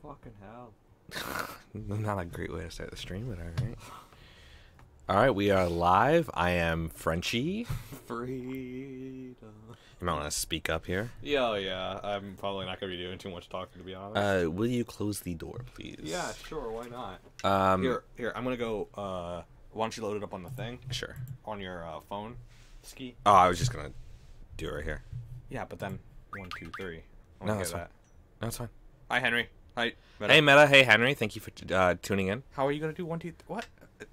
Fucking hell. Not a great way to start the stream, but alright. Alright, we are live. I am Frenchie. Freedom. You might want to speak up here. Yeah. I'm probably not going to be doing too much talking, to be honest. Will you close the door, please? Yeah, sure. Why not? Here. I'm going to go, why don't you load it up on the thing? Sure. On your phone? Ski? Oh, I was just going to do it right here. Yeah, but then 1, 2, 3. No, that's fine. No, it's fine. Hi, Henry. Hi. Meta. Hey, Meta. Hey, Henry. Thank you for tuning in. How are you going to do 1, 2, what?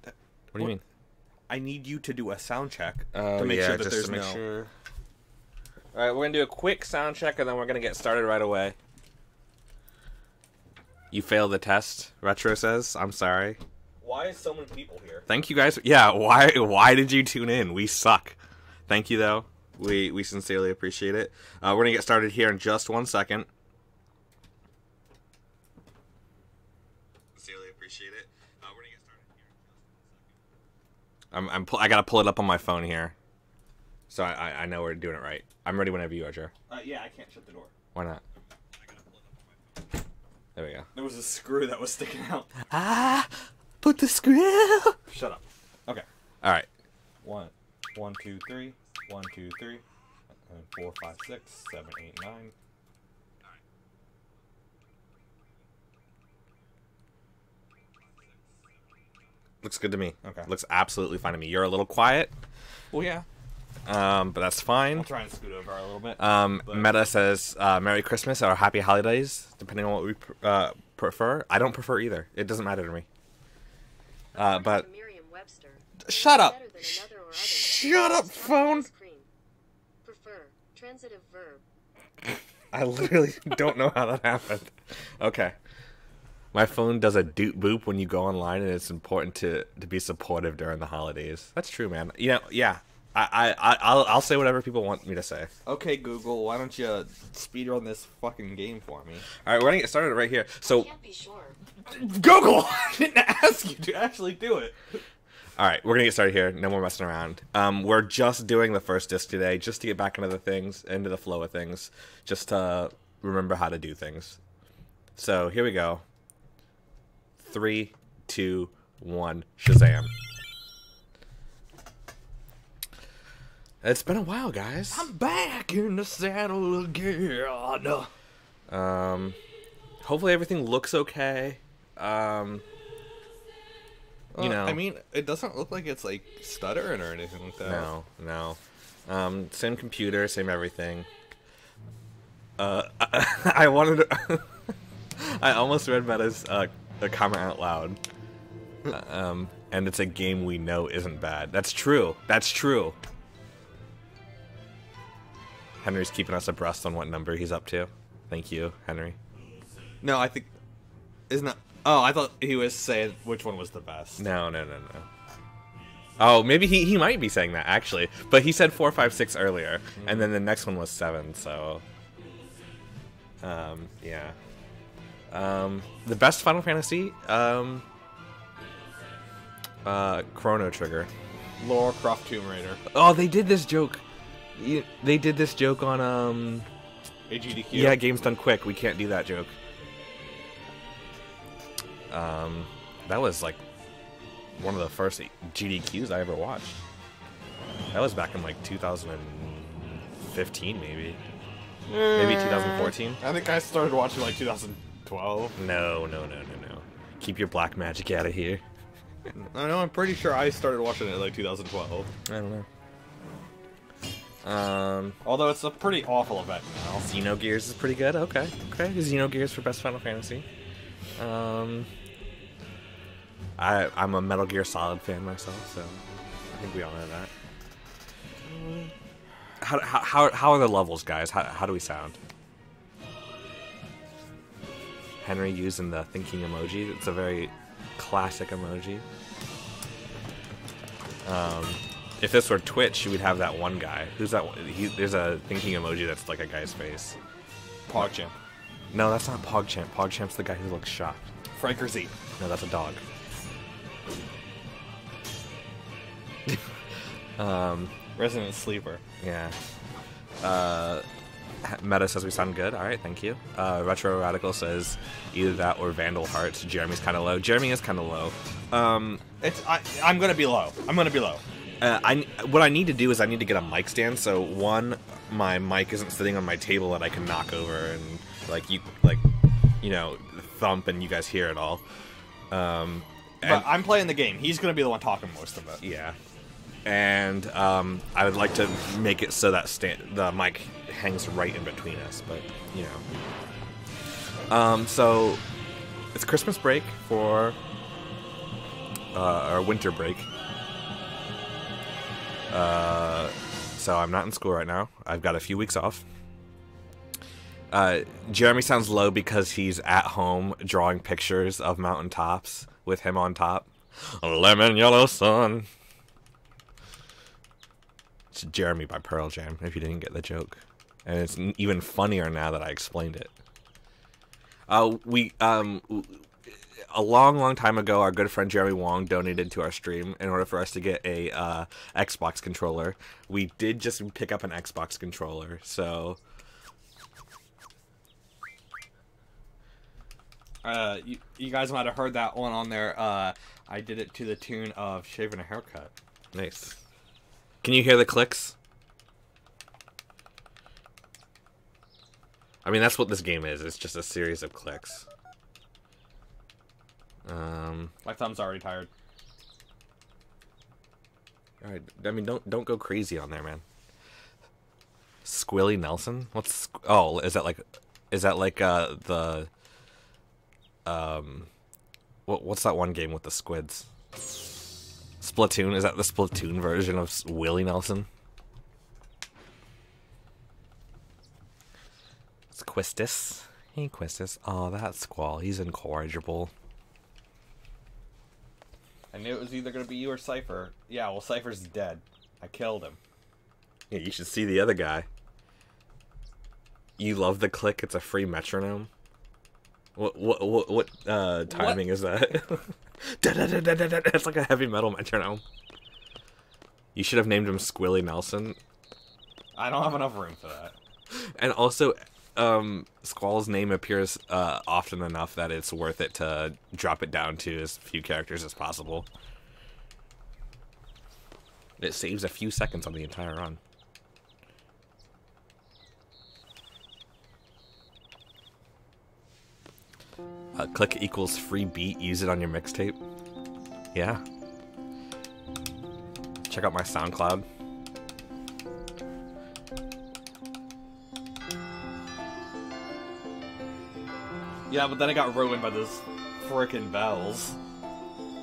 What do you mean? I need you to do a sound check to make sure that just there's to make no... sure. Alright, we're going to do a quick sound check, and then we're going to get started right away. You failed the test, Retro says. I'm sorry. Why is so many people here? Thank you guys. Yeah, why did you tune in? We suck. Thank you, though. We sincerely appreciate it. We're going to get started here in just 1 second. Sincerely appreciate it. We're going to get started here in just 1 second. I got to pull it up on my phone here. So I know we're doing it right. I'm ready whenever you are, Joe. Yeah, I can't shut the door. Why not? I gotta pull it up on my phone. There we go. There was a screw that was sticking out. Ah, put the screw. Shut up. Okay. All right. 1, 2, 3. 1, 2, 3. And 4, 5, 6, 7, 8, 9. Looks good to me. Okay. Looks absolutely fine to me. You're a little quiet. Well, yeah. But that's fine. I'll try and scoot over a little bit. Meta says Merry Christmas or Happy Holidays, depending on what we prefer. I don't prefer either. It doesn't matter to me. But shut up. Shut up, phone. Prefer transitive verb. I literally don't know how that happened. Okay. My phone does a doot boop when you go online, and it's important to be supportive during the holidays. That's true, man. You know, yeah. I'll say whatever people want me to say. Okay, Google, why don't you speedrun this fucking game for me? All right, we're gonna get started right here. So, Can't be sure. Google, I didn't ask you to actually do it. all right, we're gonna get started here. No more messing around. We're just doing the first disc today, just to get back into the flow of things, just to remember how to do things. So here we go. 3, 2, 1, Shazam! It's been a while, guys. I'm back in the saddle again. Hopefully everything looks okay. You know, I mean, it doesn't look like it's like stuttering or anything like that. No. Same computer, same everything. I wanted to I almost read Meta's a comment out loud. And it's a game we know isn't bad. That's true. That's true. Henry's keeping us abreast on what number he's up to. Thank you, Henry. No, I think... Isn't that... Oh, I thought he was saying which one was the best. No. Oh, maybe he might be saying that, actually. But he said 4, 5, 6 earlier. And then the next one was 7, so... yeah. The best Final Fantasy? Chrono Trigger. Lara Croft Tomb Raider. Oh, they did this joke. They did this joke on, AGDQ. Yeah, Game's Done Quick. We can't do that joke. That was, like, one of the first GDQs I ever watched. That was back in, like, 2015, maybe. Maybe 2014. I think I started watching, like, 2012. No. Keep your black magic out of here. I know, I'm pretty sure I started watching it, like, 2012. I don't know. Although it's a pretty awful event now. Xenogears is pretty good. Okay. Xenogears for best Final Fantasy. I'm a Metal Gear Solid fan myself, so I think we all know that. How are the levels, guys? How do we sound? Henry using the thinking emoji. It's a very classic emoji. If this were Twitch, you would have that one guy. Who's that one? There's a thinking emoji that's like a guy's face. PogChamp. No, that's not PogChamp. PogChamp's the guy who looks shocked. Franker Z. No, that's a dog. Resident Sleeper. Yeah. Meta says we sound good. All right, thank you. Retro Radical says either that or Vandal Hearts. Jeremy's kind of low. Jeremy is kind of low. I'm gonna be low. I'm gonna be low. What I need to do is I need to get a mic stand. So one, my mic isn't sitting on my table that I can knock over and you know, thump and you guys hear it all. But I'm playing the game. He's gonna be the one talking most of it. Yeah. And I would like to make it so that the mic hangs right in between us, but you know. So it's Christmas break for our winter break. So I'm not in school right now. I've got a few weeks off. Jeremy sounds low because he's at home drawing pictures of mountaintops with him on top. Lemon yellow sun. It's Jeremy by Pearl Jam, if you didn't get the joke. And it's even funnier now that I explained it. A long time ago, our good friend Jeremy Wong donated to our stream in order for us to get a Xbox controller. We did just pick up an Xbox controller, so... You guys might have heard that one on there. I did it to the tune of Shaving a Haircut. Nice. Can you hear the clicks? I mean, that's what this game is. It's just a series of clicks. My thumb's already tired. All right. I mean, don't go crazy on there, man. Squilly Nelson? What's... Oh, is that like the... What's that one game with the squids? Splatoon? Is that the Splatoon version of Willie Nelson? It's Quistis. Hey, Quistis. Oh, that's Squall. He's incorrigible. I knew it was either going to be you or Cypher. Yeah, well, Cypher's dead. I killed him. Yeah, you should see the other guy. You love the click. It's a free metronome. What timing is that? It's like a heavy metal metronome. You should have named him Squilly Nelson. I don't have enough room for that. And also, Squall's name appears often enough that it's worth it to drop it down to as few characters as possible. It saves a few seconds on the entire run. Click equals free beat. Use it on your mixtape. Yeah. Check out my SoundCloud. Yeah, but then it got ruined by those frickin' bells.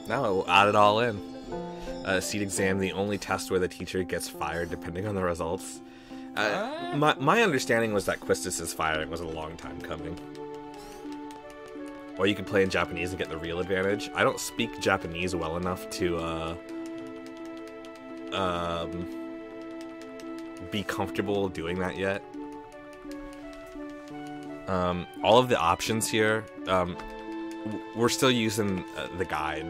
No, we'll add it all in. Seat exam, the only test where the teacher gets fired depending on the results. My understanding was that Quistis' firing was a long time coming. Or you could play in Japanese and get the real advantage. I don't speak Japanese well enough to be comfortable doing that yet. All of the options here, we're still using the guide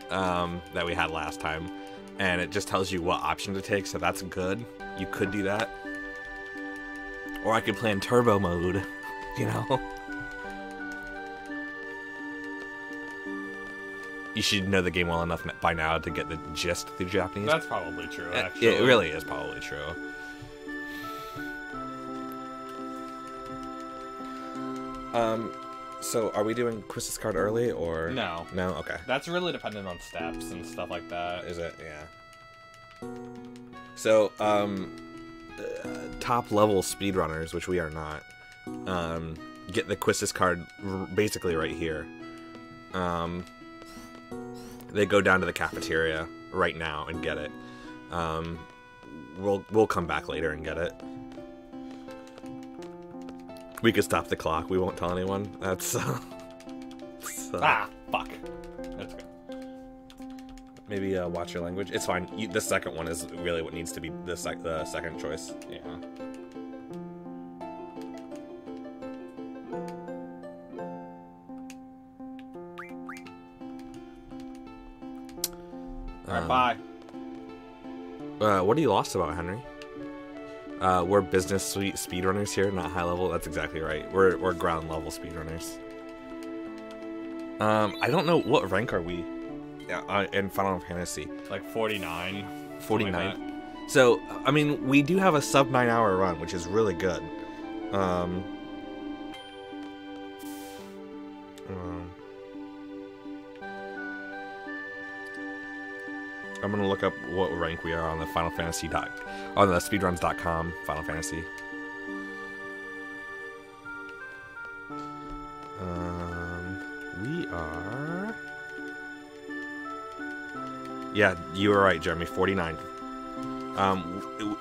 that we had last time, and it just tells you what option to take, so that's good. You could do that. Or I could play in turbo mode, you know? You should know the game well enough by now to get the gist through Japanese. That's probably true, actually. It really is probably true. So are we doing Quistis card early, or... No. No? Okay. That's really dependent on steps and stuff like that. Is it? Yeah. So, top level speedrunners, which we are not, get the Quistis card basically right here. They go down to the cafeteria right now and get it. We'll come back later and get it. We could stop the clock. We won't tell anyone. That's ah, fuck. That's good. Maybe watch your language. It's fine. The second one is really what needs to be the second choice. Yeah. Alright, bye. What are you lost about, Henry? We're business suite speedrunners here, not high level. That's exactly right. We're ground level speedrunners. I don't know, what rank are we in Final Fantasy? Like 49. 49. So, I mean, we do have a sub 9-hour run, which is really good. I'm gonna look up what rank we are on the Final Fantasy on the speedruns.com Final Fantasy. We are. Yeah, you were right, Jeremy. 49.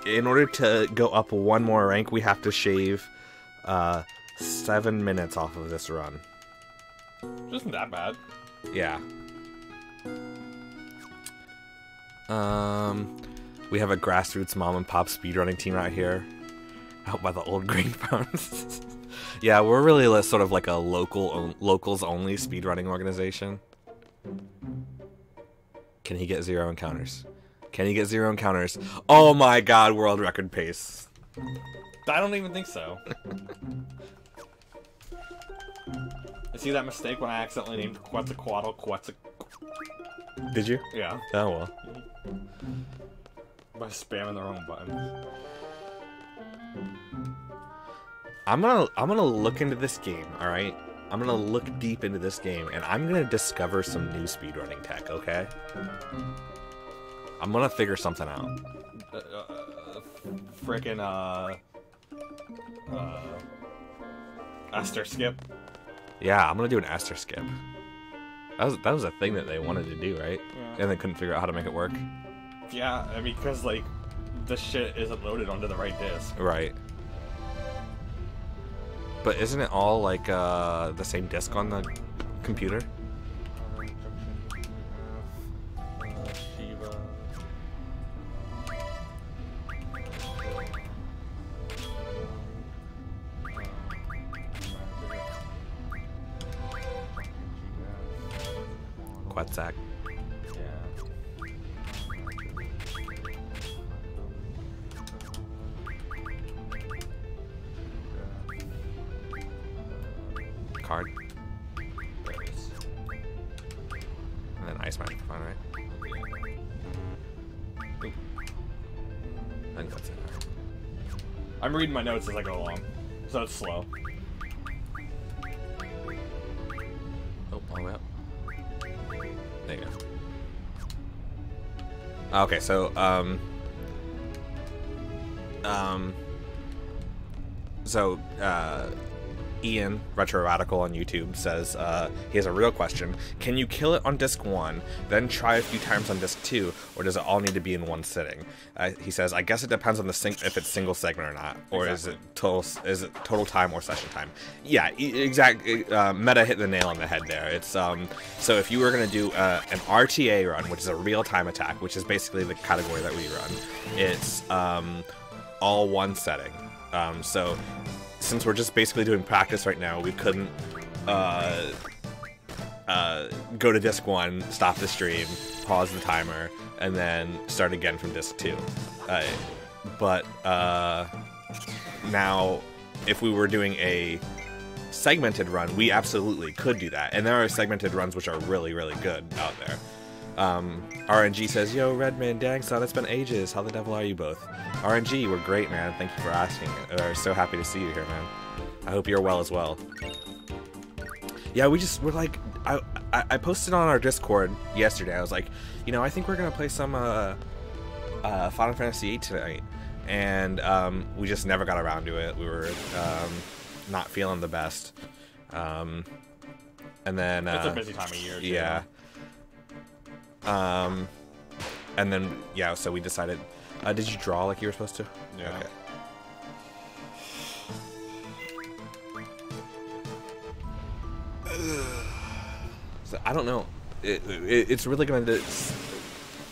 In order to go up one more rank, we have to shave 7 minutes off of this run. Which isn't that bad. Yeah. We have a grassroots mom and pop speedrunning team out here, out by the old grain farms. Yeah, we're really sort of like a locals only speedrunning organization. Can he get 0 encounters? Can he get 0 encounters? Oh my god, world record pace. I don't even think so. I see that mistake when I accidentally named Quetzalcoatl Quetzalcoatl. Did you? Yeah. Oh well. By spamming the wrong buttons. I'm gonna look into this game, alright? I'm gonna look deep into this game, and I'm gonna discover some new speedrunning tech, okay? I'm gonna figure something out. Frickin' Esther skip. Yeah, I'm gonna do an Esther skip. That was a thing that they wanted to do, right? Yeah. And they couldn't figure out how to make it work. Yeah, I mean, because, like, the shit isn't loaded onto the right disk. Right. But isn't it all, like, the same disk on the computer? Shiva. Quetzalcoatl. Card. And then Ice Magic Fun, right? Oop. I think that's it. I'm reading my notes as I go along, so it's slow. Oh, all the way up. There you go. Okay, so, Ian, Retro Radical on YouTube, says he has a real question. Can you kill it on disc 1, then try a few times on disc 2, or does it all need to be in one sitting? He says, I guess it depends on if it's single segment or not, or exactly. is it total time or session time? Yeah, exactly. Meta hit the nail on the head there. It's so if you were gonna do an RTA run, which is a real time attack, which is basically the category that we run, it's all one setting. So since we're just basically doing practice right now, we couldn't go to disc 1, stop the stream, pause the timer, and then start again from disc 2. But now, if we were doing a segmented run, we absolutely could do that. And there are segmented runs which are really, really good out there. RNG says, yo, Redman, dang son, it's been ages. How the devil are you both? RNG, we're great, man. Thank you for asking. We're so happy to see you here, man. I hope you're well as well. Yeah, we're like, I posted on our Discord yesterday. I was like, you know, I think we're gonna play some Final Fantasy VIII tonight, and we just never got around to it. We were not feeling the best, and then it's a busy time of year. Too. Yeah. And then yeah, so we decided. Did you draw like you were supposed to? Yeah. Okay. So I don't know. It's really gonna.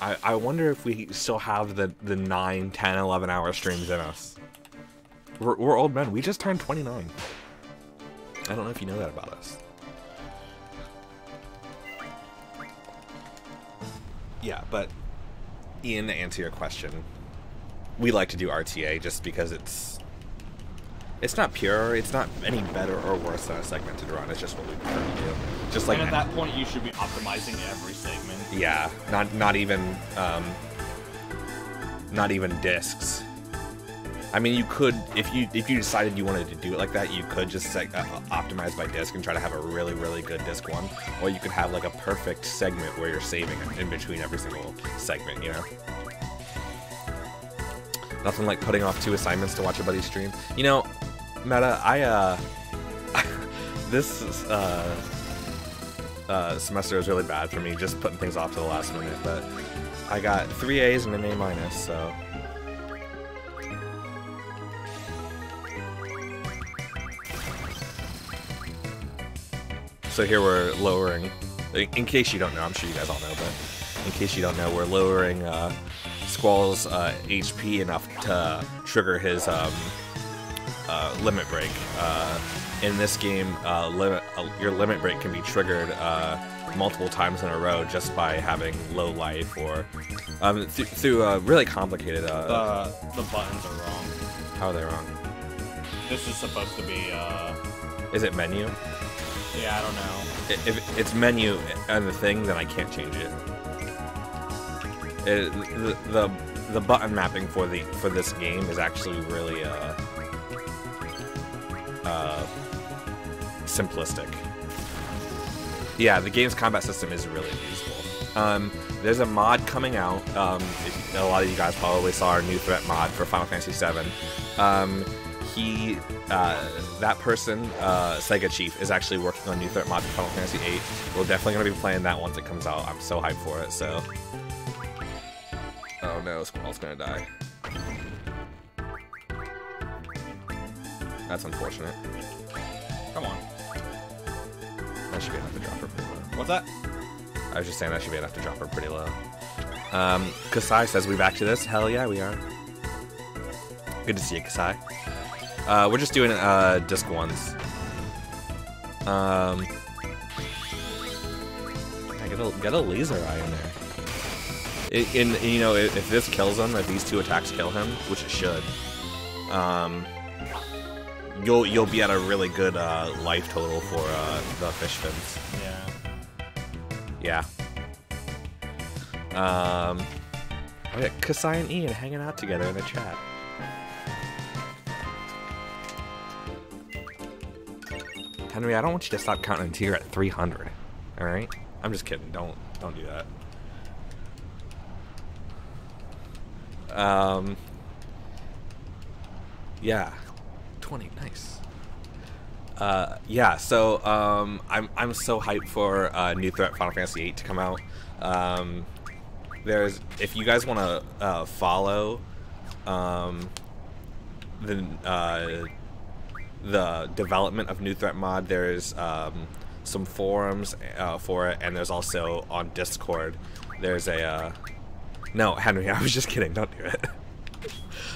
I wonder if we still have the 9, 10, 11 hour streams in us. We're old men. We just turned 29. I don't know if you know that about us. Yeah, but Ian, to answer your question, we like to do RTA just because it's not pure, it's not any better or worse than a segmented run. It's just what we prefer to do. Just like, and at that point, you should be optimizing every segment. yeah, not even discs. I mean, you could, if you decided you wanted to do it like that, you could just optimize by disc and try to have a really, really good disc one, or you could have like a perfect segment where you're saving it in between every single segment, you know? Nothing like putting off 2 assignments to watch a buddy stream. You know, Meta, this semester was really bad for me, just putting things off to the last minute, but I got 3 A's and an A-, so... So here we're lowering, in case you don't know, I'm sure you guys all know, but in case you don't know, we're lowering Squall's HP enough to trigger his limit break. In this game, your limit break can be triggered multiple times in a row just by having low life or through really complicated... The buttons are wrong. How are they wrong? This is supposed to be... Is it menu? Yeah, I don't know. If it's menu and the thing, then I can't change it. The button mapping for this game is actually really simplistic. Yeah, the game's combat system is really useful. There's a mod coming out. A lot of you guys probably saw our new threat mod for Final Fantasy VII. That person, Sega Chief, is actually working on new threat mod for Final Fantasy VIII. We're definitely going to be playing that once it comes out. I'm so hyped for it, so... Oh no, Squall's going to die. That's unfortunate. Come on. That should be enough to drop her pretty low. What's that? I was just saying that should be enough to drop her pretty low. Kasai says, we back to this? Hell yeah, we are. Good to see you, Kasai. We're just doing disc ones. I get a laser eye in there. You know, if this kills him, if these 2 attacks kill him, which it should, you'll be at a really good life total for the fish fins. Yeah. Yeah. Oh yeah, Kasai and Ian hanging out together in the chat. Henry, I don't want you to stop counting until you're at 300. All right? I'm just kidding. Don't do that. Yeah. 20, nice. Yeah, so I'm so hyped for new threat Final Fantasy VIII to come out. If you guys want to follow the development of new threat mod, there's some forums for it, and there's also on Discord there's a no, Henry, I was just kidding, don't do it.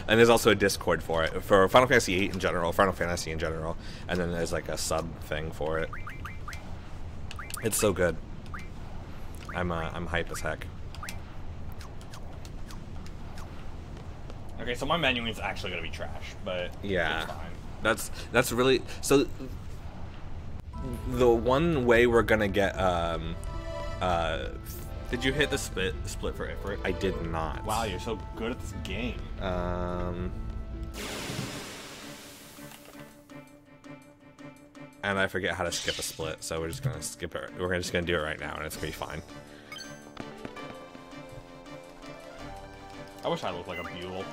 And there's also a Discord for it, for Final Fantasy VIII in general, Final Fantasy in general, and then there's like a sub thing for it. It's so good. I'm hype as heck. Okay, so my menu is actually gonna be trash, but yeah, it's fine. That's really so. The one way we're gonna get did you hit the split for Ifrit? I did not. Wow, you're so good at this game. And I forget how to skip a split, so we're just gonna skip it. We're just gonna do it right now, and it's gonna be fine. I wish I looked like a Buell.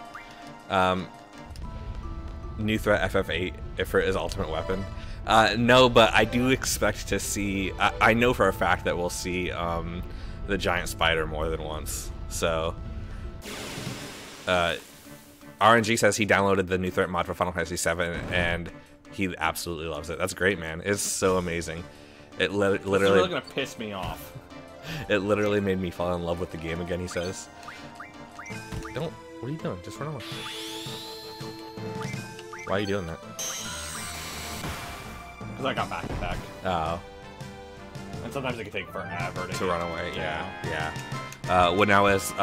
New threat FF8 Ifrit is ultimate weapon. No, but I do expect to see. I know for a fact that we'll see the giant spider more than once. So, RNG says he downloaded the new threat mod for Final Fantasy VII, and he absolutely loves it. That's great, man. It's so amazing. It literally. It's really gonna piss me off. It literally made me fall in love with the game again. He says. Don't. What are you doing? Just run away. Why are you doing that? Because I got back to back. Oh. And sometimes it can take forever to run away. Yeah. Yeah. When I was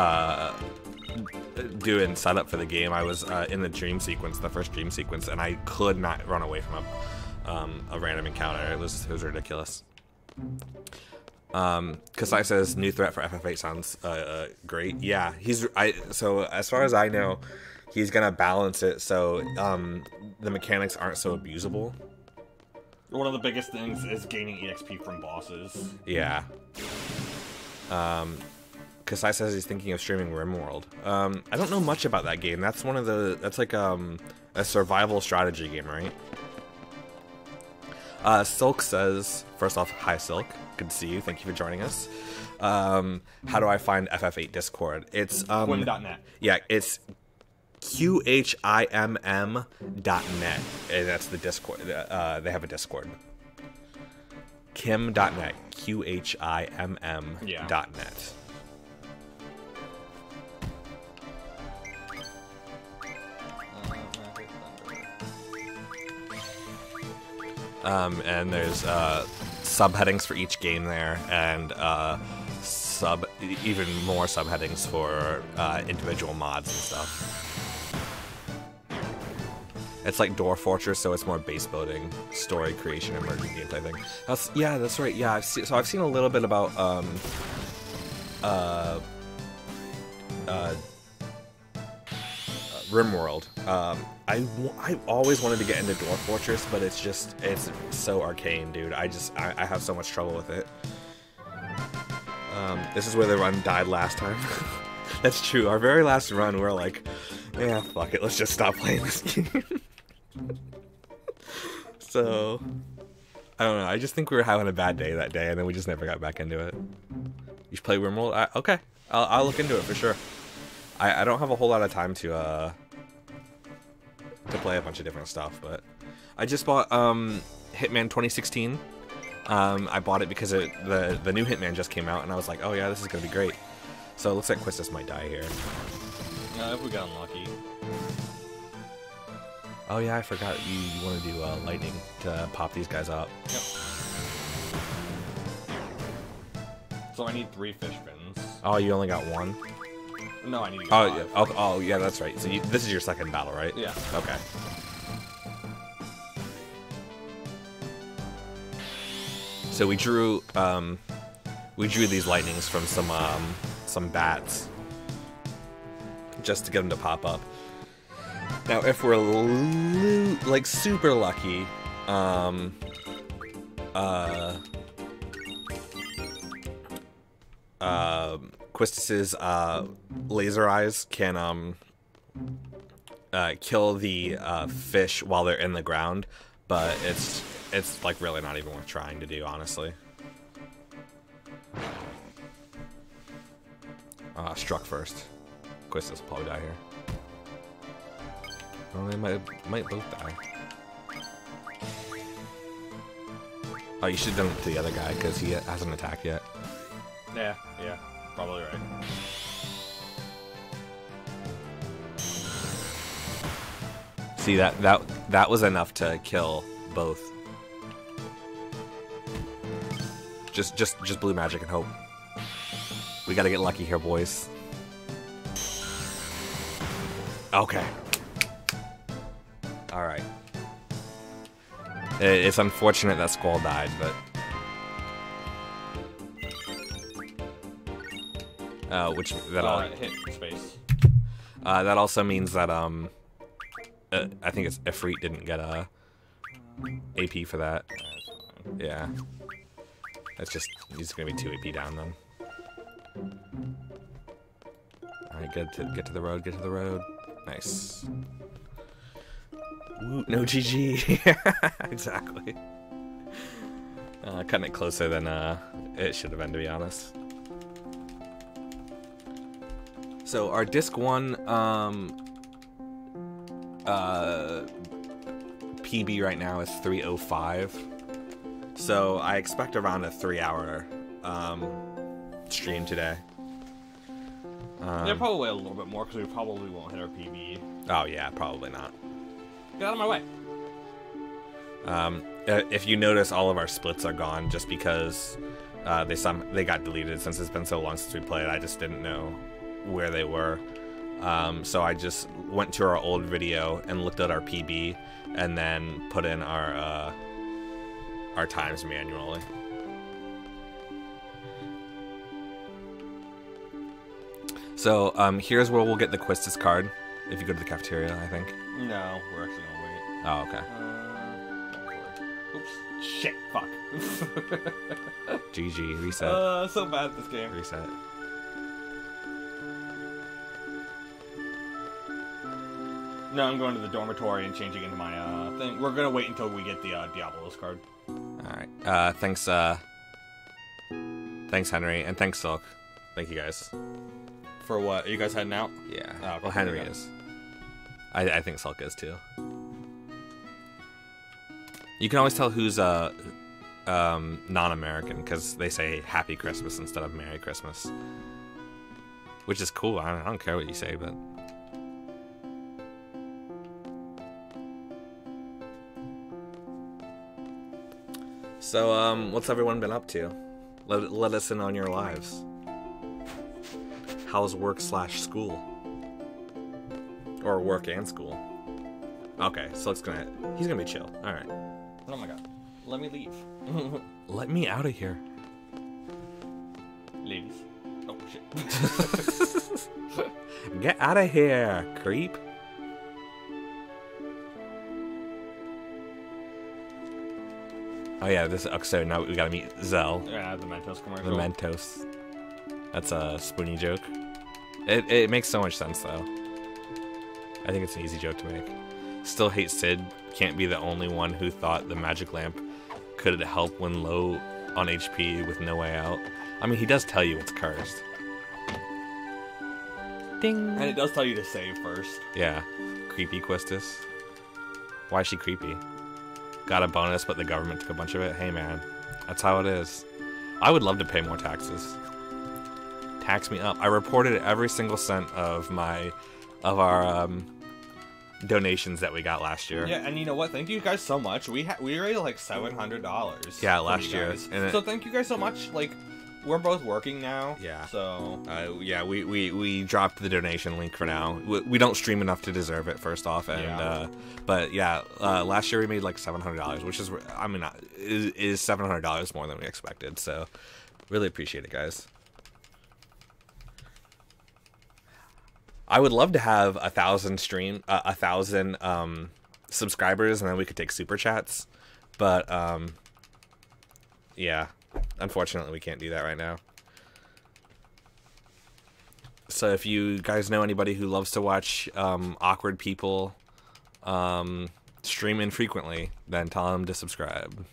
doing setup for the game, I was in the dream sequence, the first dream sequence, and I could not run away from a random encounter. It was ridiculous. Kasai says new threat for FF8 sounds great. Yeah, so as far as I know, he's gonna balance it so the mechanics aren't so abusable. One of the biggest things is gaining EXP from bosses. Yeah. Kasai says he's thinking of streaming RimWorld. I don't know much about that game. That's that's like a survival strategy game, right? Silk says, first off, hi Silk, good to see you. Thank you for joining us. How do I find FF8 Discord? It's Quim.net. Yeah, it's QHIMM.net, and that's the Discord. They have a Discord. Kim.net, QHIMM.net. And there's subheadings for each game there, and even more subheadings for individual mods and stuff. It's like Door Fortress, so it's more base building, story creation, emerging gameplay thing. Yeah, that's right. Yeah, I've seen a little bit about RimWorld. I always wanted to get into Dwarf Fortress, but it's so arcane, dude. I have so much trouble with it. This is where the run died last time. That's true. Our very last run, we were like, yeah, fuck it, let's just stop playing this game. So, I don't know. I just think we were having a bad day that day, and then we just never got back into it. You should play RimWorld? Okay, I'll look into it for sure. I don't have a whole lot of time to play a bunch of different stuff, but I just bought Hitman 2016. I bought it because the new Hitman just came out, and I was like, oh yeah, this is gonna be great. So it looks like Quistis might die here. If we got unlucky. Oh yeah, I forgot you want to do lightning to pop these guys up. Yep. So I need 3 fish fins. Oh, you only got 1? No, I need to get 5. Yeah. Oh, yeah, that's right. So this is your second battle, right? Yeah. Okay. So we drew these lightnings from some bats, just to get them to pop up. Now, if we're like super lucky, Quistis's laser eyes can kill the fish while they're in the ground, but it's like really not even worth trying to do, honestly. Struck first. Quistis will probably die here. Well, they might both die. Oh, you should have done it to the other guy because he hasn't attacked yet. Yeah, probably right. See, that was enough to kill both. Just blue magic and hope. We gotta get lucky here, boys. Okay. Alright. It's unfortunate that Squall died, but... hit space. That also means that, I think it's Ifrit didn't get a AP for that. Yeah. That's just, he's gonna be 2 AP down then. Alright, get to the road, Nice. Woo, no GG. Exactly. Cutting it closer than it should have been, to be honest. So our disc 1 PB right now is 3:05. So I expect around a 3-hour stream today. Yeah, probably a little bit more because we probably won't hit our PB. Oh yeah, probably not. Get out of my way. If you notice, all of our splits are gone just because they got deleted since it's been so long since we played. I just didn't know where they were. So I just went to our old video and looked at our PB, and then put in our times manually. So here's where we'll get the Quistis card. If you go to the cafeteria, I think. No, we're actually gonna wait. Oh, okay. Oops. Shit. Fuck. GG. Reset. So bad at this game. Reset. No, I'm going to the dormitory and changing into my thing. We're gonna wait until we get the Diablos card. Alright. Thanks, thanks, Henry, and thanks, Silk. Thank you, guys. For what? Are you guys heading out? Yeah. Oh, okay. Well, Henry is. I think Silk is, too. You can always tell who's, non-American, because they say Happy Christmas instead of Merry Christmas. Which is cool. I don't care what you say, but... So, what's everyone been up to? Let us in on your lives. How's work/school? Or work and school? Okay, so he's gonna be chill. All right. Oh my god. Let me leave. Let me out of here. Ladies. Oh shit. Get out of here, creep. Oh yeah, so now we gotta meet Zell. Yeah, the Mentos commercial. The Mentos. That's a Spoonie joke. It makes so much sense though. I think it's an easy joke to make. Still hate Sid. Can't be the only one who thought the magic lamp could help when low on HP with no way out. I mean, he does tell you it's cursed. Ding. And it does tell you to save first. Yeah. Creepy Quistis. Why is she creepy? Got a bonus, but the government took a bunch of it. Hey man, that's how it is. I would love to pay more taxes. Tax me up. I reported every single cent of our donations that we got last year. Yeah, and you know what? Thank you guys so much. We raised like $700. Yeah, last year. And so thank you guys so much. Like, we're both working now. Yeah. So. Yeah, we dropped the donation link for now. We don't stream enough to deserve it. First off, and yeah. But yeah, last year we made like $700, which is, I mean, is $700 more than we expected. So, really appreciate it, guys. I would love to have 1,000 subscribers, and then we could take super chats. But yeah, unfortunately, we can't do that right now. So if you guys know anybody who loves to watch awkward people stream infrequently, then tell them to subscribe.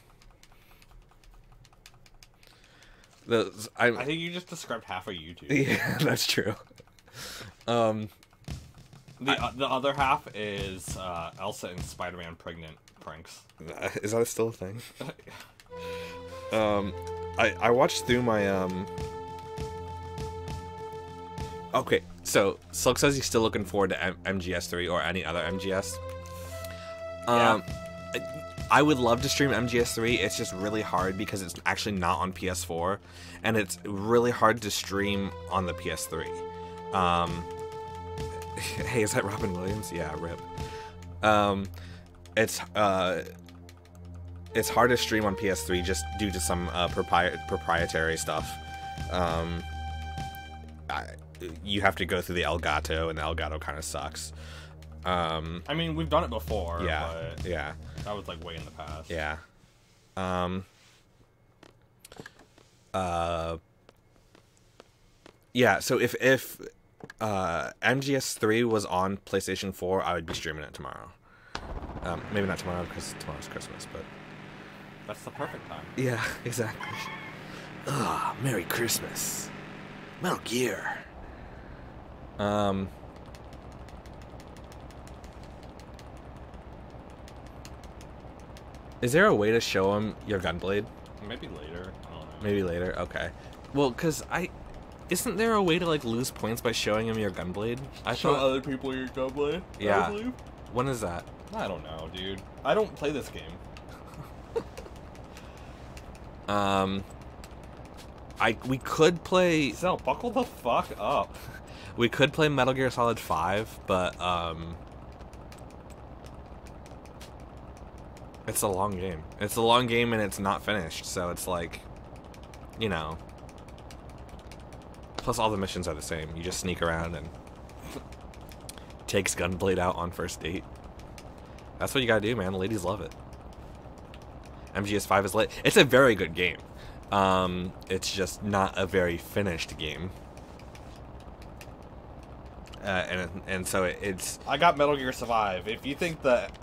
I think you just described half of YouTube. Yeah, that's true. The other half is Elsa and Spider-Man pregnant pranks. Is that still a thing? I watched through my Okay, so Silk says he's still looking forward to MGS3 or any other MGS. Yeah. I would love to stream MGS3. It's just really hard because it's actually not on PS4, and it's really hard to stream on the PS3. Hey, is that Robin Williams? Yeah, rip. It's hard to stream on PS3 just due to some proprietary stuff. You have to go through the Elgato, and the Elgato kind of sucks. I mean, we've done it before. Yeah, but yeah. That was like way in the past. Yeah. Yeah. So if MGS3 was on PlayStation 4, I would be streaming it tomorrow. Maybe not tomorrow because tomorrow's Christmas, but that's the perfect time. yeah, exactly. Ah, Merry Christmas, Metal Gear. Is there a way to show him your gunblade? Maybe later. I don't know. Maybe later. Okay. Well, because isn't there a way to like lose points by showing him your gunblade? I Show thought. other people your gunblade? Yeah. I believe? When is that? I don't know, dude. I don't play this game. We could play. So buckle the fuck up. We could play Metal Gear Solid 5, but it's a long game. It's a long game and it's not finished, so it's like, you know. Plus all the missions are the same. You just sneak around and takes Gunblade out on first date. That's what you gotta do, man. The ladies love it. MGS5 is lit. It's a very good game. It's just not a very finished game. And so it's... I got Metal Gear Survive. If you think that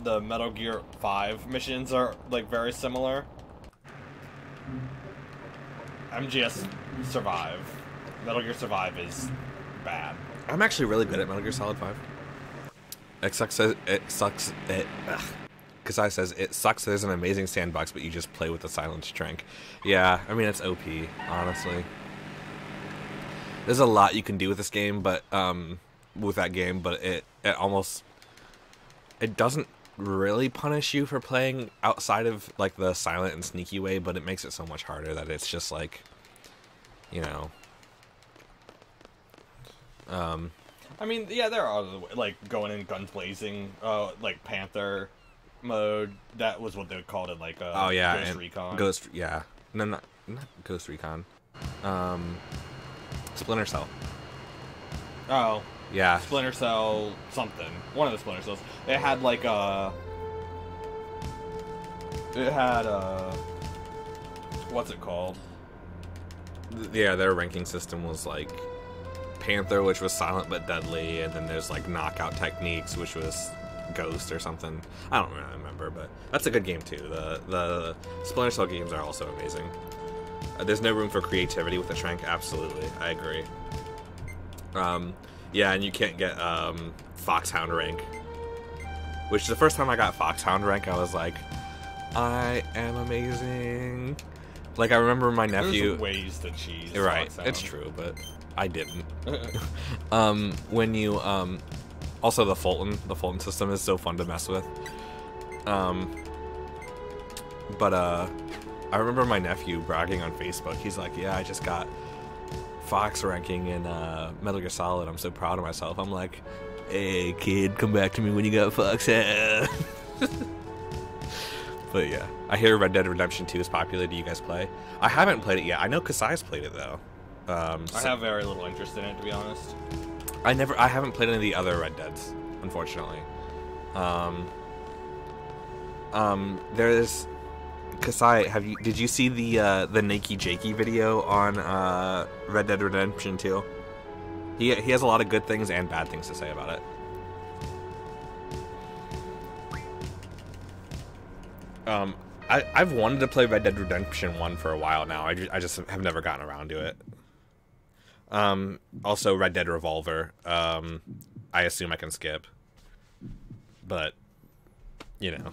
the Metal Gear 5 missions are like very similar, MGS Survive. Metal Gear Survive is bad. I'm actually really good at Metal Gear Solid 5. Kasai says, it sucks there's an amazing sandbox, but you just play with the silence trank. Yeah, I mean, it's OP, honestly. There's a lot you can do with this game, but, with that game, but it doesn't really punish you for playing outside of, like, the silent and sneaky way, but it makes it so much harder that it's just, like, you know. I mean, yeah, there are other ways, like going in guns blazing, like Panther mode. That was what they called it, like oh yeah, Ghost and Recon. No, not Ghost Recon. Splinter Cell. Oh yeah, Splinter Cell something. One of the Splinter Cells. It had like what's it called? Yeah, their ranking system was like Panther, which was silent but deadly, and then there's like knockout techniques, which was Ghost or something. I don't really remember, but that's a good game too. The Splinter Cell games are also amazing. There's no room for creativity with the Trank. Absolutely, I agree. Yeah, and you can't get Foxhound rank, which the first time I got Foxhound rank, I was like, I am amazing. Like I remember my nephew. There's ways to cheese. Right, Foxhound. it's true, but I didn't. When you also the Fulton system is so fun to mess with. But I remember my nephew bragging on Facebook. He's like, "Yeah, I just got Fox ranking in Metal Gear Solid. I'm so proud of myself." I'm like, "Hey kid, come back to me when you got Fox." But yeah, I hear Red Dead Redemption 2 is popular. Do you guys play? I haven't played it yet. I know Kasai's played it though. I have very little interest in it, to be honest. I haven't played any of the other Red Deads, unfortunately. There's Kasai. Did you see the Nakey Jakey video on Red Dead Redemption 2? He has a lot of good things and bad things to say about it. I've wanted to play Red Dead Redemption 1 for a while now. I just have never gotten around to it. Also Red Dead Revolver. I assume I can skip. But, you know.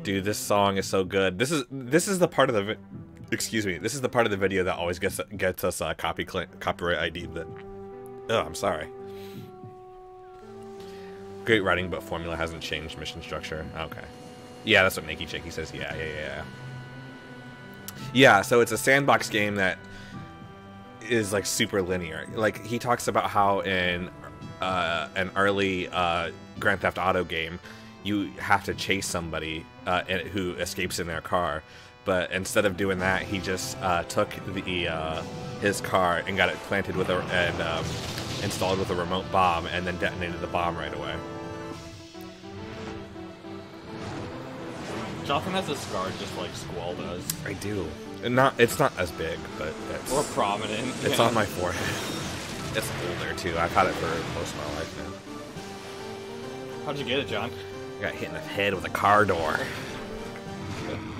Dude, this song is so good. This is the part of the this is the part of the video that always gets us copyright ID. That I'm sorry. Great writing, but formula hasn't changed. Mission structure. Okay. Yeah, that's what Nakey Jakey says. Yeah. Yeah, so it's a sandbox game that is like super linear. Like he talks about how in an early Grand Theft Auto game, you have to chase somebody who escapes in their car, but instead of doing that, he just took his car and got it planted with installed with a remote bomb, and then detonated the bomb right away. Jonathan has a scar just like Squall does. I do. It's not as big, but it's or prominent. It's on my forehead. It's older too. I've had it for most of my life now. How'd you get it, John? I got hit in the head with a car door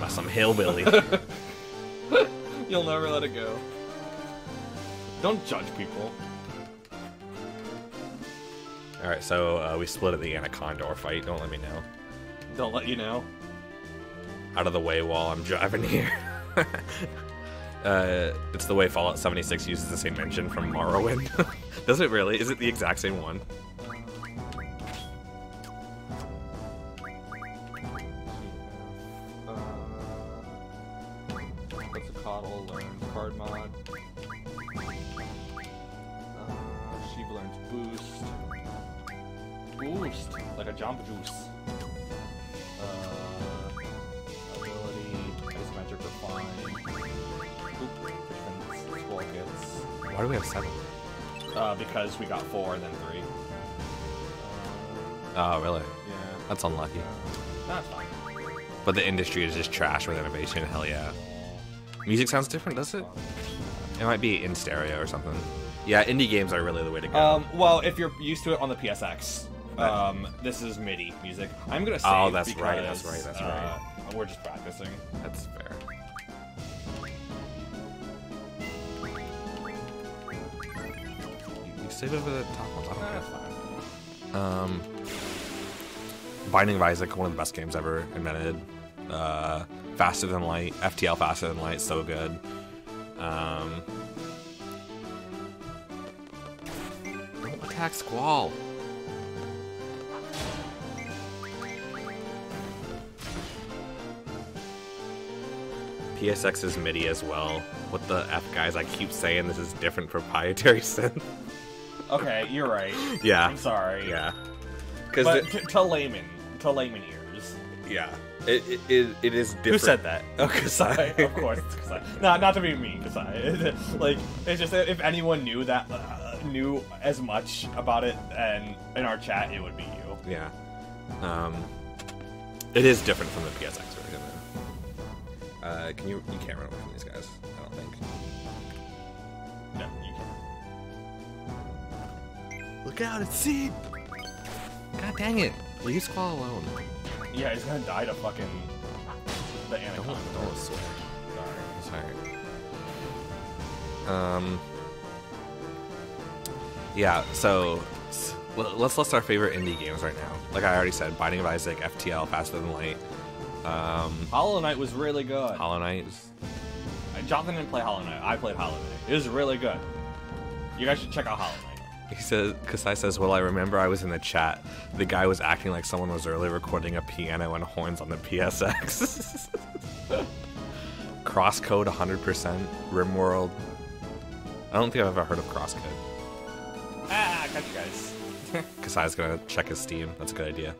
by some hillbilly. You'll never let it go. Don't judge people. All right, so we split at the Anaconda fight. Don't let me know. Don't let you know. Out of the way while I'm driving here. It's the way Fallout 76 uses the same engine from Morrowind. Does it really? Is it the exact same one? What's a coddle? Learn card mod. learns boost. Boost, like a jump juice. Ability, ice magic refine. Oop, different squall gets. Why do we have 7? Because we got 4 and then 3. Oh, really? Yeah. That's unlucky. That's fine. But the industry is just trash with innovation. Hell yeah. Music sounds different, does it? It might be in stereo or something. Yeah, indie games are really the way to go. Well, if you're used to it on the PSX, this is MIDI music. I'm gonna save. Oh, that's because, right. That's right. That's right. We're just practicing. That's fair. You save over the top ones. I don't That's know. fine. Binding of Isaac, one of the best games ever invented. Faster than light, FTL faster than light, so good. Don't attack Squall. PSX is MIDI as well. What the F, guys? I keep saying this is different proprietary synth. Okay, you're right. Yeah. I'm sorry. Yeah. But to layman ears. Yeah. It is different. Who said that? Oh, Kasai. Of course, it's Kasai. No, not to be mean, Kasai. Like, it's just that if anyone knew that, knew as much about it, and in our chat, it would be you. Yeah. It is different from the PSX version. You can't run away from these guys, I don't think. No, you can't. Look out, it's Seed! God dang it. Leave Squall alone. Yeah, he's gonna die to fucking the anaconda. Don't swear. Sorry. Sorry. Yeah, so let's list our favorite indie games right now. Like I already said, Binding of Isaac, FTL, Faster Than Light. Hollow Knight was really good. Hollow Knight. Jonathan didn't play Hollow Knight. I played Hollow Knight. It was really good. You guys should check out Hollow Knight. He says, Kasai says, well, I remember I was in the chat. The guy was acting like someone was early recording a piano and horns on the PSX. Crosscode 100%. Rimworld. I don't think I've ever heard of Crosscode. Ah, got you guys. Kasai's gonna check his Steam. That's a good idea.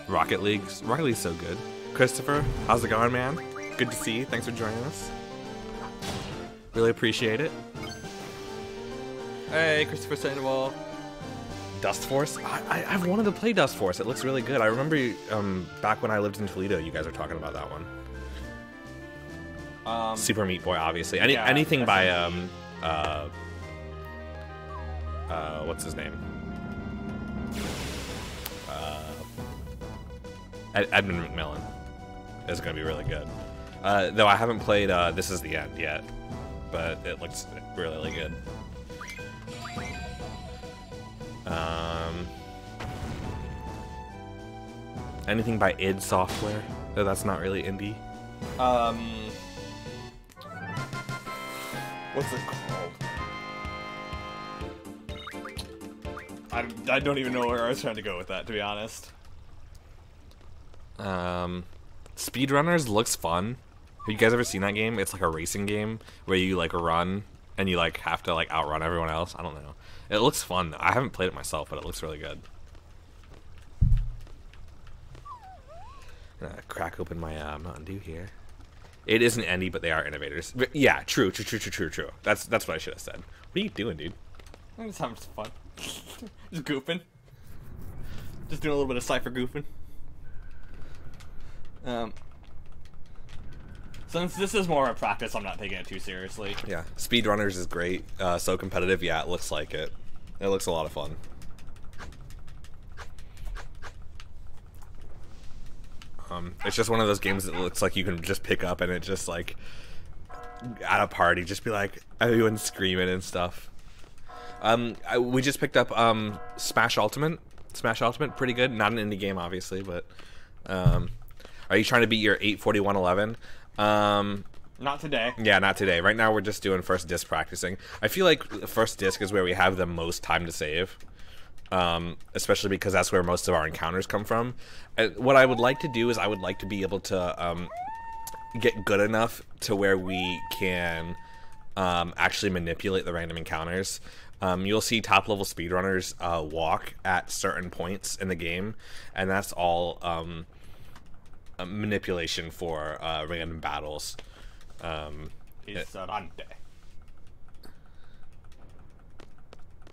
Rocket League's so good. Christopher, how's it going, man? Good to see you. Thanks for joining us. Really appreciate it. Hey, Christopher Sandoval. Dust Force? I've wanted to play Dust Force. It looks really good. I remember back when I lived in Toledo, you guys were talking about that one. Super Meat Boy, obviously. Anything by what's his name? Edmund McMillan is going to be really good. Though I haven't played This Is the End yet, but it looks really, really good. Anything by id Software? Though that's not really indie. What's it called? I don't even know where I was trying to go with that, to be honest. Speedrunners looks fun. Have you guys ever seen that game? It's like a racing game where you like run and you like have to like outrun everyone else. I don't know. It looks fun. I haven't played it myself, but it looks really good. Crack open my Mountain Dew here. It isn't indie, but they are innovators. But yeah, true. That's what I should have said. What are you doing, dude? I'm just having some fun. Just goofing. Just doing a little bit of cypher goofing. Since this is more of a practice, I'm not taking it too seriously. Yeah, Speedrunners is great. So competitive. Yeah, it looks like it. It looks a lot of fun. It's just one of those games that looks like you can just pick up and it just like at a party, just be like everyone screaming and stuff. We just picked up Smash Ultimate. Smash Ultimate, pretty good. Not an indie game, obviously, but are you trying to beat your 84111? Not today. Yeah, not today. Right now we're just doing first disc practicing. I feel like the first disc is where we have the most time to save. especially because that's where most of our encounters come from. What I would like to do is I would like to be able to get good enough to where we can actually manipulate the random encounters. You'll see top level speedrunners walk at certain points in the game, and that's all a manipulation for random battles. Isarante.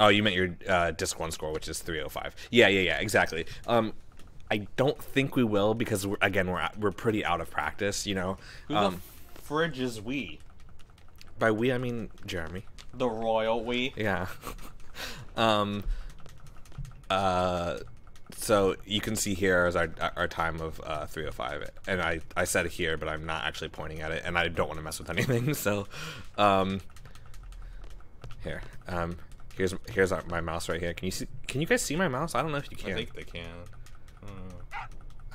Oh, you meant your Disc 1 score, which is 305. Yeah, exactly. I don't think we will because, we're pretty out of practice, you know. Who the fridge is we? By we, I mean Jeremy. The royal we? Yeah. So you can see here is our time of 305, and I said it here, but I'm not actually pointing at it, and I don't want to mess with anything. So, here, here's my mouse right here. Can you guys see my mouse? I don't know if you can. I think they can.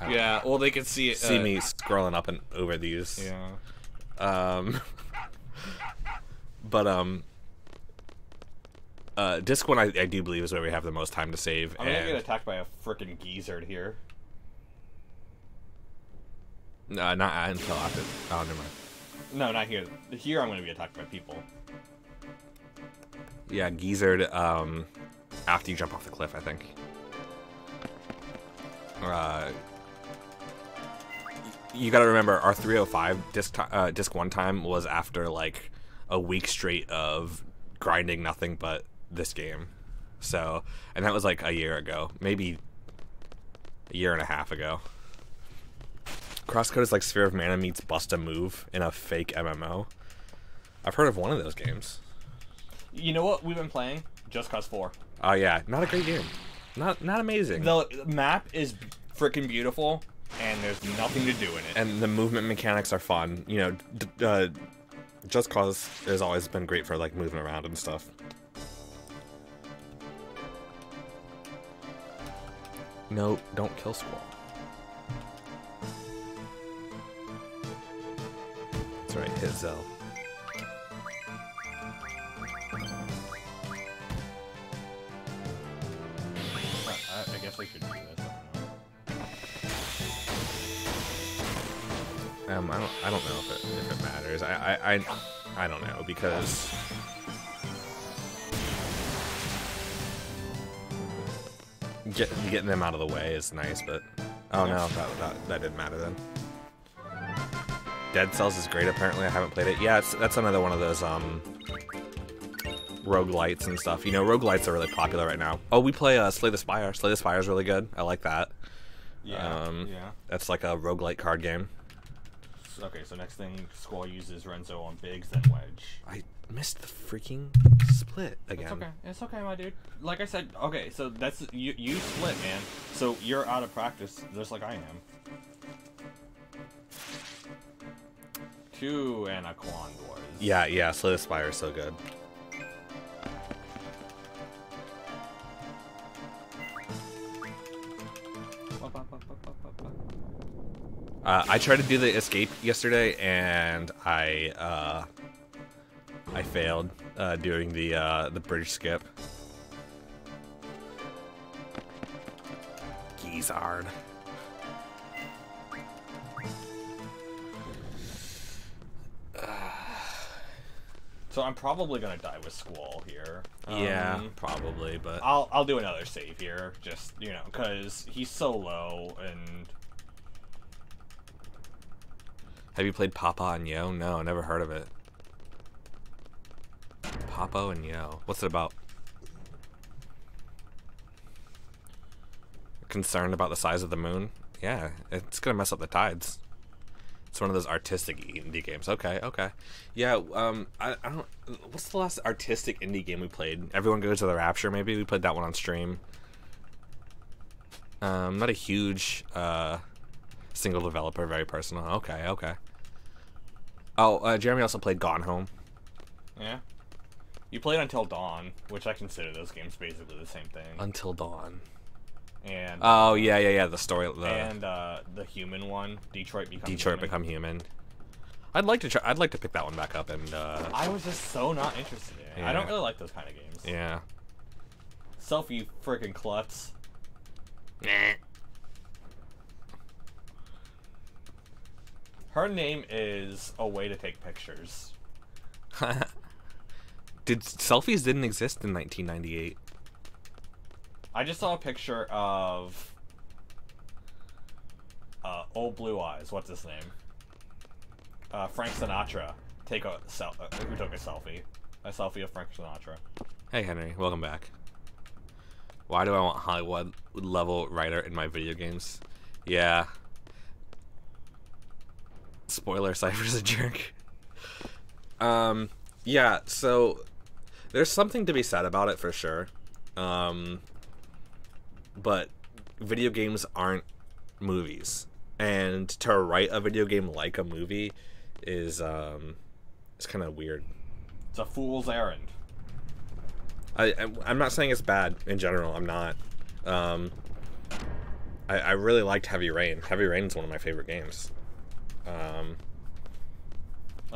Yeah, well, they can see it. See me scrolling up and over these. Yeah. But Disc 1 I do believe is where we have the most time to save. I'm gonna get attacked by a frickin' geezer here. No, not until after. Oh, never mind. No, not here. Here I'm gonna be attacked by people. Yeah, geezered after you jump off the cliff, I think. You gotta remember, our 305 Disc 1 time was after like a week straight of grinding nothing but this game. So, and that was like a year ago, maybe a year and a half ago. Crosscode is like Sphere of Mana meets Bust a Move in a fake MMO. I've heard of one of those games. You know what we've been playing? Just Cause 4. Oh yeah, not a great game. Not amazing. The map is freaking beautiful, and there's nothing to do in it. And the movement mechanics are fun. You know, Just Cause has always been great for like moving around and stuff. No, don't kill Squall. That's right, hit Zell. I guess I should do this. I don't know if it matters. I don't know because getting them out of the way is nice, but oh no, that didn't matter then. Dead Cells is great. Apparently, I haven't played it. Yeah, that's another one of those roguelites and stuff. You know, roguelites are really popular right now. Oh, we play Slay the Spire. Slay the Spire is really good. I like that. Yeah. That's like a roguelite card game. Okay, so next thing, Squall uses Renzo on Biggs, then Wedge. I missed the freaking split again. It's okay. It's okay, my dude. Like I said, okay, so that's you split, man. So you're out of practice, just like I am. 2 Anaquandors. Yeah, Slay the Spire is so good. I tried to do the escape yesterday, and I failed doing the bridge skip. Gizzard. So I'm probably gonna die with Squall here. Yeah, probably, but I'll do another save here, just because he's so low and. Have you played Papa and Yo? No, never heard of it. Papa and Yo. What's it about? Concerned about the size of the moon? Yeah, it's gonna mess up the tides. It's one of those artistic indie games. Okay. Yeah, I don't... What's the last artistic indie game we played? Everyone Goes to the Rapture, maybe? We played that one on stream. Not a huge, single developer, very personal. Okay. Oh, Jeremy also played Gone Home. Yeah. You played Until Dawn, which I consider those games basically the same thing. Until Dawn. And oh yeah, the story. And the human one, Detroit Become Human. I'd like to pick that one back up and. I was just so not interested in it. Yeah. I don't really like those kind of games. Yeah. Selfie freaking klutz. Her name is a way to take pictures. Selfies didn't exist in 1998. I just saw a picture of old blue eyes. What's his name? Frank Sinatra. Who took a selfie? A selfie of Frank Sinatra. Hey Henry, welcome back. Why do I want Hollywood level writer in my video games? Yeah. Spoiler, Cypher's a jerk. Yeah, so there's something to be said about it for sure. But video games aren't movies. And to write a video game like a movie is it's kind of weird. It's a fool's errand. I'm not saying it's bad in general. I'm not. I really liked Heavy Rain. Heavy Rain is one of my favorite games. I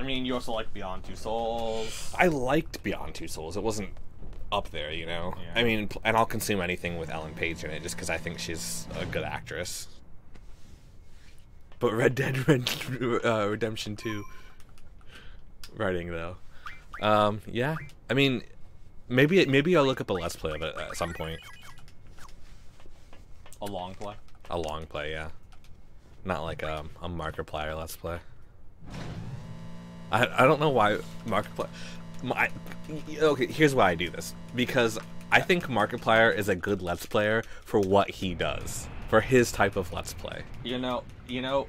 mean, you also like Beyond Two Souls. I liked Beyond Two Souls. It wasn't up there, you know? Yeah. I mean, and I'll consume anything with Ellen Page in it just because I think she's a good actress. But Red Dead Redemption 2 writing, though. Yeah. I mean, maybe I'll look up a Let's Play of it at some point. A long play? A long play, yeah. Not like a Markiplier Let's Play. I don't know why Markiplier... Okay, here's why I do this. Because I think Markiplier is a good Let's Player for what he does. For his type of Let's Play. You know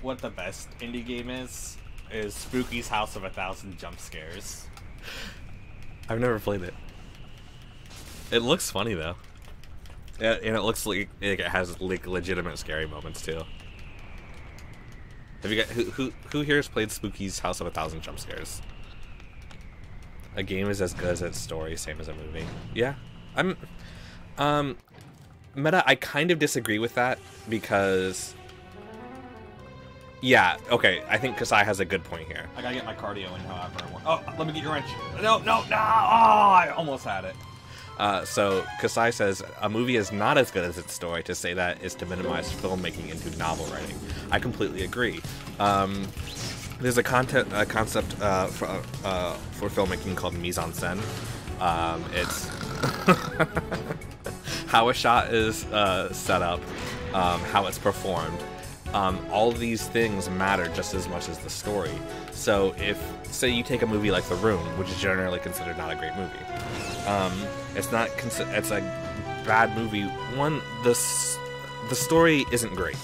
what the best indie game is? Is Spooky's House of 1,000 Jump Scares. I've never played it. It looks funny, though. Yeah, and it looks like it has like legitimate scary moments, too. Have you got who here has played Spooky's House of 1,000 Jump Scares? A game is as good as its story, same as a movie. Yeah, Meta, I kind of disagree with that because, yeah, okay, I think Kasai has a good point here. I gotta get my cardio in, however I want. Oh, let me get your wrench. No! Oh, I almost had it. So Kasai says a movie is not as good as its story. To say that is to minimize filmmaking into novel writing. I completely agree. There's a concept for filmmaking called mise en scène. It's how a shot is set up, how it's performed. All these things matter just as much as the story. So if, say, you take a movie like The Room, which is generally considered not a great movie, it's a bad movie. One, the story isn't great.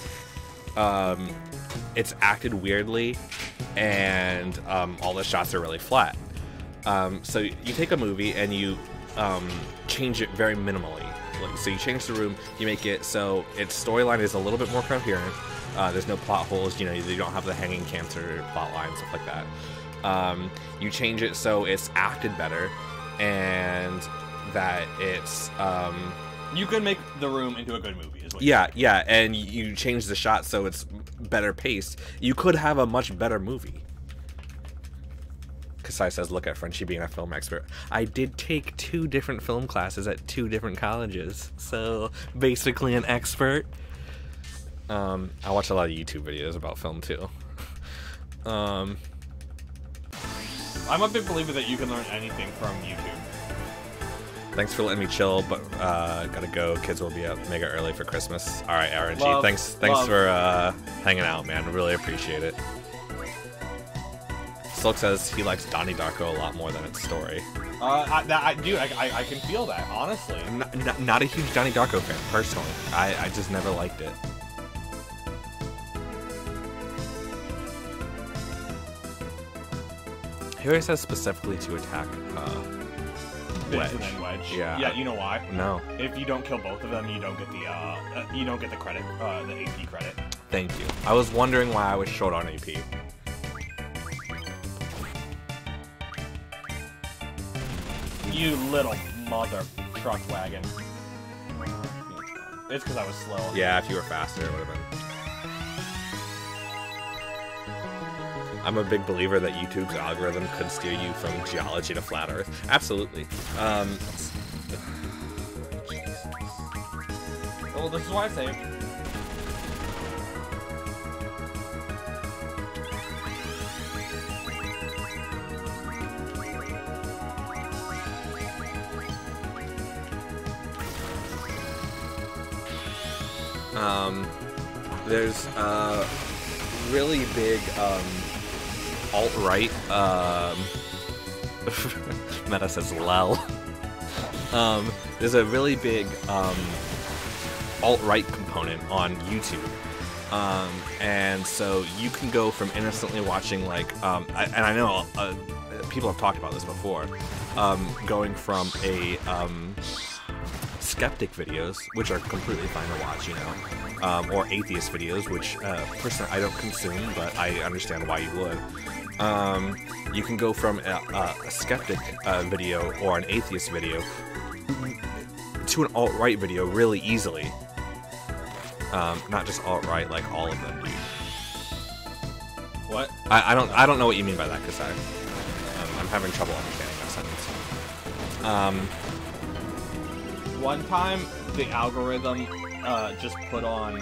It's acted weirdly, and all the shots are really flat. So you take a movie and you change it very minimally. So you change The Room, you make it so its storyline is a little bit more coherent. There's no plot holes, you don't have the hanging cancer plot line, stuff like that. You change it so it's acted better, and that it's... you can make The Room into a good movie, is what yeah, and you change the shot so it's better paced. You could have a much better movie. Kasai says, look at Frenchie being a film expert. I did take 2 different film classes at 2 different colleges, so basically an expert. I watch a lot of YouTube videos about film too. I'm a big believer that you can learn anything from YouTube. Thanks for letting me chill, but gotta go. Kids will be up mega early for Christmas. All right, RNG. Thanks for hanging out, man. Really appreciate it. Silk says he likes Donnie Darko a lot more than its story. I can feel that, honestly. I'm not a huge Donnie Darko fan, personally. I just never liked it. Here it says specifically to attack Wedge. And then Wedge. Yeah. Yeah, you know why? No. If you don't kill both of them, you don't get the credit, the AP credit. Thank you. I was wondering why I was short on AP. You little mother truck wagon. It's because I was slow. Yeah, if you were faster, it would have been. I'm a big believer that YouTube's algorithm could steer you from geology to flat Earth. Absolutely. Well, this is why I saved. There's a really big alt-right Meta says lol. There's a really big alt-right component on YouTube. And so you can go from innocently watching like and I know people have talked about this before, going from a skeptic videos, which are completely fine to watch, you know, or atheist videos, which personally I don't consume, but I understand why you would. You can go from a skeptic video or an atheist video to an alt-right video really easily. Not just alt-right, like all of them, dude. What? I don't know what you mean by that, because I'm having trouble understanding that sentence. One time, the algorithm just put on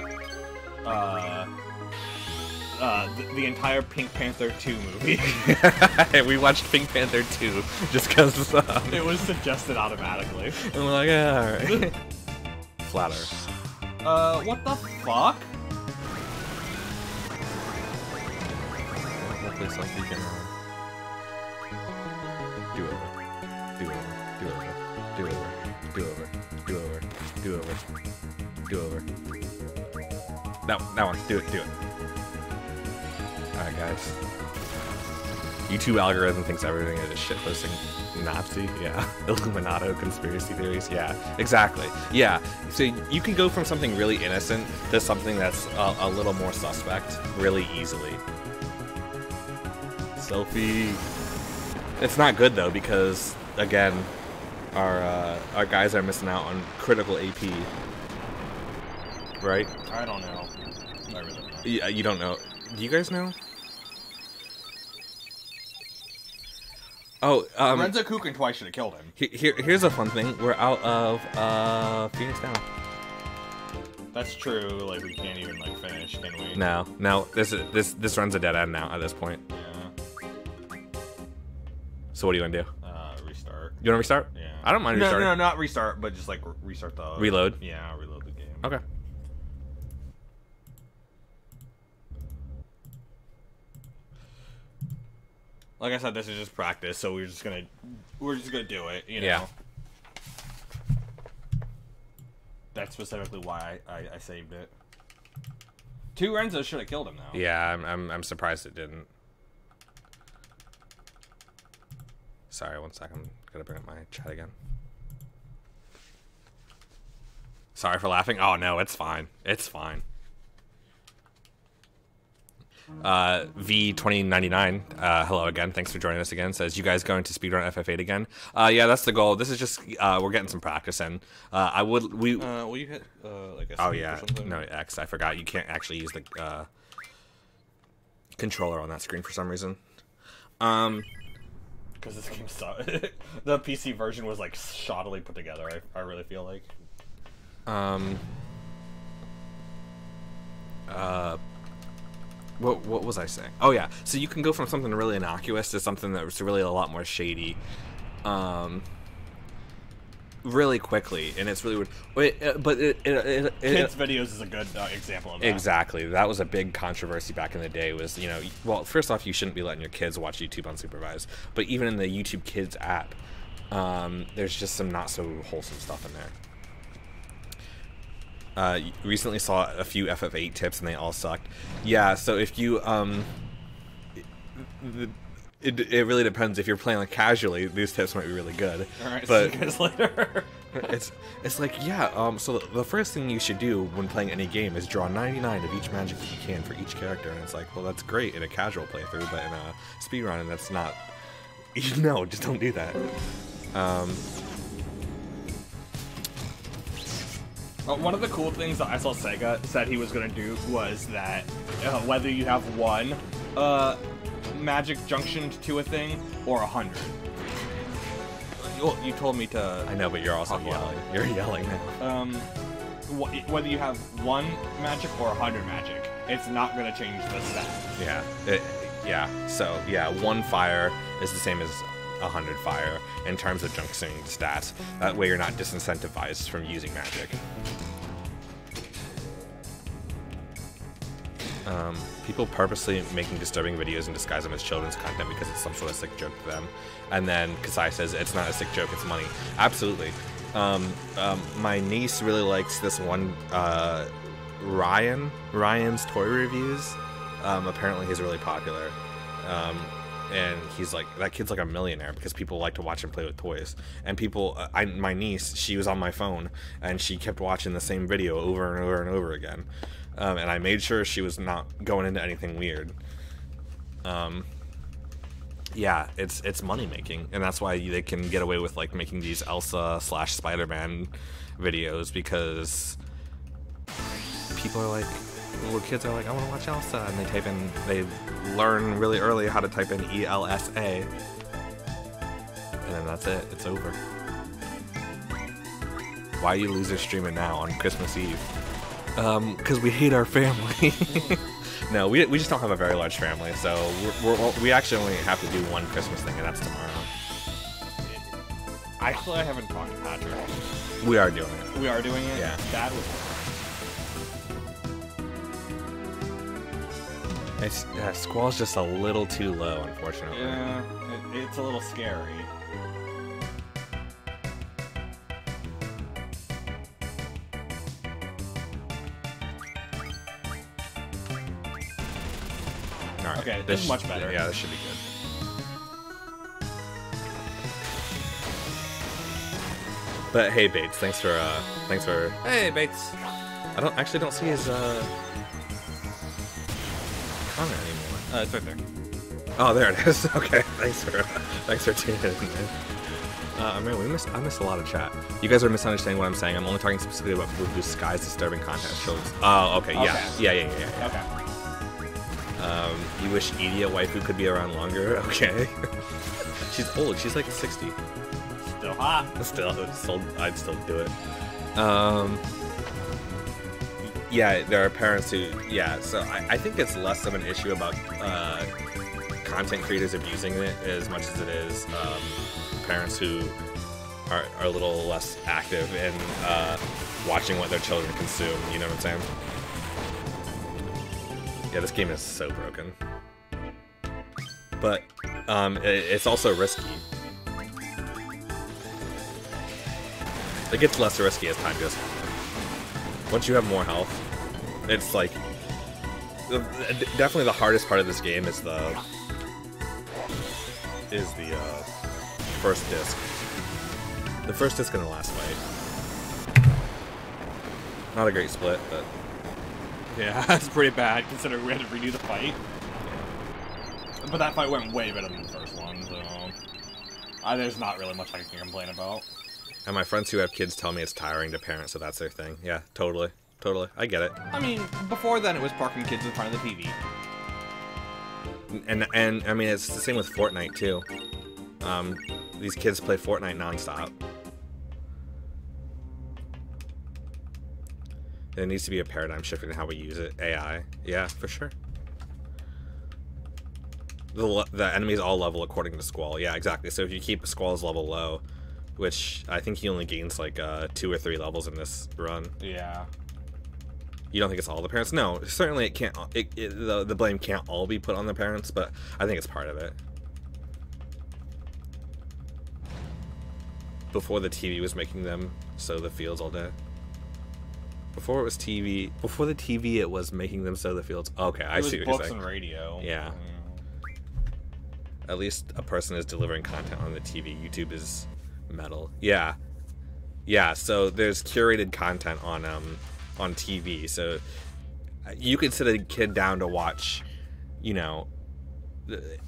the entire Pink Panther 2 movie. We watched Pink Panther 2 just because it was suggested automatically. And we're like, yeah, alright. Flatter. What the fuck? Hopefully something you can do over. Do over. Do over. Do over. Do over. Do over. Do over. Do over. That one. Do it. Do it. Alright, guys. YouTube algorithm thinks everything is just shitposting Nazi. Yeah. Illuminato conspiracy theories. Yeah. Exactly. Yeah. So you can go from something really innocent to something that's a little more suspect really easily. Selfie. It's not good though because again, our guys are missing out on critical AP. Right? I don't know. I really don't know. Yeah, you don't know. Do you guys know? Oh, Renzo Kukin twice should have killed him. Here's a fun thing. We're out of Phoenix Down. That's true. Like we can't even like finish, can we? No. This runs a dead end now at this point. Yeah. So what do you want to do? Restart. You want to restart? Yeah. I don't mind restarting. No, not restart, but just like restart the reload. Yeah, reload the game. Okay. Like I said, this is just practice, so we're just gonna do it. You know. Yeah. That's specifically why I saved it. 2 Renzos should have killed him though. Yeah, I'm surprised it didn't. Sorry, one second. I'm gonna bring up my chat again. Sorry for laughing. Oh no, it's fine. It's fine. V2099, hello again. Thanks for joining us again. Says, you guys going to speedrun FF8 again? Yeah, that's the goal. This is just we're getting some practice in. Will you hit like a or something? No, X. I forgot. You can't actually use the controller on that screen for some reason. Because this game started. The PC version was like shoddily put together. I really feel like. What was I saying? Oh yeah, so you can go from something really innocuous to something that was really a lot more shady, really quickly, and it's really weird. Kids videos is a good example of that. Exactly, that was a big controversy back in the day. Was, you know, well, first off, you shouldn't be letting your kids watch YouTube unsupervised, but even in the YouTube Kids app, there's just some not so wholesome stuff in there. Recently saw a few FF8 tips and they all sucked. Yeah, so if you it really depends. If you're playing like casually, these tips might be really good. All right, but see you guys later. it's like, yeah. So the first thing you should do when playing any game is draw 99 of each magic that you can for each character, and it's like, well, that's great in a casual playthrough, but in a speedrun, that's not. No, just don't do that. One of the cool things that I saw Sega said he was going to do was that whether you have one magic junctioned to a thing or 100. You told me to. I know, but you're also yelling. You're yelling now. whether you have 1 magic or 100 magic, it's not gonna change the stat. Yeah. Yeah. So yeah, 1 fire is the same as 100 fire in terms of junctioning stats. That way you're not disincentivized from using magic. People purposely making disturbing videos and disguise them as children's content because it's some sort of sick joke to them. And then Kasai says it's not a sick joke, it's money. Absolutely. My niece really likes this one, Ryan's toy reviews. Apparently he's really popular. And he's like, that kid's like a millionaire because people like to watch him play with toys. And people, my niece, she was on my phone and she kept watching the same video over and over and over again. And I made sure she was not going into anything weird. Yeah, it's money making, and that's why they can get away with like making these Elsa / Spider-Man videos, because people are like, little kids are like, I want to watch Elsa, and they learn really early how to type in ELSA, and then that's it. It's over. Why are you losers streaming now on Christmas Eve? Because we hate our family. No, we just don't have a very large family, so we actually only have to do one Christmas thing, and that's tomorrow. Actually, I haven't talked to Patrick. We are doing it. We are doing it? Yeah. Dad was... Squall's just a little too low, unfortunately. Yeah, it's a little scary. Alright, okay, this is much better. Yeah, this should be good. But hey, Bates, thanks for Hey, Bates. I don't see his comment anymore. It's right there. Oh, there it is. Okay, thanks for tuning in. Man, I missed a lot of chat. You guys are misunderstanding what I'm saying. I'm only talking specifically about people who disguise disturbing content as children. Oh, okay, yeah. Okay. You wish Edie, a waifu, could be around longer? Okay. She's old. She's like 60. Still hot. I'd still do it. Yeah, there are parents who... Yeah, so I think it's less of an issue about content creators abusing it as much as it is parents who are a little less active in watching what their children consume. You know what I'm saying? Yeah, this game is so broken. But it's also risky. It gets less risky as time goes on. Once you have more health, it's like... Definitely the hardest part of this game is the first disc. The first disc in the last fight. Not a great split, but... Yeah, that's pretty bad considering we had to redo the fight. But that fight went way better than the first one, so there's not really much I can complain about. And my friends who have kids tell me it's tiring to parent, so that's their thing. Yeah, totally. I get it. I mean, before then it was parking kids in front of the TV. And I mean, it's the same with Fortnite too. These kids play Fortnite nonstop. There needs to be a paradigm shift in how we use it. AI. Yeah, for sure. The enemies all level according to Squall. Yeah, exactly. So if you keep Squall's level low, which I think he only gains like 2 or 3 levels in this run. Yeah. You don't think it's all the parents? No, certainly it can't. The blame can't all be put on the parents, but I think it's part of it. Before the TV was making them sow the fields all day. Before it was TV. Before the TV, it was making them sow the fields. Okay, I see what you're saying. Books and radio. Yeah. At least a person is delivering content on the TV. YouTube is metal. Yeah. So there's curated content on TV. So you could sit a kid down to watch,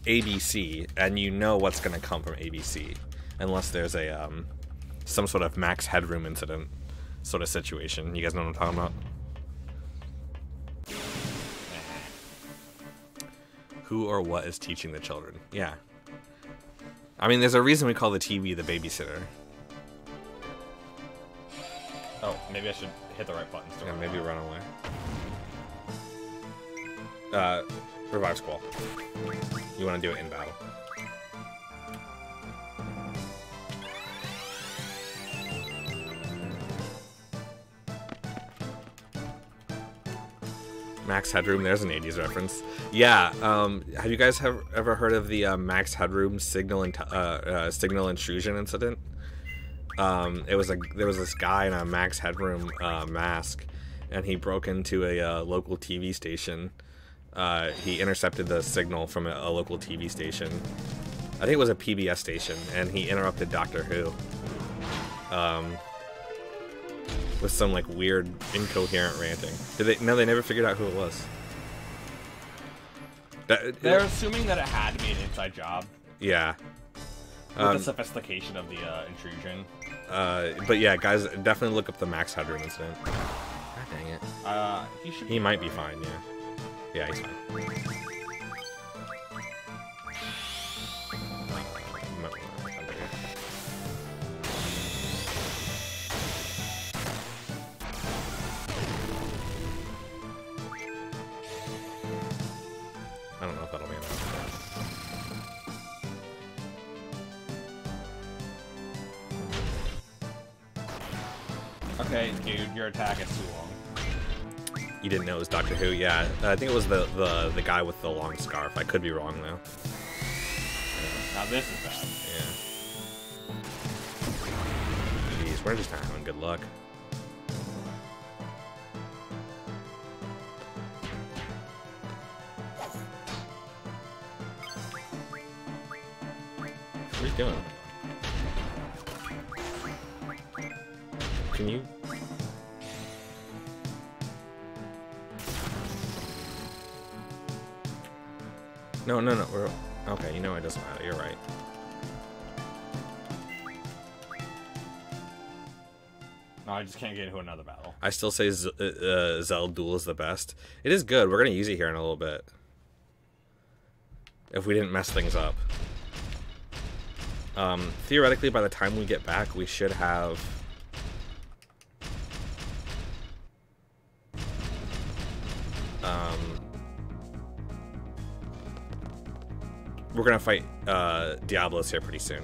ABC, and you know what's going to come from ABC, unless there's a some sort of Max Headroom incident sort of situation. You guys know what I'm talking about? Who or what is teaching the children? Yeah. I mean, there's a reason we call the TV the babysitter. Oh, maybe I should hit the right buttons. Yeah, maybe run away. Revive Squall. You want to do it in battle. Max Headroom, there's an 80s reference. Yeah, have you guys ever heard of the Max Headroom signal intrusion incident? There was this guy in a Max Headroom mask, and he broke into a local TV station. He intercepted the signal from a local TV station. I think it was a PBS station, and he interrupted Doctor Who. With some like weird, incoherent ranting. No, they never figured out who it was. They're assuming that it had to be an inside job. Yeah. With the sophistication of the intrusion. But yeah, guys, definitely look up the Max Headroom incident. God dang it. He might be fine, yeah. Yeah, he's fine. I don't know if that'll be enough. Okay, dude, your attack is too long. You didn't know it was Doctor Who? Yeah, I think it was the guy with the long scarf. I could be wrong though. Now this is bad. Yeah. Jeez, we're just not having good luck. What are you doing? Can you? No. We're okay. You know it doesn't matter. You're right. No, I just can't get into another battle. I still say Zeld Duel is the best. It is good. We're gonna use it here in a little bit. If we didn't mess things up. Theoretically, by the time we get back, we should have. We're gonna fight Diablos here pretty soon.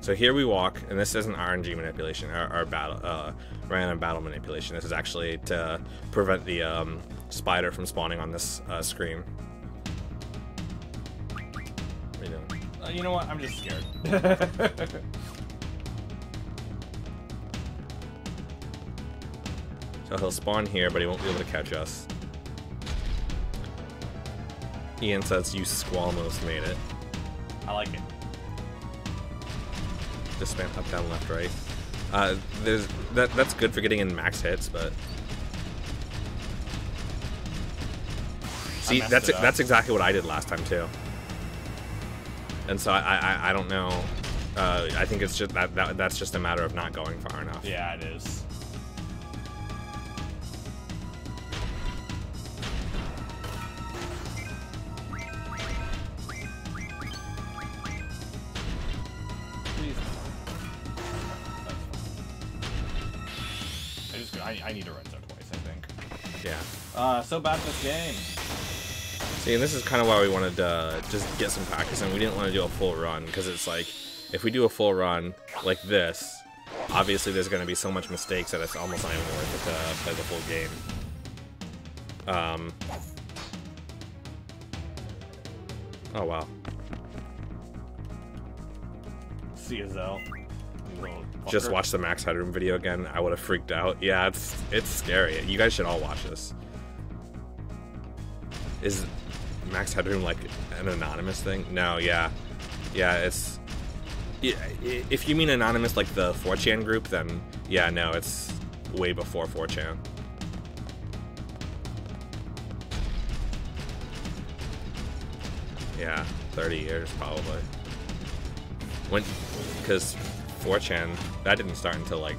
So here we walk, and this isn't RNG manipulation, our battle, random battle manipulation. This is actually to prevent the spider from spawning on this screen. What are you doing? You know what? I'm just scared. So he'll spawn here, but he won't be able to catch us. Ian says you squalmost made it. I like it. Just spam up, down, left, right. That's good for getting in max hits, but see, that's exactly what I did last time too. And so I don't know. I think it's just that's just a matter of not going far enough. Yeah, it is. I need to run zone twice, I think. Yeah. So bad at this game. See, and this is kind of why we wanted to just get some practice, and we didn't want to do a full run, because it's like, if we do a full run like this, obviously there's going to be so much mistakes that it's almost not even worth it to play the full game. Oh, wow. See you, Zell. Just watch the Max Headroom video again. I would have freaked out. Yeah, it's scary. You guys should all watch this. Is Max Headroom like an anonymous thing? No, yeah. Yeah, it's... Yeah, if you mean anonymous like the 4chan group, then yeah, no, it's way before 4chan. Yeah, 30 years probably. Because 4chan, that didn't start until like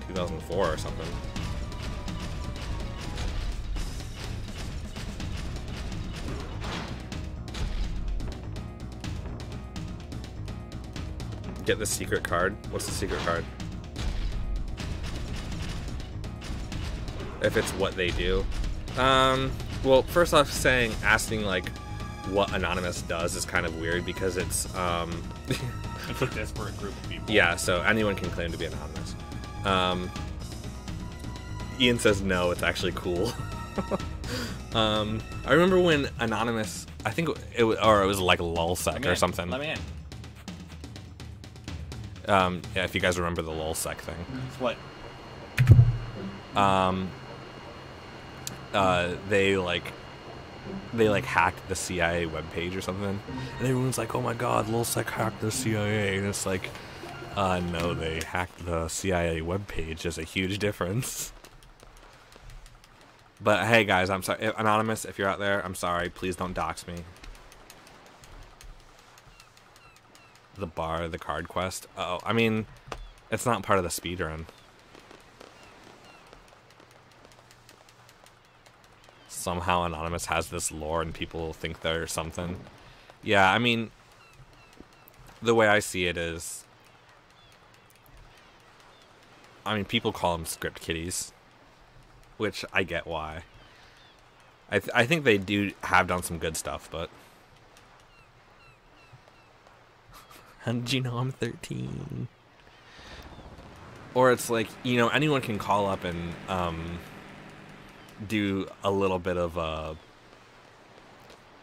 2004 or something. Get the secret card. What's the secret card? if it's what they do. Well, first off, asking like what Anonymous does is kind of weird because it's It's a disparate group of people. yeah, so anyone can claim to be anonymous. Ian says no, it's actually cool. I remember when Anonymous, I think it was like lulsec or something. Let me in. Yeah, if you guys remember the lulsec thing. It's what? They hacked the CIA webpage or something, and everyone's like, "Oh my God, lulsec hacked the CIA," and it's like, no, they hacked the CIA webpage. There's a huge difference. But hey, guys, I'm sorry, Anonymous, if you're out there, I'm sorry. Please don't dox me. The card quest. Oh, I mean, it's not part of the speedrun. Somehow Anonymous has this lore and people think they're something. Yeah, I mean, the way I see it is, I mean, people call them script kiddies, which I get why. I think they do have done some good stuff, but how did you know I'm 13? Or it's like, you know, anyone can call up and do a little bit of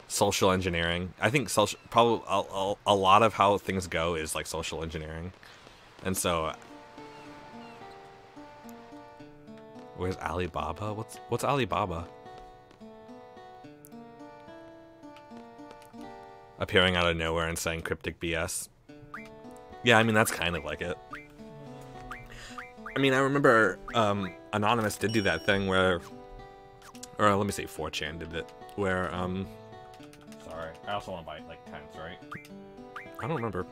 social engineering. I think probably a lot of how things go is like social engineering, and so where's Alibaba? What's Alibaba? Appearing out of nowhere and saying cryptic BS. Yeah, I mean, that's kind of like it. I mean, I remember Anonymous did do that thing where, or let me say 4chan did it, where, Sorry, I also want to buy, like, tents, right? I don't remember.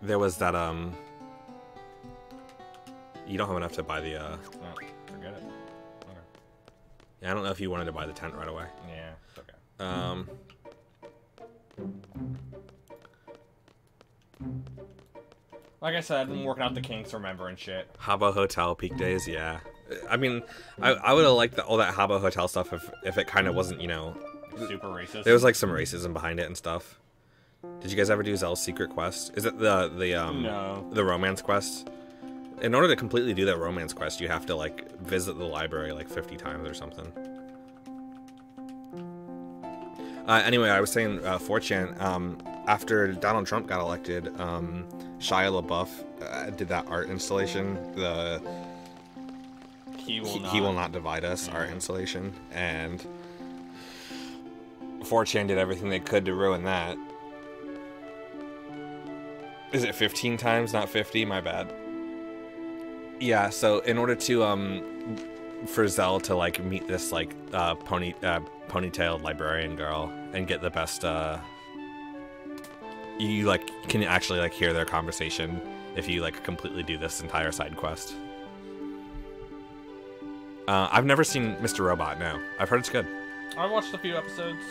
There was that, you don't have enough to buy the, No, forget it. Okay. yeah, I don't know if you wanted to buy the tent right away. Yeah, it's okay. Like I said, I've been working out the kinks, remember, and shit. Habbo Hotel peak days, yeah. I mean, I would have liked all that Habbo Hotel stuff if it kind of wasn't, you know, Super racist. there was like some racism behind it and stuff. Did you guys ever do Zel's secret quest? Is it No. the romance quest? In order to completely do that romance quest, you have to like visit the library like 50 times or something. Anyway, I was saying 4chan, after Donald Trump got elected, Shia LaBeouf did that art installation, the He Will Not Divide Us art installation, and 4chan did everything they could to ruin that. Is it 15 times, not 50? My bad. Yeah, so in order to, for Zell to, like, meet this, like, ponytailed librarian girl and get the best, you, like, can actually, like, hear their conversation if you, like, completely do this entire side quest. I've never seen Mr. Robot, no. I've heard it's good. I watched a few episodes.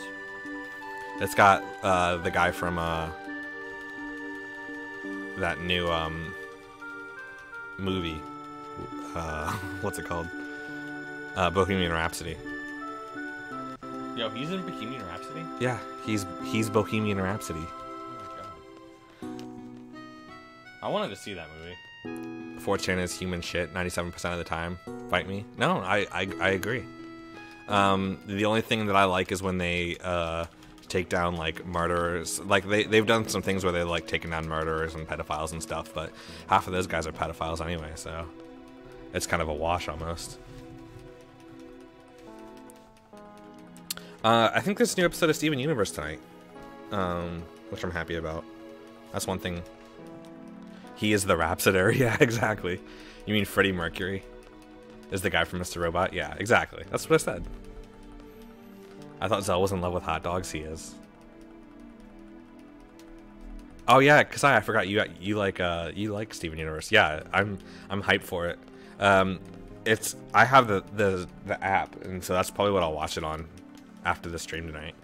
It's got, the guy from, that new, movie. What's it called? Bohemian Rhapsody. Yo, he's in Bohemian Rhapsody? Yeah, he's Bohemian Rhapsody. Oh my god. I wanted to see that movie. 4chan is human shit 97% of the time. Fight me? No, I agree. The only thing that I like is when they take down like murderers. Like they've done some things where they're like taking down murderers and pedophiles and stuff, but half of those guys are pedophiles anyway, so it's kind of a wash almost. I think there's a new episode of Steven Universe tonight, which I'm happy about. That's one thing. He is the Rhapsody. Yeah, exactly. You mean Freddie Mercury is the guy from Mr. Robot? Yeah, exactly. That's what I said. I thought Zell was in love with hot dogs. He is. Oh yeah, Kasai, I forgot you like Steven Universe. Yeah, I'm hyped for it. I have the app, and so that's probably what I'll watch it on. after the stream tonight.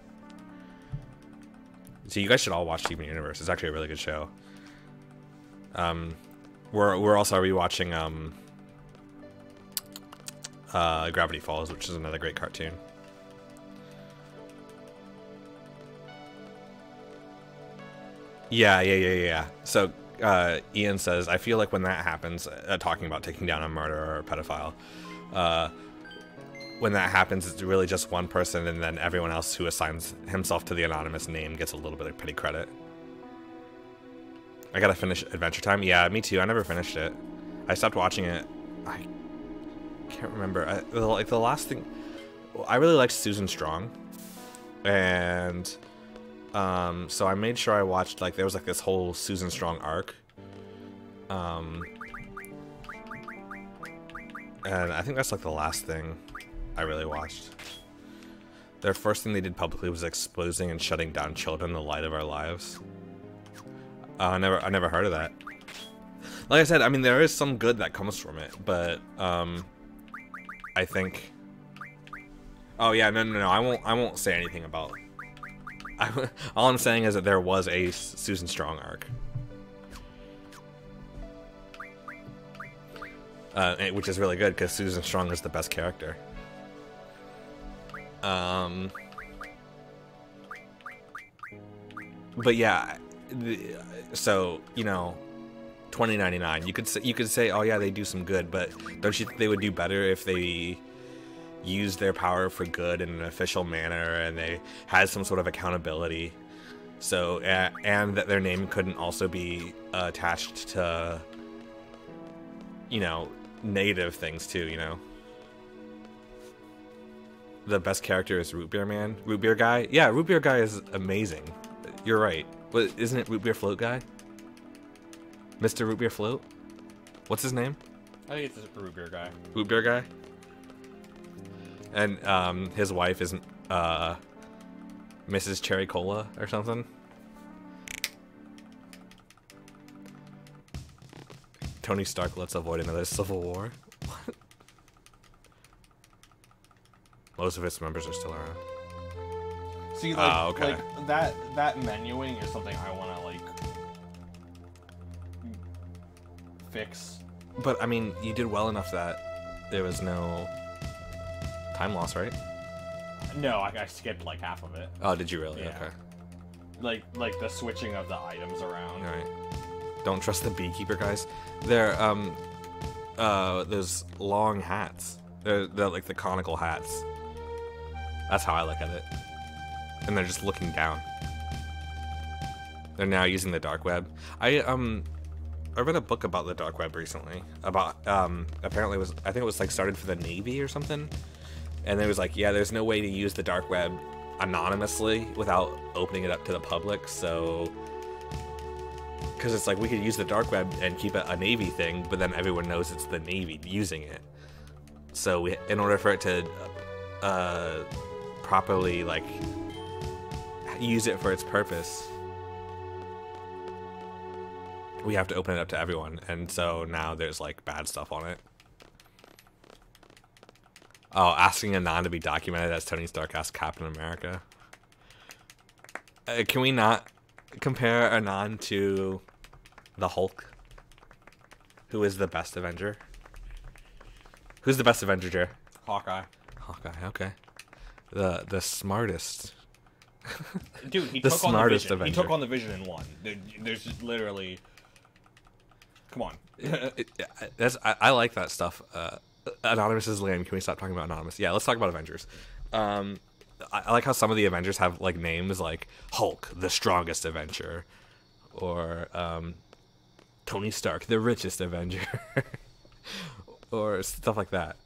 So you guys should all watch Steven Universe. It's actually a really good show. We're also rewatching Gravity Falls, which is another great cartoon. Yeah. So Ian says, I feel like when that happens, talking about taking down a murderer or a pedophile, when that happens, it's really just one person, and then everyone else who assigns himself to the anonymous name gets a little bit of petty credit. I gotta finish Adventure Time. Yeah, me too. I never finished it. I stopped watching it. I can't remember. Like the last thing, I really liked Susan Strong, and so I made sure I watched, like, there was like this whole Susan Strong arc, and I think that's like the last thing I really watched. Their first thing they did publicly was exposing and shutting down children in the light of our lives. I never heard of that. Like I said, I mean, there is some good that comes from it, but I think. Oh yeah, no. I won't say anything about. All I'm saying is that there was a Susan Strong arc, which is really good because Susan Strong is the best character. But yeah, so you know, 2099. You could say, oh yeah, they do some good, but don't you think they would do better if they use their power for good in an official manner, and they had some sort of accountability, so and that their name couldn't also be attached to, you know, negative things too, you know. The best character is Root Beer Man. Root Beer Guy? Yeah, Root Beer Guy is amazing. You're right. But isn't it Root Beer Float Guy? Mr. Root Beer Float? What's his name? I think it's a Root Beer Guy. Root Beer Guy? And his wife is Mrs. Cherry Cola or something. Tony Stark, let's avoid another civil war. What? Most of its members are still around. See, like, okay. like that menuing is something I want to like fix. But I mean, you did well enough that there was no time loss, right? No, I skipped like half of it. Oh, did you really? Yeah. Okay. Like the switching of the items around. All right. Don't trust the beekeeper guys. They're those long hats. They're like the conical hats. That's how I look at it. And they're just looking down. They're now using the dark web. I read a book about the dark web recently. About apparently I think it was like started for the Navy or something. And it was like, yeah, there's no way to use the dark web anonymously without opening it up to the public. So, because it's like we could use the dark web and keep it a Navy thing, but then everyone knows it's the Navy using it. So in order for it to properly like use it for its purpose, we have to open it up to everyone. And so now there's like bad stuff on it. Oh, asking Anon to be documented as Tony Stark asked Captain America. Can we not compare Anon to the Hulk? Who is the best Avenger? Who's the best Avenger, Jer? Hawkeye. Hawkeye, okay. The smartest. Dude, he The took on the smartest Vision. He Avenger. took on the Vision in one. There's just literally. Come on. I like that stuff. Anonymous is lame. Can we stop talking about Anonymous? Yeah, let's talk about Avengers. I like how some of the Avengers have like names like Hulk, the strongest Avenger, or Tony Stark, the richest Avenger, or stuff like that.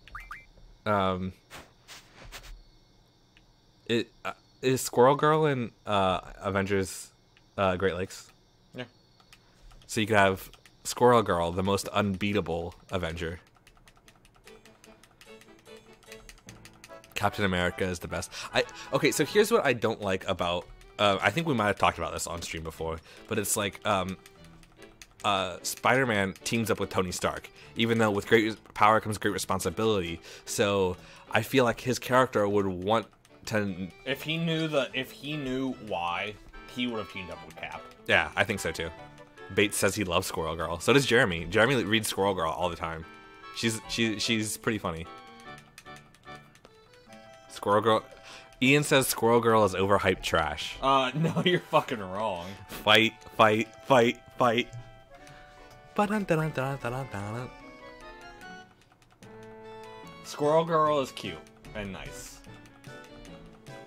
Is Squirrel Girl in Avengers Great Lakes? Yeah. So you could have Squirrel Girl, the most unbeatable Avenger. Captain America is the best. Okay, so here's what I don't like about. I think we might have talked about this on stream before, but it's like Spider-Man teams up with Tony Stark, even though with great power comes great responsibility. So I feel like his character would want If he knew why, he would have teamed up with Cap. Yeah, I think so too. Bates says he loves Squirrel Girl. So does Jeremy. Jeremy reads Squirrel Girl all the time. She's pretty funny. Squirrel Girl. Ian says Squirrel Girl is overhyped trash. No, you're fucking wrong. Fight, fight, fight, fight. Ba-dun-dun-dun-dun-dun-dun. Squirrel Girl is cute and nice.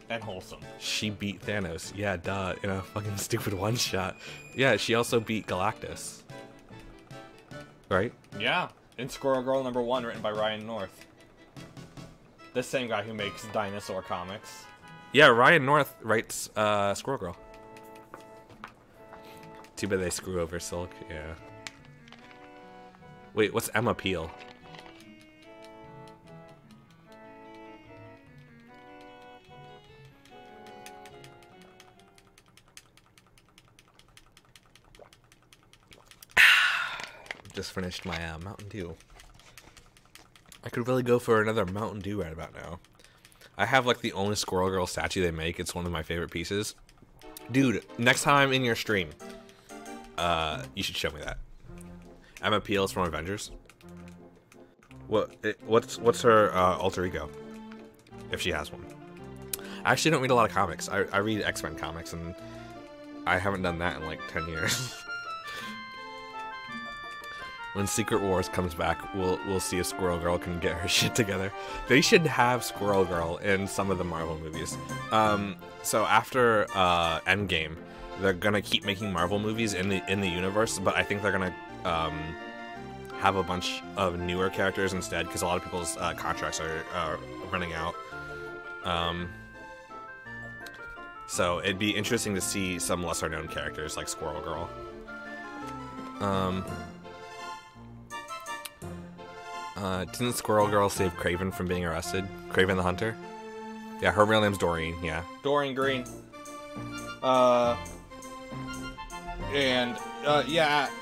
And wholesome. She beat Thanos. Yeah, duh. In a fucking stupid one-shot. Yeah, she also beat Galactus. Right? Yeah. In Squirrel Girl #1, written by Ryan North. The same guy who makes dinosaur comics. Yeah, Ryan North writes Squirrel Girl. Too bad they screw over Silk. Yeah. Wait, what's Emma Peel? Just finished my Mountain Dew. I could really go for another Mountain Dew right about now. I have like the only Squirrel Girl statue they make. It's one of my favorite pieces. Dude, next time in your stream, you should show me that. Emma Peel is from Avengers. What's her alter ego? If she has one. I actually don't read a lot of comics. I read X-Men comics, and I haven't done that in like 10 years. When Secret Wars comes back, we'll see if Squirrel Girl can get her shit together. They should have Squirrel Girl in some of the Marvel movies. So after Endgame, they're gonna keep making Marvel movies in the universe, but I think they're gonna have a bunch of newer characters instead, because a lot of people's contracts are running out. So it'd be interesting to see some lesser known characters like Squirrel Girl. Didn't Squirrel Girl save Kraven from being arrested? Kraven the Hunter? Yeah, her real name's Doreen, yeah. Doreen Green. Yeah,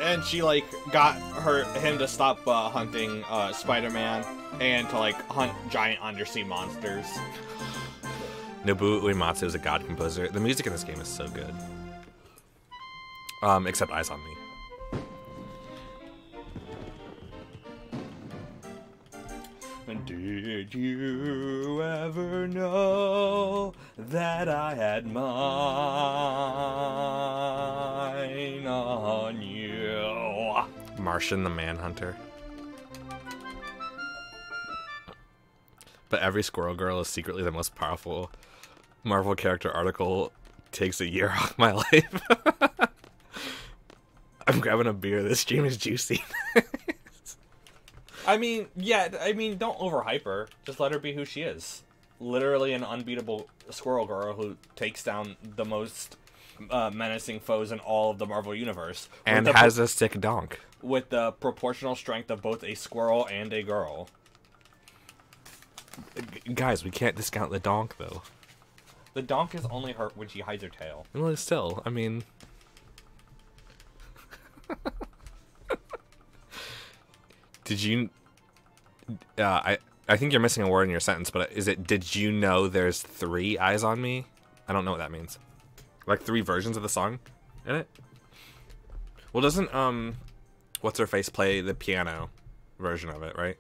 and she, like, got him to stop hunting Spider-Man and to, like, hunt giant undersea monsters. Nobuo Uematsu is a god composer. The music in this game is so good. Except Eyes on Me. Did you ever know that I had mine on you? Martian the Manhunter. But every Squirrel Girl is secretly the most powerful Marvel character article. Takes a year off my life. I'm grabbing a beer. This stream is juicy. I mean, yeah, don't overhype her. Just let her be who she is. Literally an unbeatable Squirrel Girl who takes down the most menacing foes in all of the Marvel Universe. And has a sick donk. With the proportional strength of both a squirrel and a girl. Guys, we can't discount the donk, though. The donk is only hurt when she hides her tail. Well, still, I mean... Did you... I think you're missing a word in your sentence, but is it, did you know there's 3 Eyes on Me? I don't know what that means. Like 3 versions of the song in it? Well, doesn't, What's-Her-Face play the piano version of it, right?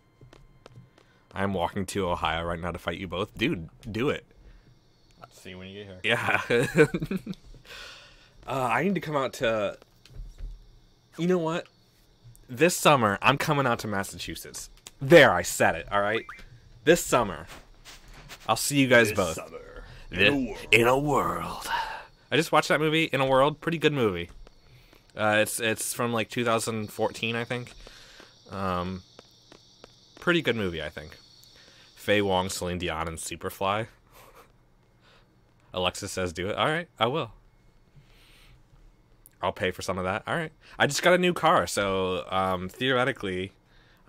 I'm walking to Ohio right now to fight you both. Dude, do it. I'll see you when you get here. Yeah. I need to come out to... You know what? This summer, I'm coming out to Massachusetts. There, I said it, alright? This summer. I'll see you guys both. Summer. In a world. I just watched that movie, In a World. Pretty good movie. It's from like 2014, I think. Pretty good movie, I think. Faye Wong, Celine Dion, and Superfly. Alexis says do it. Alright, I will. I'll pay for some of that. All right. I just got a new car, so theoretically,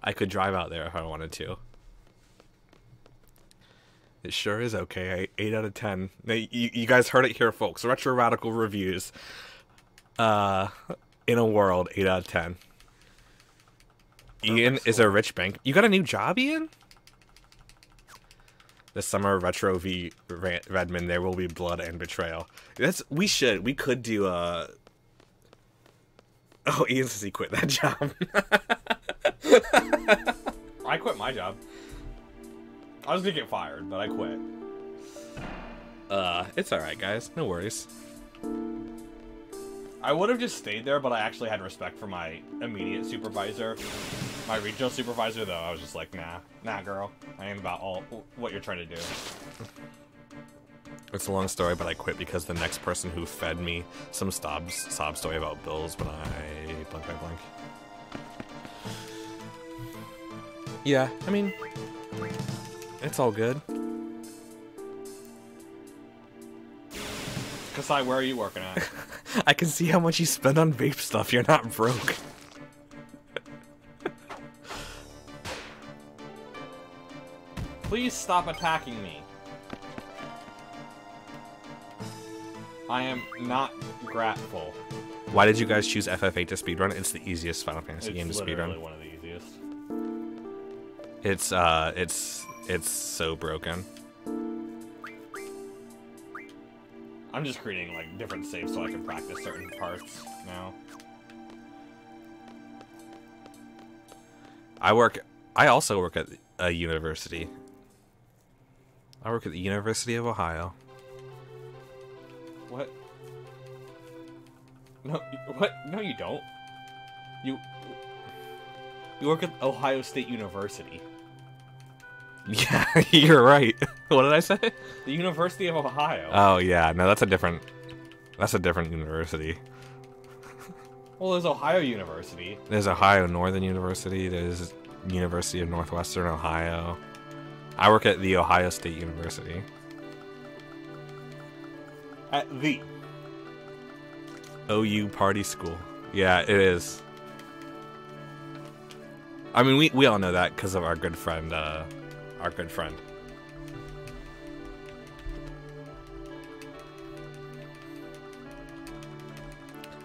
I could drive out there if I wanted to. It sure is okay. 8 out of 10. You guys heard it here, folks. Retro Radical Reviews. In a World, 8 out of 10. Ian is a rich bank. You got a new job, Ian? This summer, Retro v Redmond, there will be blood and betrayal. We could do Oh, Ian says he quit that job. I quit my job. I was gonna get fired, but I quit. It's alright, guys. No worries. I would have just stayed there, but I actually had respect for my immediate supervisor. My regional supervisor, though, I was just like, nah, girl. I ain't about all what you're trying to do. It's a long story, but I quit because the next person who fed me some sob story about bills when I blank by blank. Yeah, I mean, it's all good. Kasai, where are you working at? I can see how much you spend on vape stuff. You're not broke. Please stop attacking me. I am not grateful. Why did you guys choose FF8 to speedrun? It's the easiest Final Fantasy game to speedrun. It's literally one of the easiest. It's so broken. I'm just creating like different saves so I can practice certain parts now. I also work at a university. I work at the University of Ohio. What? No, what? No, you don't. You work at Ohio State University. Yeah, you're right. What did I say? The University of Ohio. Oh yeah, no, that's a different university. Well, there's Ohio University. There's Ohio Northern University. There's University of Northwestern Ohio. I work at the Ohio State University. At the OU Party School. Yeah, it is. I mean, we all know that because of our good friend,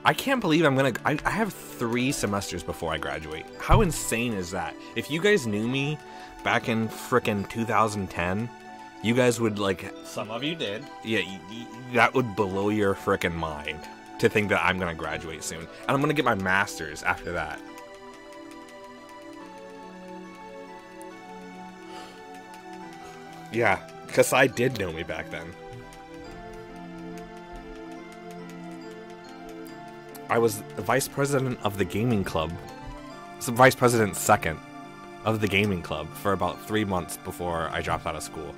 I can't believe I have 3 semesters before I graduate. How insane is that? If you guys knew me back in frickin' 2010, you guys would like... Some of you did. Yeah, that would blow your frickin' mind to think that I'm gonna graduate soon. And I'm gonna get my master's after that. Yeah, because I did know me back then. I was the vice president of the gaming club. So vice president second of the gaming club for about 3 months before I dropped out of school.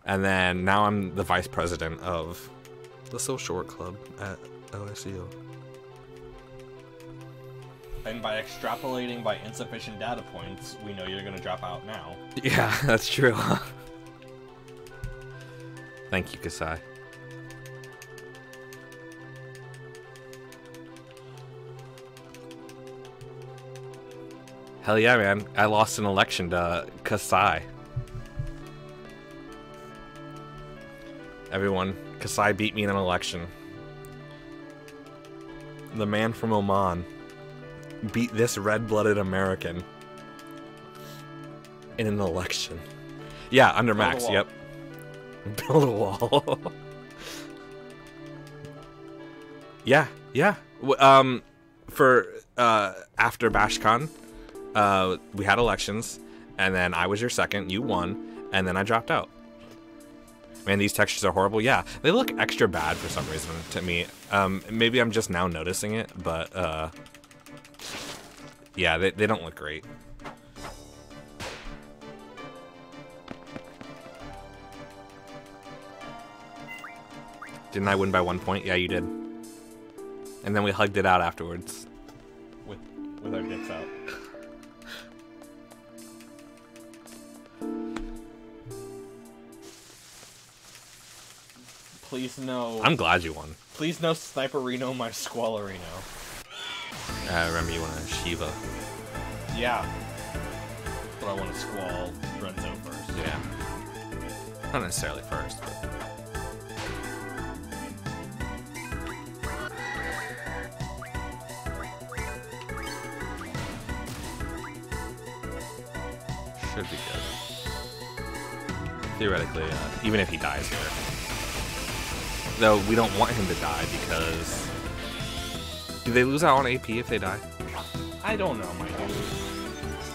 And then now I'm the vice president of the social work club at OSU. And by extrapolating by insufficient data points, we know you're going to drop out now. Yeah, that's true. Thank you, Kasai. Hell yeah, man. I lost an election to Kasai. Everyone, Kasai beat me in an election. The man from Oman beat this red-blooded American in an election. Yeah, under Max, yep. Build a wall. Yeah. For after BashCon, we had elections, and then I was your second, you won, and then I dropped out. Man, these textures are horrible. Yeah, they look extra bad for some reason to me. Maybe I'm just now noticing it, but yeah, they don't look great. Didn't I win by 1 point? Yeah, you did. And then we hugged it out afterwards. With our dicks out. Please no. I'm glad you won. Please no Sniperino my Squallerino. Remember you want a Shiva. Yeah. But I want to Squall Renzo first. Yeah. Not necessarily first, but... Should be good. Theoretically, even if he dies here. Though we don't want him to die because... Do they lose out on AP if they die? I don't know, my dude.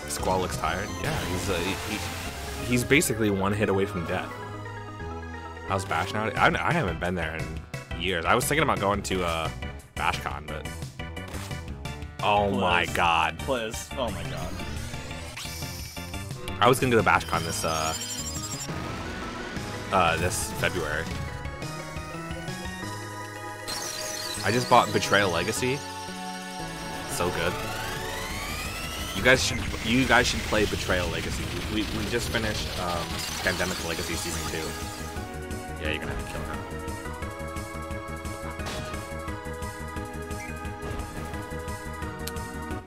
Squall looks tired. Yeah, he's basically one hit away from death. How's Bash now? I haven't been there in years. I was thinking about going to BashCon, but... Oh Please. my god. Please. Oh my god. I was gonna go to BashCon this February. I just bought Betrayal Legacy. So good. You guys should play Betrayal Legacy. We just finished Pandemic Legacy Season 2. Yeah, you're gonna have to kill her.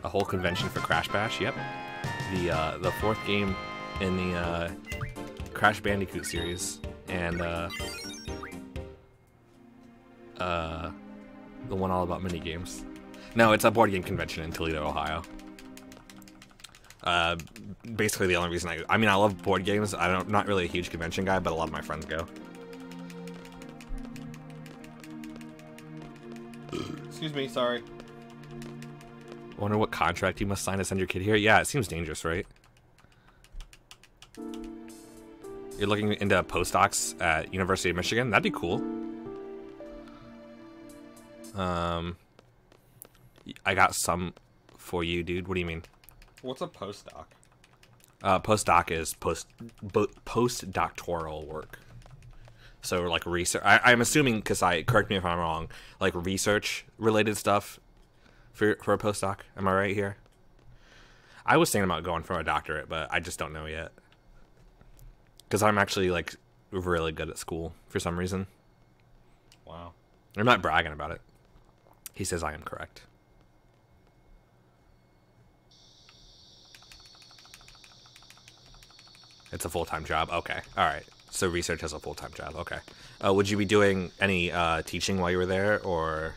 A whole convention for Crash Bash. Yep. The fourth game in the Crash Bandicoot series, and the one all about mini games. No, it's a board game convention in Toledo, Ohio. Basically the only reason I mean, I love board games. I'm not really a huge convention guy, but a lot of my friends go. Excuse me, sorry. Wonder what contract you must sign to send your kid here? Yeah, it seems dangerous, right? You're looking into postdocs at University of Michigan? That'd be cool. I got some for you, dude. What do you mean? What's a postdoc? Postdoc is postdoctoral work. So like research. I'm assuming, because correct me if I'm wrong, like research related stuff for a postdoc. Am I right here? I was thinking about going for a doctorate, but I just don't know yet. Because I'm actually like really good at school for some reason. Wow. I'm not bragging about it. He says I am correct. It's a full-time job. Okay. All right. So research has a full-time job. Okay. Would you be doing any teaching while you were there, or?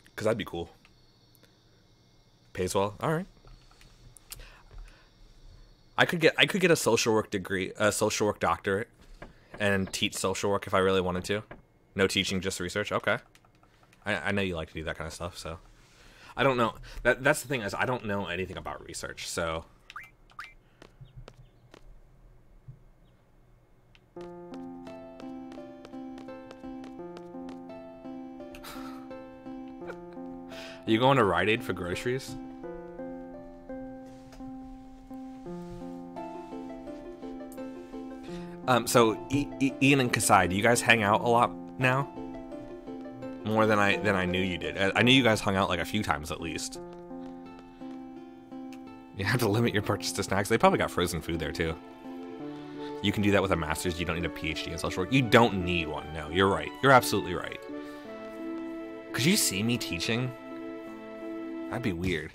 Because that'd be cool. Pays well. All right. I could get a social work degree, a social work doctorate, and teach social work if I really wanted to. No teaching, just research. Okay. I know you like to do that kind of stuff, so. I don't know. That's the thing, is I don't know anything about research, so. Are you going to Rite Aid for groceries? So Ian and Kasai, do you guys hang out a lot now? More than I knew you did. I knew you guys hung out like a few times at least. You have to limit your purchase to snacks. They probably got frozen food there too. You can do that with a master's. You don't need a PhD in social work. You don't need one. No, you're right. You're absolutely right. Could you see me teaching? That'd be weird.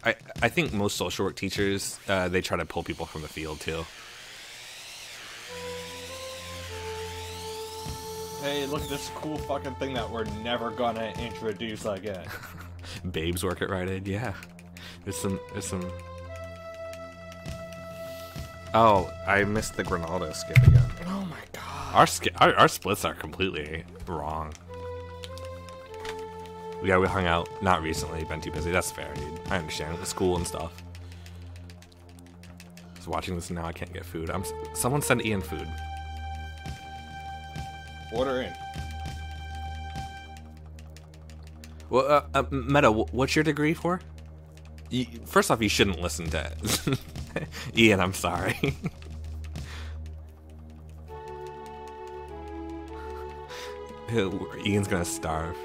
I think most social work teachers, they try to pull people from the field too. Hey, look at this cool fucking thing that we're never gonna introduce again. Babes work at Rite Aid, yeah. There's some. Oh, I missed the Grinaldo skip again. Oh my god. Our splits are completely wrong. Yeah, we hung out not recently. Been too busy. That's fair, dude. I understand with school and stuff. Just watching this now, I can't get food. Someone send Ian food. Order in. Well, Meta, what's your degree for? First off, you shouldn't listen to Ian, I'm sorry. Ian's gonna starve.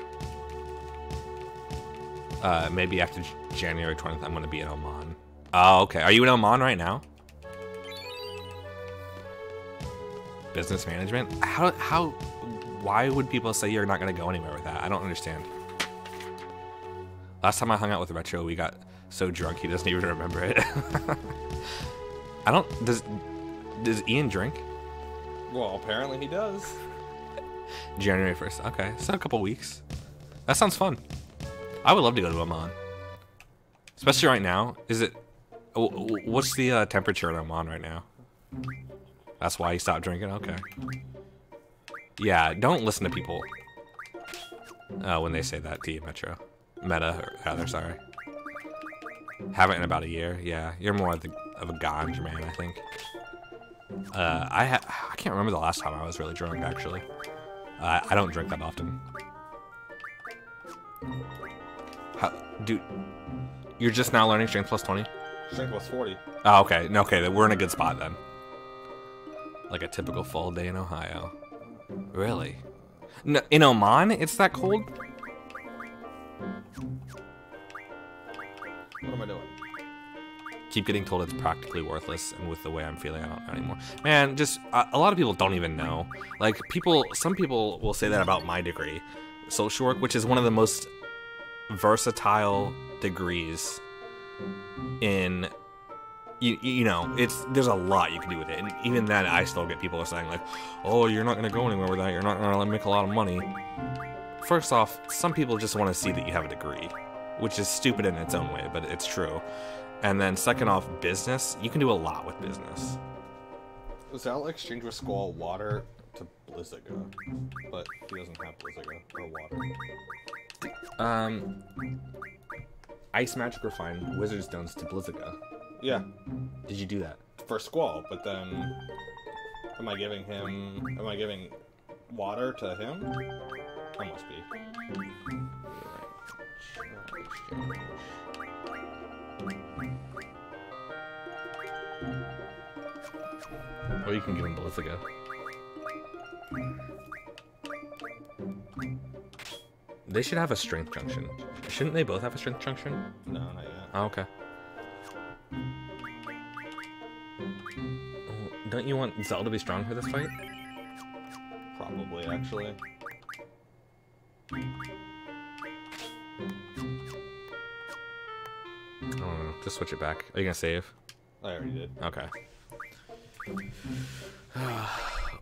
Maybe after January 20th, I'm gonna be in Oman. Oh, okay. Are you in Oman right now? Business management? Why would people say you're not gonna go anywhere with that? I don't understand. Last time I hung out with Retro, we got so drunk he doesn't even remember it. Does Ian drink? Well, apparently he does. January 1st. Okay, so a couple weeks. That sounds fun. I would love to go to Oman. Especially right now. Is it What's the temperature I'm on right now? That's why you stopped drinking? Okay. Yeah, don't listen to people when they say that to you, Meta, or rather, sorry. Haven't in about a year. Yeah, you're more of a ganj man, I think. I can't remember the last time I was really drunk, actually. I don't drink that often. Dude, you're just now learning strength plus 20? Strength plus 40. Oh, okay. No, okay, we're in a good spot then. Like a typical fall day in Ohio. Really? No, in Oman, it's that cold? What am I doing? Keep getting told it's practically worthless, and with the way I'm feeling, I don't know anymore. Man, just a lot of people don't even know. Like some people will say that about my degree, social work, which is one of the most versatile degrees in. You know, there's a lot you can do with it, and even then, I still get people saying like, "Oh, you're not gonna go anywhere with that. You're not gonna make a lot of money." First off, some people just want to see that you have a degree, which is stupid in its own way, but it's true. And then second off, business, you can do a lot with business. So I'll exchange with Squall water to Blizziga, but he doesn't have Blizziga or water. Ice magic refine wizard stones to Blizziga. Yeah. Did you do that? For Squall, but then am I giving water to him? I must be. Or you can give him Blizziga. They should have a strength junction. Shouldn't they both have a strength junction? No, not yet. Oh, okay. Don't you want Zell to be strong for this fight? Probably, actually. I don't know. Just switch it back. Are you gonna save? I already did. Okay.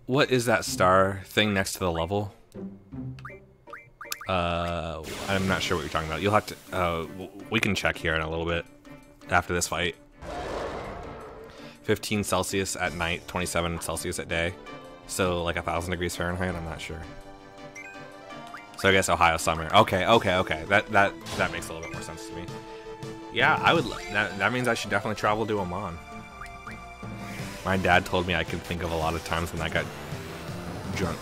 What is that star thing next to the level? I'm not sure what you're talking about. You'll have to. We can check here in a little bit after this fight. 15 Celsius at night, 27 Celsius at day. So like 1,000 degrees Fahrenheit. I'm not sure. So I guess Ohio summer. Okay. That makes a little bit more sense to me. Yeah, I would. That means I should definitely travel to Oman. My dad told me I could think of a lot of times when I got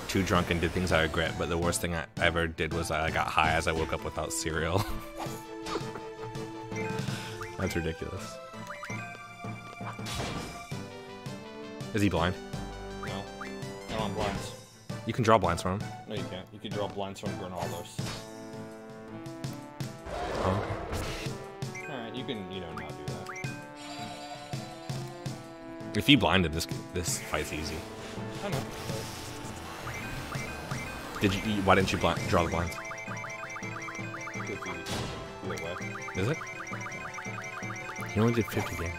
too drunk and did things I regret, but the worst thing I ever did was I got high as I woke up without cereal. That's ridiculous. Is he blind? No. I don't want blinds. You can draw blinds from him. No, you can't. You can draw blinds from granolas. Oh, okay. Alright, you can, not do that. If he blinded, this fight's easy. I know. Why didn't you draw the blinds? It's easy. Either way. Is it? He only did 50 damage.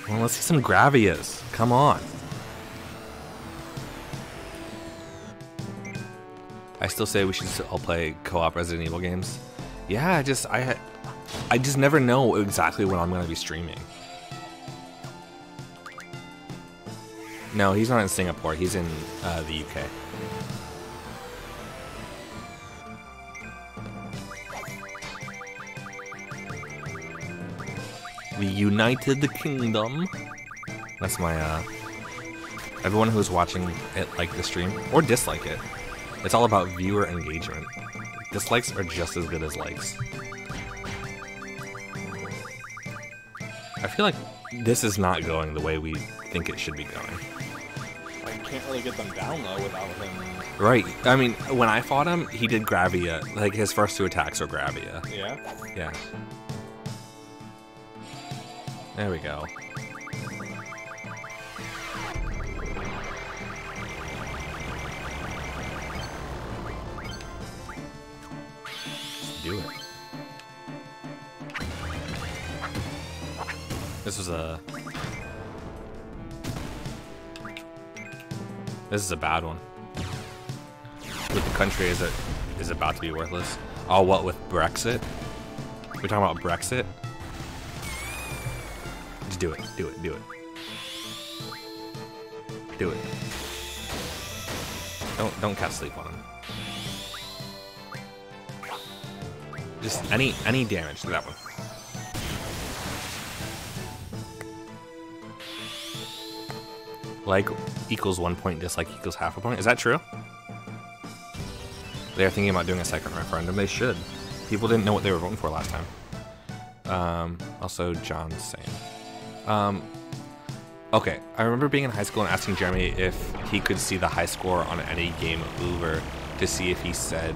Well, let's see some Gravias. Come on. I still say we should all play co-op Resident Evil games. Yeah, I just never know exactly when I'm going to be streaming. No, he's not in Singapore. He's in the UK. The United Kingdom. That's my, everyone who's watching it like the stream, or dislike it. It's all about viewer engagement. Dislikes are just as good as likes. I feel like this is not going the way we think it should be going. I can't really get them down, though, without him. Right. I mean, when I fought him, he did Gravia. Like, his first 2 attacks were Gravia. Yeah? Yeah. There we go. Let's do it. This is a bad one. With the country is about to be worthless. Oh, what with Brexit? We're talking about Brexit? Just do it. Do it. Do it. Do it. Don't cast sleep on him. Just any damage to that one. Like equals 1 point, dislike equals half a point. Is that true? They're thinking about doing a second referendum. They should. People didn't know what they were voting for last time. Also, John's saying. Okay, I remember being in high school and asking Jeremy if he could see the high score on any game over to see if he said...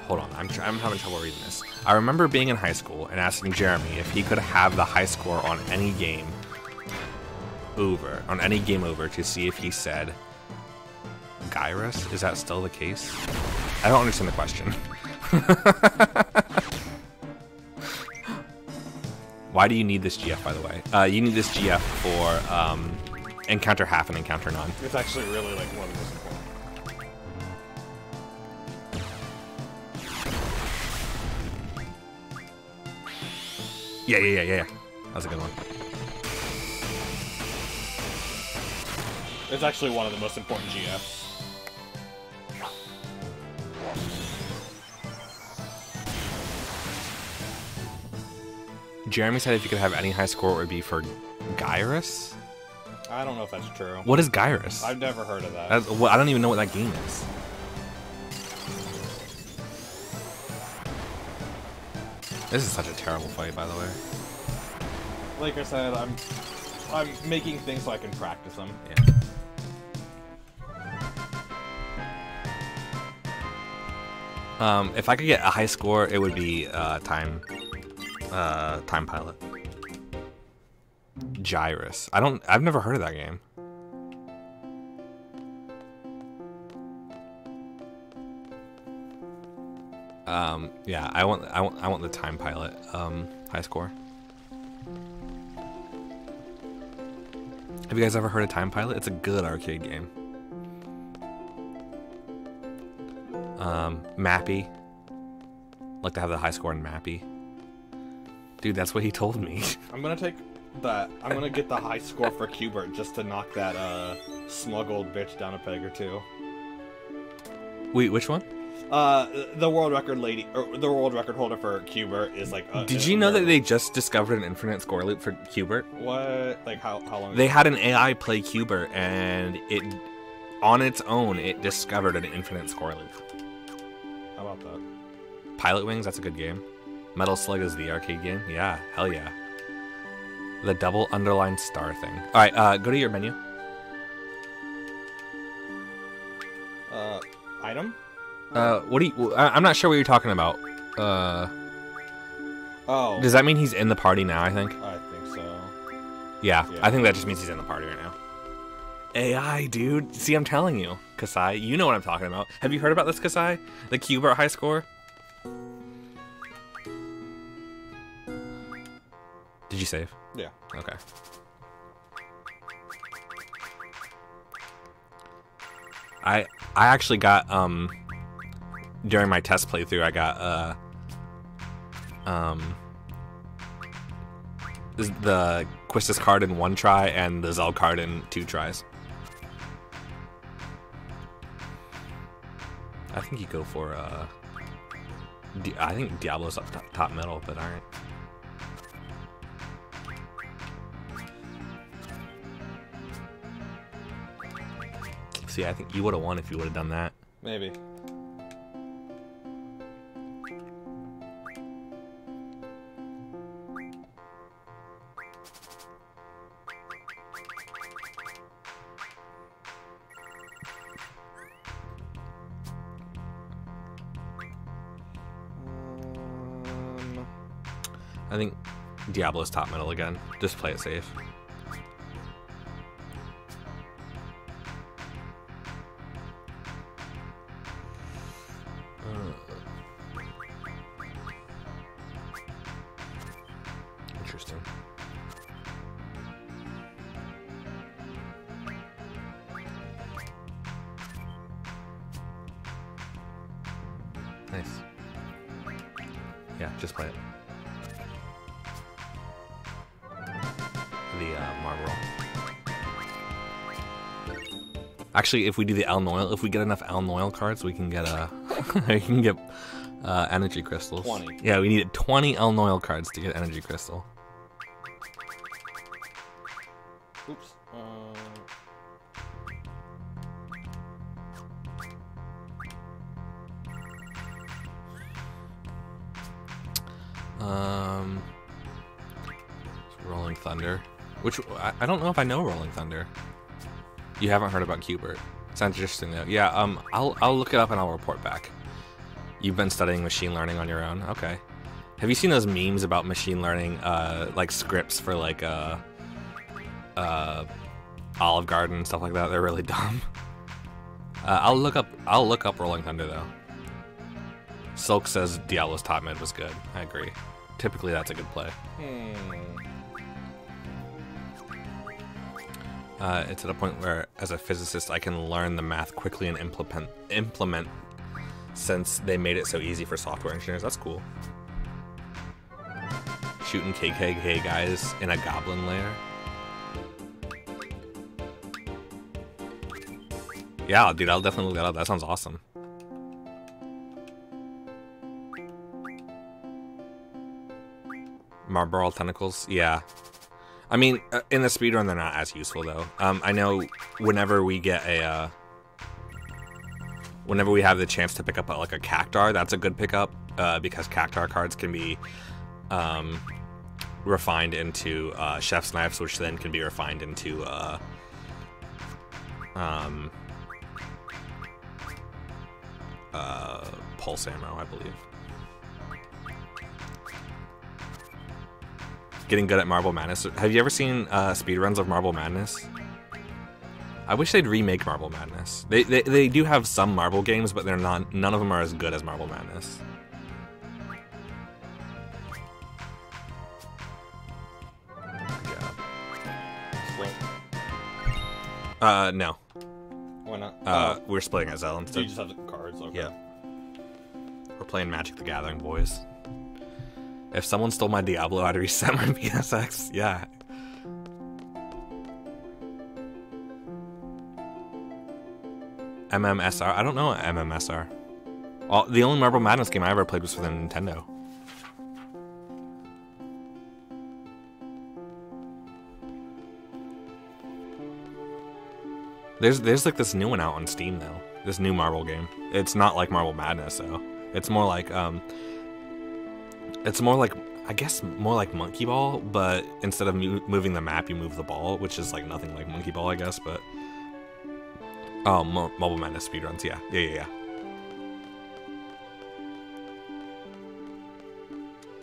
Hold on, I'm having trouble reading this. I remember being in high school and asking Jeremy if he could have the high score on any game over, to see if he said Gyrus. Is that still the case? I don't understand the question. Why do you need this GF, by the way? You need this GF for encounter half and encounter none. It's actually really like one of the most important. Yeah. That's a good one. It's actually one of the most important GFs. Jeremy said if you could have any high score, it would be for Gyrus? I don't know if that's true. What is Gyrus? I've never heard of that. I don't even know what that game is. This is such a terrible fight, by the way. Like I said, I'm making things so I can practice them. Yeah. If I could get a high score, it would be time pilot. Gyrus. I've never heard of that game. Yeah, I want the time pilot high score. Have you guys ever heard of Time Pilot? It's a good arcade game. Mappy. Like to have the high score in Mappy. Dude, that's what he told me. I'm gonna get the high score for Qbert just to knock that smug old bitch down a peg or two. Wait, which one? The world record lady, or the world record holder for Qbert is like. Did you know that they just discovered an infinite score loop for Qbert? What? Like how long? They had an AI play Qbert, and it, on its own, it discovered an infinite score loop. How about that? Pilot Wings, that's a good game. Metal Slug is the arcade game. Yeah, hell yeah. The double underlined star thing. All right, go to your menu. Item. What do you? I'm not sure what you're talking about. Oh. Does that mean he's in the party now? I think. I think so. Yeah, I think that just means he's in the party right now. AI, dude. See, I'm telling you, Kasai. You know what I'm talking about. Have you heard about this, Kasai? The Qbert high score. Did you save? Yeah. Okay. I actually got during my test playthrough I got the Quistis card in 1 try and the Zell card in 2 tries. I think you go for I think Diablo's up top middle, but alright. See, I think you would have won if you would have done that. Maybe. I think Diablo's top middle again. Just play it safe. Interesting. Nice. Yeah, just play it. The marble. Actually, if we do the El Noil, if we get enough El Noil cards, we can get we can get energy crystals. 20. Yeah, we needed 20 El Noil cards to get energy crystal. Oops. Rolling Thunder. Which, I don't know if I know Rolling Thunder. You haven't heard about Qbert. Sounds interesting though. Yeah, I'll look it up and I'll report back. You've been studying machine learning on your own? Okay. Have you seen those memes about machine learning, like scripts for like, Olive Garden and stuff like that? They're really dumb. I'll look up Rolling Thunder though. Silk says Diablo's top mid was good. I agree. Typically that's a good play. It's at a point where, as a physicist, I can learn the math quickly and implement since they made it so easy for software engineers. That's cool. Shooting KKK guys in a goblin lair. Yeah, dude, I'll definitely look that up. That sounds awesome. Marble tentacles, yeah. I mean, in the speedrun, they're not as useful though. I know whenever we get a, whenever we have the chance to pick up like a Cactar, that's a good pickup because Cactar cards can be refined into chef's knives, which then can be refined into pulse ammo, I believe. Getting good at Marble Madness. Have you ever seen speedruns of Marble Madness? I wish they'd remake Marble Madness. They do have some Marble games, but they're not. None of them are as good as Marble Madness. No. Why not? We're splitting as L So instead. you just have the cards, okay. Yeah. We're playing Magic the Gathering, boys. If someone stole my Diablo, I'd reset my PSX. Yeah. MMSR? I don't know what MMSR. Well, the only Marble Madness game I ever played was for the Nintendo. There's like this new one out on Steam though. This new Marble game. It's not like Marble Madness though. It's more like I guess more like Monkey Ball, but instead of moving the map, you move the ball, which is like nothing like Monkey Ball, I guess. But oh, Marble Madness speedruns, yeah.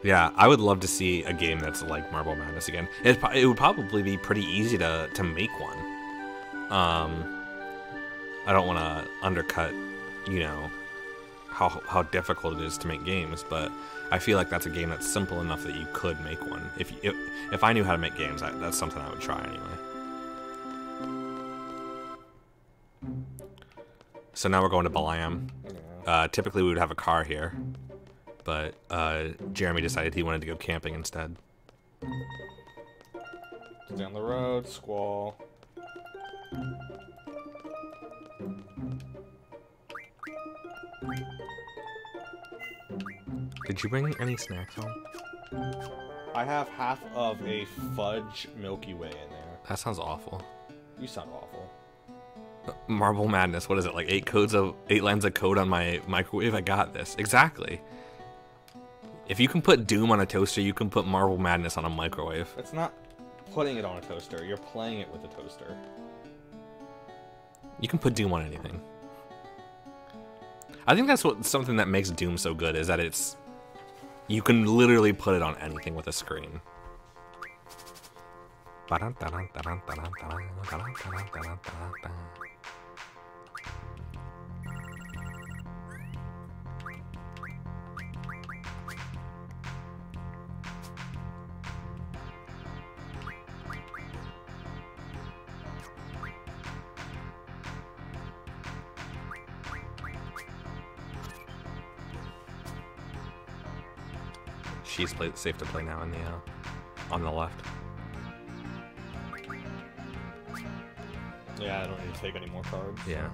Yeah, I would love to see a game that's like Marble Madness again. It would probably be pretty easy to make one. I don't want to undercut, you know, how difficult it is to make games, but I feel like that's a game that's simple enough that you could make one. If I knew how to make games, that's something I would try anyway. So now we're going to Balam. Typically we would have a car here, but Jeremy decided he wanted to go camping instead. Down the road, Squall. Did you bring any snacks home? I have half of a fudge Milky Way in there. That sounds awful. You sound awful. Marble Madness, what is it, like 8 lines of code on my microwave? I got this. Exactly. If you can put Doom on a toaster, you can put Marble Madness on a microwave. It's not putting it on a toaster, you're playing it with a toaster. You can put Doom on anything. I think that's something that makes Doom so good, is that you can literally put it on anything with a screen. she's safe to play now in the on the left. Yeah, I don't need to take any more cards. Yeah.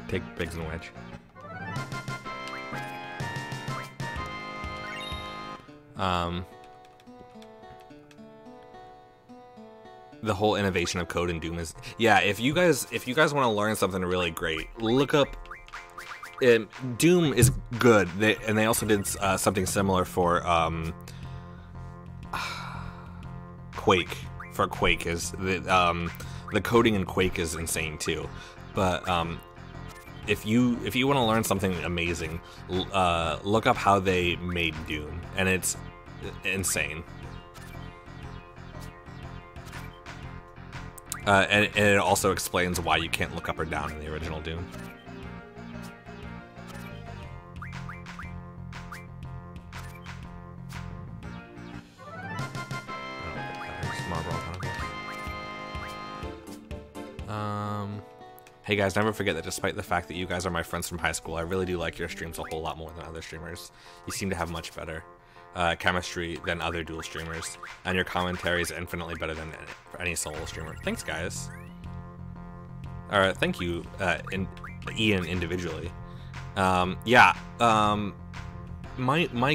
Take Biggs and Wedge. The whole innovation of code in Doom is, yeah. If you guys want to learn something really great, look up. Doom is good, and they also did something similar for Quake. For Quake is the coding in Quake is insane too, but if you want to learn something amazing, look up how they made Doom, and it's insane. And it also explains why you can't look up or down in the original Doom. Hey guys, never forget that despite the fact that you guys are my friends from high school, I really do like your streams a whole lot more than other streamers. You seem to have much better chemistry than other dual streamers, and your commentary is infinitely better than any solo streamer. Thanks, guys. Alright, thank you, Ian, individually. My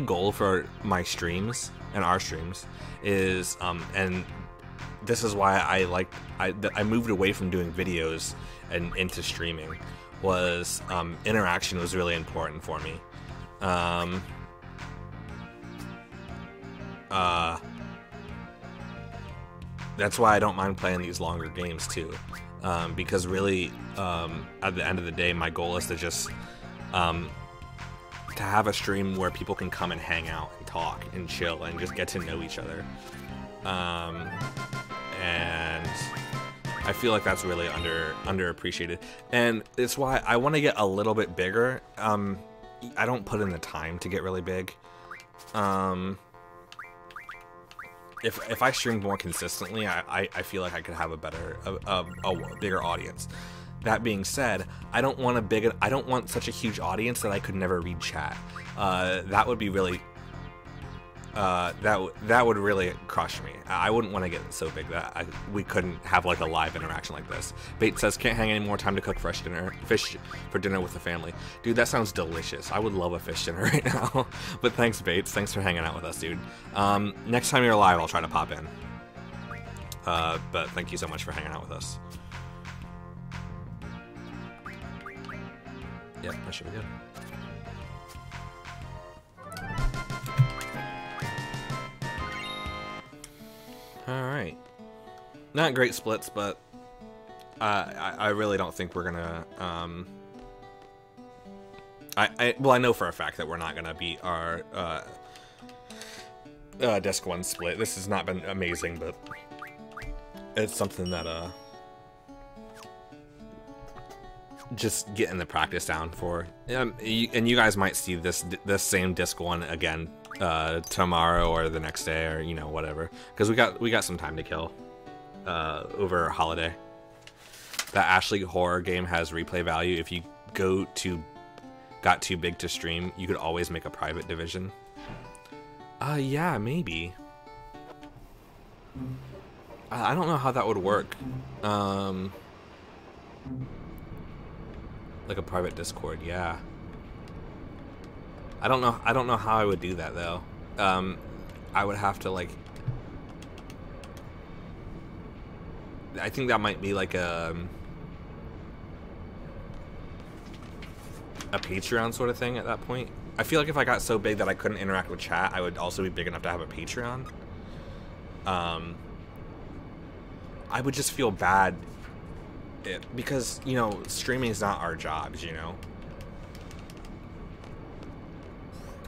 goal for my streams and our streams is, and this is why I moved away from doing videos and into streaming, was interaction was really important for me. That's why I don't mind playing these longer games too, because really, at the end of the day, my goal is to just to have a stream where people can come and hang out and talk and chill and just get to know each other. And I feel like that's really underappreciated, and it's why I want to get a little bit bigger. I don't put in the time to get really big. If I streamed more consistently, I feel like I could have a bigger audience. That being said, I don't want such a huge audience that I could never read chat. That would be really that would really crush me. I wouldn't want to get so big that we couldn't have like a live interaction like this. Bait says, can't hang any more time to cook fish for dinner with the family. Dude, that sounds delicious. I would love a fish dinner right now. But thanks, Bates. Thanks for hanging out with us, dude. Next time you're live, I'll try to pop in. But thank you so much for hanging out with us. Yep, that should be good. Alright. Not great splits, but I really don't think we're gonna well, I know for a fact that we're not gonna beat our Disc 1 split. This has not been amazing, but it's something that just getting the practice down for. And you guys might see this same Disc 1 again tomorrow or the next day, or whatever, because we got some time to kill over holiday. That Ashley horror game has replay value. If you got too big to stream, you could always make a private division. Yeah, maybe. I don't know how that would work. Like a private Discord, yeah. I don't know how I would do that though. I would have to I think that might be like a Patreon sort of thing at that point. I feel like if I got so big that I couldn't interact with chat, I would also be big enough to have a Patreon. I would just feel bad because, streaming is not our jobs,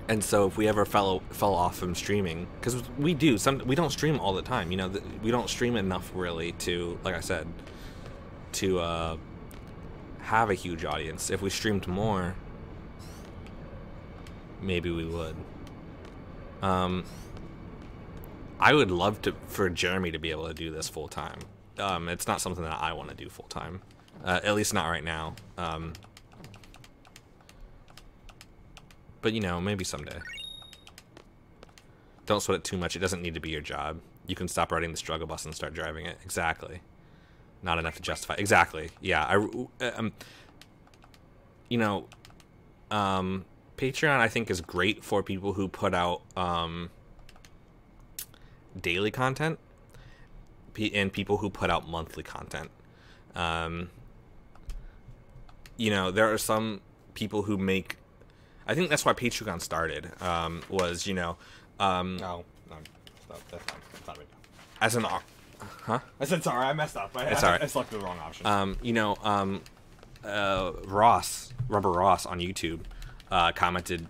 And so if we ever fell off from streaming, because we don't stream all the time, we don't stream enough really to, like I said, to have a huge audience. If we streamed more, maybe we would. I would love for Jeremy to be able to do this full time. It's not something that I want to do full time, at least not right now. But, you know, maybe someday. Don't sweat it too much. It doesn't need to be your job. You can stop riding the struggle bus and start driving it. Exactly. Not enough to justify. Exactly. Yeah. You know, Patreon, I think, is great for people who put out daily content and people who put out monthly content. You know, there are some people who make... I think that's why Patreon started, was, you know... no, that's not it. As an... Huh? I said sorry, I messed up. It's alright. I selected the wrong option. You know, Rubber Ross on YouTube, commented,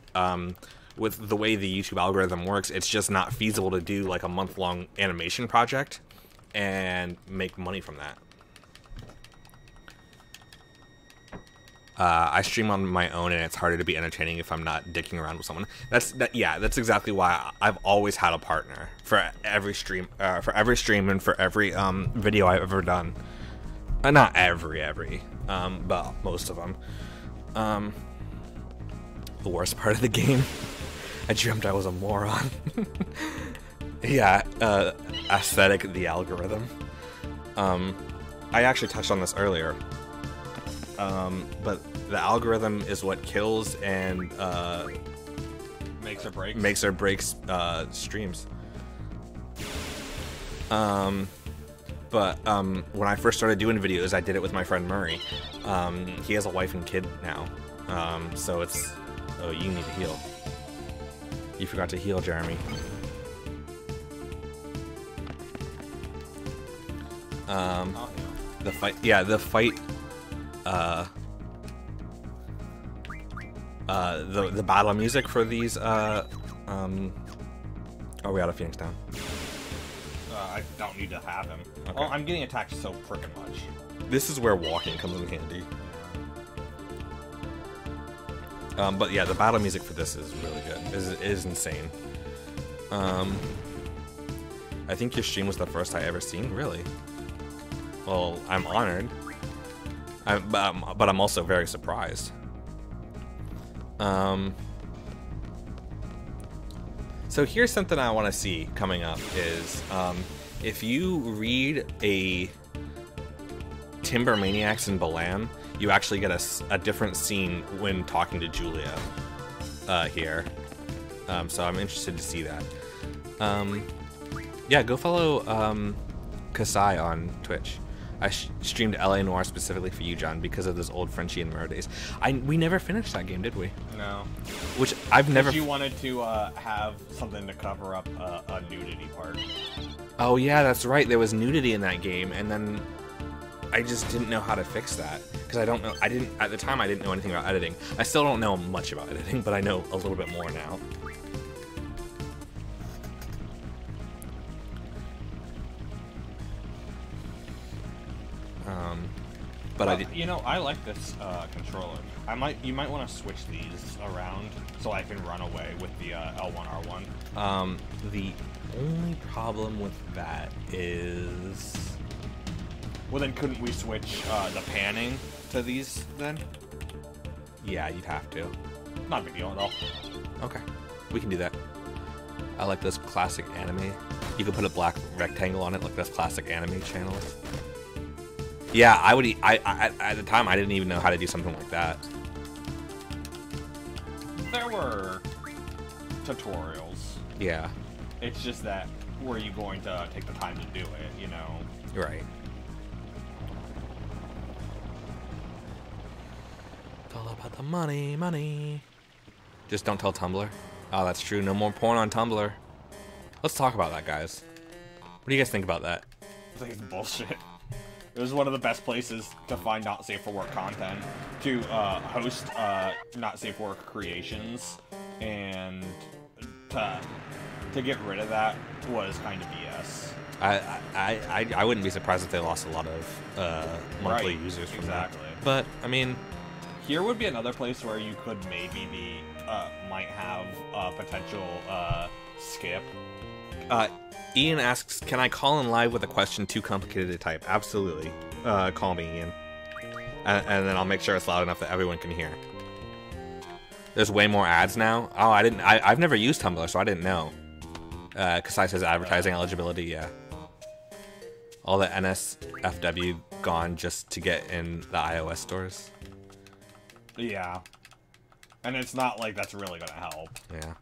with the way the YouTube algorithm works, it's just not feasible to do like a month-long animation project and make money from that. I stream on my own, and it's harder to be entertaining if I'm not dicking around with someone. Yeah, that's exactly why I've always had a partner for every stream, and for every video I've ever done. Not every, but most of them. The worst part of the game, I dreamt I was a moron. Yeah, aesthetic, the algorithm. I actually touched on this earlier. But the algorithm is what kills and makes or breaks streams. But when I first started doing videos, I did it with my friend Murray. He has a wife and kid now, so it's... Oh, you need to heal. You forgot to heal, Jeremy. The fight... Yeah, the fight... the battle music for these, oh, we out of Phoenix Down. I don't need to have him. Okay. Well, I'm getting attacked so frickin' much. This is where walking comes in handy. But yeah, the battle music for this is really good. It is insane. I think your stream was the first I ever seen, really. Well, I'm honored. But I'm also very surprised. So here's something I want to see coming up is, if you read a Timber Maniacs in Balam, you actually get a different scene when talking to Julia here. So I'm interested to see that. Yeah, go follow Kasai on Twitch. I streamed LA Noir specifically for you, John, because of those old Frenchie and Mirror days. We never finished that game, did we? No. Which I've never... You wanted to have something to cover up a nudity part. Oh yeah, that's right. There was nudity in that game, and then I just didn't know how to fix that. Because I don't know... At the time, I didn't know anything about editing. I still don't know much about editing, but I know a little bit more now. But well, you know, I like this controller. You might want to switch these around so I can run away with the L1R1. The only problem with that is... Well, then couldn't we switch the panning to these then? Yeah, you'd have to. Not a big deal at all. Okay, we can do that. I like those classic anime. You could put a black rectangle on it like those classic anime channels. Yeah, at the time, I didn't even know how to do something like that. There were tutorials. Yeah. It's just that, were you going to take the time to do it, you know? Right. It's all about the money, money. Just don't tell Tumblr. Oh, that's true. No more porn on Tumblr. Let's talk about that, guys. What do you guys think about that? I think it's bullshit. It was one of the best places to find not safe for work content, to host not safe for work creations, and to get rid of that was kind of BS. I wouldn't be surprised if they lost a lot of monthly users from that. But I mean, here would be another place where you could maybe might have a potential skip. Ian asks, can I call in live with a question too complicated to type? Absolutely. Call me, Ian. And then I'll make sure it's loud enough that everyone can hear. There's way more ads now. Oh, I've never used Tumblr, so I didn't know. Kasai says advertising eligibility, yeah. All the NSFW gone just to get in the iOS stores. Yeah. And it's not like that's really gonna help. Yeah.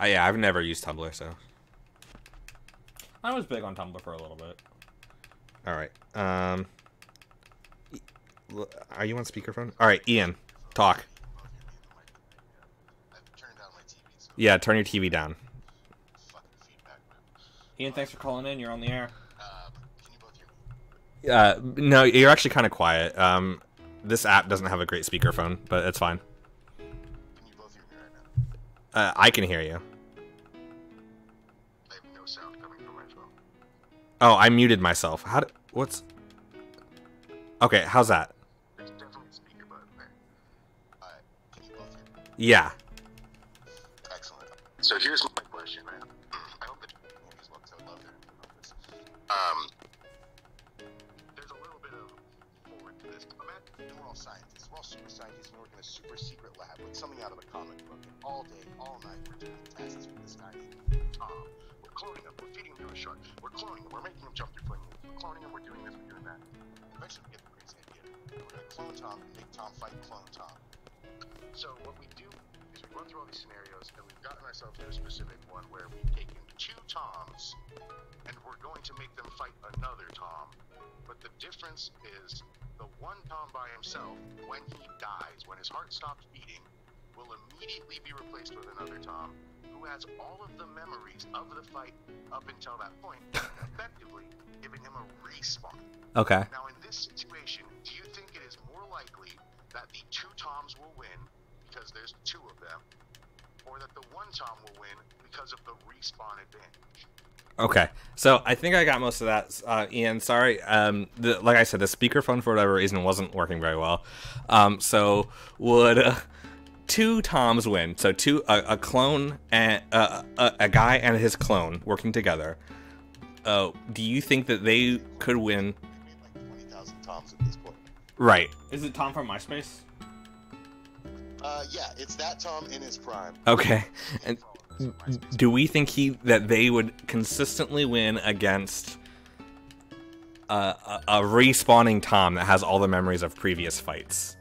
Yeah, I've never used Tumblr, so. I was big on Tumblr for a little bit. All right. Are you on speakerphone? All right, Ian, talk. Yeah, turn your TV down. Ian, thanks for calling in. You're on the air. No, you're actually kind of quiet. This app doesn't have a great speakerphone, but it's fine. Can you both hear me right now? I can hear you. I have no sound coming from my phone. Oh, I muted myself. What's... Okay, how's that? There's definitely a speaker button there. Can you both hear me? Yeah. Excellent. So here's my question, man. I hope that you can hear me as well, because I would love their input on this. There's a little bit of forward to this. Imagine we're all scientists. We're all super scientists, and we work in a super secret lab, like something out of a comic book. And all day, all night, we're doing tests with this guy named Tom. We're cloning him. We're feeding him to a shark. We're cloning him. We're making him jump through flames. We're cloning him. We're doing this. We're doing that. Eventually, we get the crazy idea. We're going to clone Tom and make Tom fight clone Tom. So what we do is we run through all these scenarios, and we've gotten ourselves to a specific one where we've taken 2 Toms, and we're going to make them fight another Tom. But the difference is the one Tom by himself, when he dies, when his heart stops beating, will immediately be replaced with another Tom who has all of the memories of the fight up until that point, effectively giving him a respawn. Okay. Now, in this situation, do you think it is more likely that the 2 Toms will win because there's 2 of them, or that the 1 Tom will win because of the respawn advantage? Okay, so I think I got most of that, Ian. Sorry. Like I said, the speakerphone for whatever reason wasn't working very well. So would 2 Toms win? So a clone and a guy and his clone working together. Do you think that they could win? They made like 20,000 Toms at this point. Right. Is it Tom from MySpace? Yeah, it's that Tom in his prime. Okay. And do we think that they would consistently win against a respawning Tom that has all the memories of previous fights?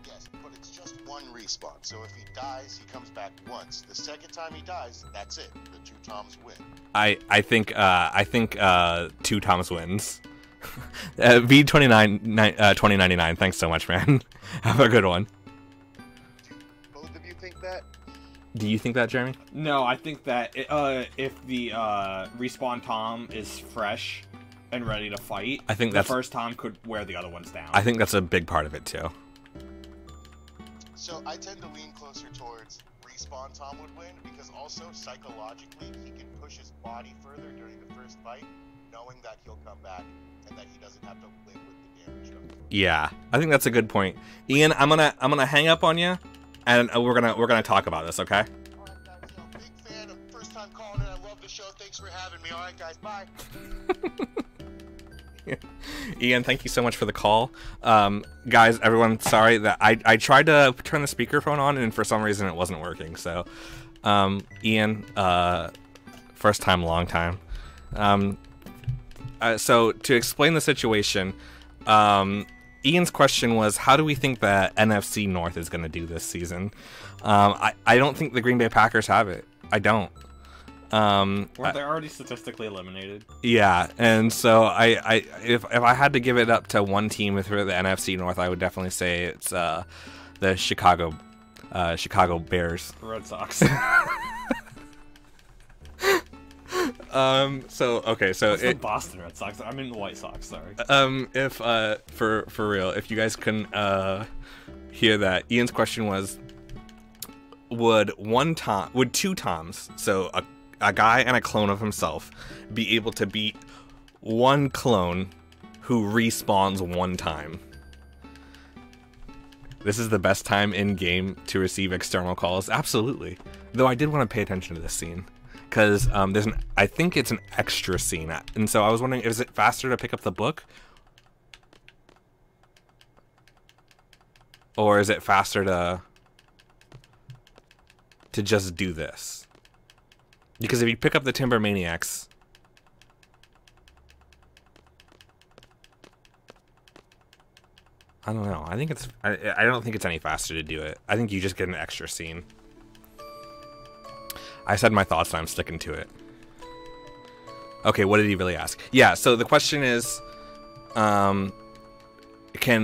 Yes, but it's just 1 respawn. So if he dies, he comes back once. The second time he dies, that's it. The 2 Toms win. I think 2 Toms wins. V29 2099. Thanks so much, man. Have a good one. Do both of you think that? Do you think that, Jeremy? No, I think that if the respawn Tom is fresh and ready to fight, I think the that's first Tom could wear the other ones down. I think that's a big part of it too. So I tend to lean closer towards respawn Tom would win, because also psychologically he can push his body further during the first fight, knowing that he'll come back and that he doesn't have to live with the damage of it. Yeah, I think that's a good point. Ian, I'm gonna hang up on you, and we're gonna talk about this, okay? Alright guys, big fan of first time calling in. I love the show. Thanks for having me. Alright guys, bye. Ian, thank you so much for the call. Guys, everyone, sorry that I tried to turn the speakerphone on, and for some reason it wasn't working. So, Ian, first time, long time. So to explain the situation, Ian's question was, how do we think that NFC North is going to do this season? I don't think the Green Bay Packers have it. I don't. Weren't they already statistically eliminated? Yeah, and so if I had to give it up to one team for the NFC North, I would definitely say it's the Chicago Bears. Red Sox. So It's the Boston Red Sox. I mean the White Sox. Sorry. If for real, if you guys can hear that, Ian's question was, would 2 Toms, so a guy and a clone of himself, be able to beat 1 clone who respawns 1 time? This is the best time in game to receive external calls. Absolutely. Though I did want to pay attention to this scene, because I think it's an extra scene, and so I was wondering, is it faster to pick up the book, or is it faster to to just do this. Because if you pick up the Timber Maniacs, I don't know. I think it's. I don't think it's any faster to do it. I think you just get an extra scene. I said my thoughts and I'm sticking to it. Okay, what did he really ask? Yeah, so the question is, can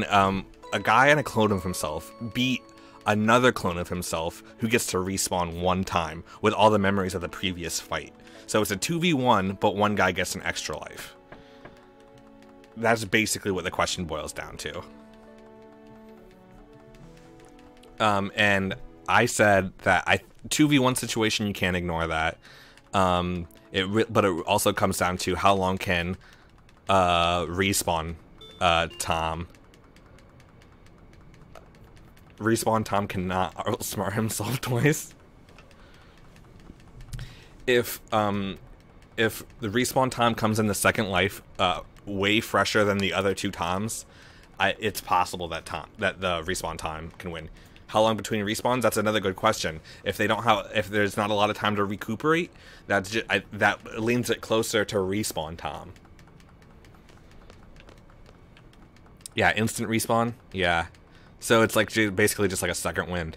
a guy and a clone of himself beat another clone of himself who gets to respawn one time with all the memories of the previous fight? So it's a 2v1, but one guy gets an extra life. That's basically what the question boils down to. And I said that 2v1 situation, you can't ignore that. But it also comes down to how long can respawn Tom. Respawn Tom cannot outsmart himself twice. If the respawn Tom comes in the second life way fresher than the other two Toms, it's possible that the respawn Tom can win. How long between respawns? That's another good question. If there's not a lot of time to recuperate, that leans it closer to respawn Tom. Yeah, instant respawn. Yeah, so it's like basically just like a second wind.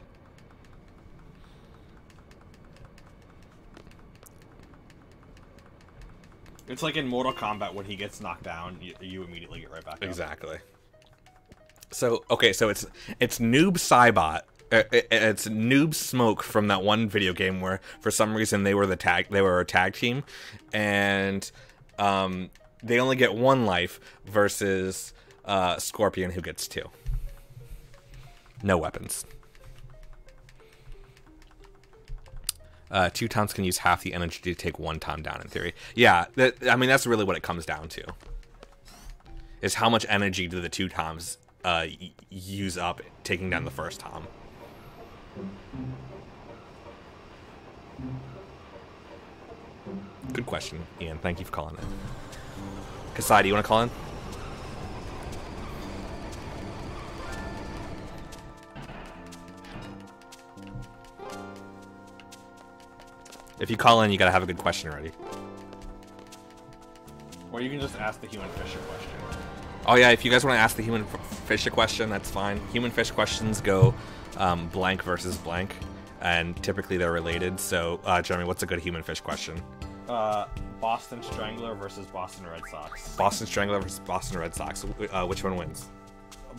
It's like in Mortal Kombat when he gets knocked down, you immediately get right back up. Exactly. So okay, so it's Noob Saibot. It's Noob Smoke from that one video game where for some reason they were a tag team, and they only get one life versus Scorpion, who gets 2. No weapons. 2 Toms can use half the energy to take 1 Tom down in theory. Yeah, I mean that's really what it comes down to. Is how much energy do the 2 Toms use up taking down the first Tom. Good question, Ian. Thank you for calling in. Kasai, do you want to call in? If you call in, you gotta have a good question ready. Or you can just ask the human fish a question. Oh yeah, if you guys want to ask the human fish a question, that's fine. Human fish questions go blank versus blank, and typically they're related. So, Jeremy, what's a good human fish question? Boston Strangler versus Boston Red Sox. Boston Strangler versus Boston Red Sox. Which one wins?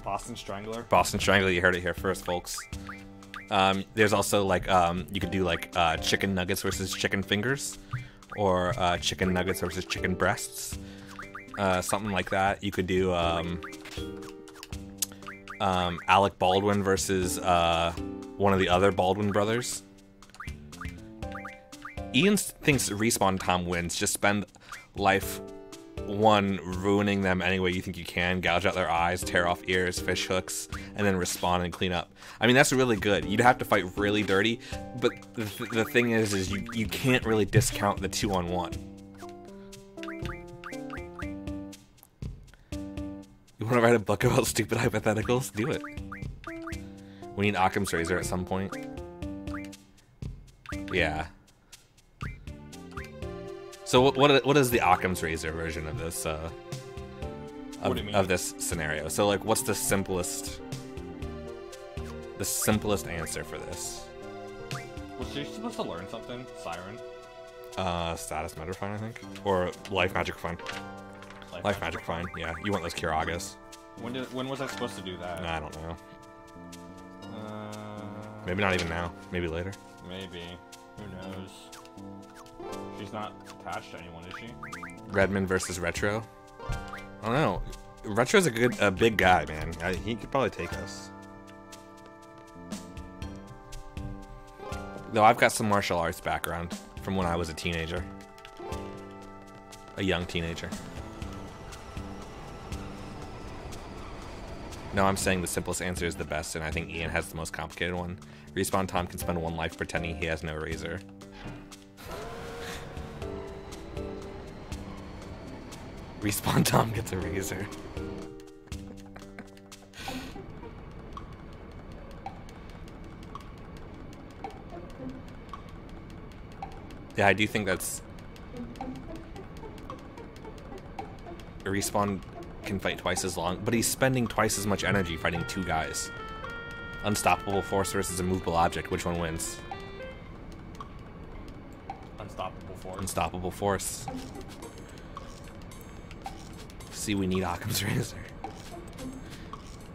Boston Strangler. Boston Strangler. You heard it here first, folks. There's also like you could do like chicken nuggets versus chicken fingers, or chicken nuggets versus chicken breasts. Something like that. You could do Alec Baldwin versus one of the other Baldwin brothers. Ian thinks Respawn Tom wins. Just spend life 1 ruining them any way you think you can. Gouge out their eyes, tear off ears, fish hooks, and then respawn and clean up. I mean, that's really good. You'd have to fight really dirty, but the thing is you can't really discount the 2-on-1. You want to write a book about stupid hypotheticals? Do it. We need Occam's razor at some point. Yeah. So what is the Occam's razor version of this of this scenario? So like, what's the simplest answer for this? Was she supposed to learn something? Siren? Status Metrofine, I think, or Life Magic Fine. Life Magic Fine. Yeah, you want those Kiragas. When was I supposed to do that? I don't know. Maybe not even now. Maybe later. Maybe. Who knows? She's not attached to anyone, is she? Redmond versus Retro. I don't know. Retro's a big guy, man. He could probably take us. Though I've got some martial arts background from when I was a teenager. A young teenager. No, I'm saying the simplest answer is the best, and I think Ian has the most complicated one. Respawn Tom can spend 1 life pretending he has no razor. Respawn Tom gets a razor. Yeah, I do think that's... Respawn can fight twice as long, but he's spending twice as much energy fighting 2 guys. Unstoppable force versus a movable object. Which one wins? Unstoppable force. Unstoppable force. See, we need Occam's razor.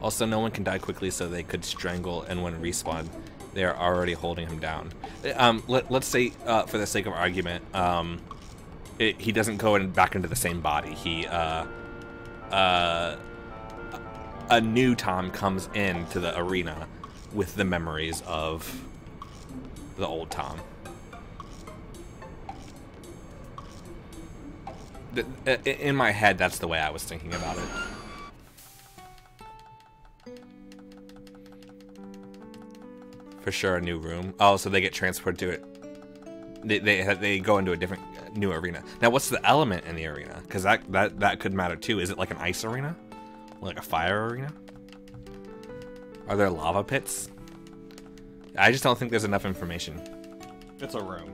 Also, no one can die quickly, so they could strangle, and when respawn, they are already holding him down. Let's say, for the sake of argument, he doesn't go back into the same body. A new Tom comes into the arena with the memories of the old Tom. In my head, that's the way I was thinking about it. For sure, a new room. Oh, so they get transported to it. They go into a different new arena. Now, what's the element in the arena? Because that could matter too. Is it like an ice arena, like a fire arena? Are there lava pits? I just don't think there's enough information. It's a room.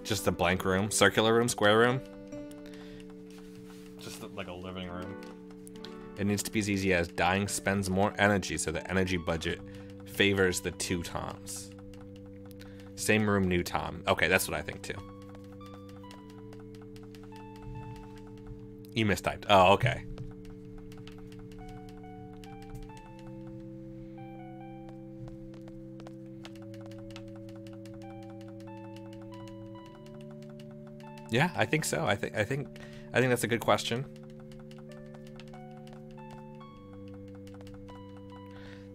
Just a blank room, circular room, square room. Just like a living room. It needs to be as easy as dying spends more energy, so the energy budget favors the 2 Toms. Same room, new Tom. Okay, that's what I think too. You mistyped. Oh, okay. Yeah, I think so. I think that's a good question.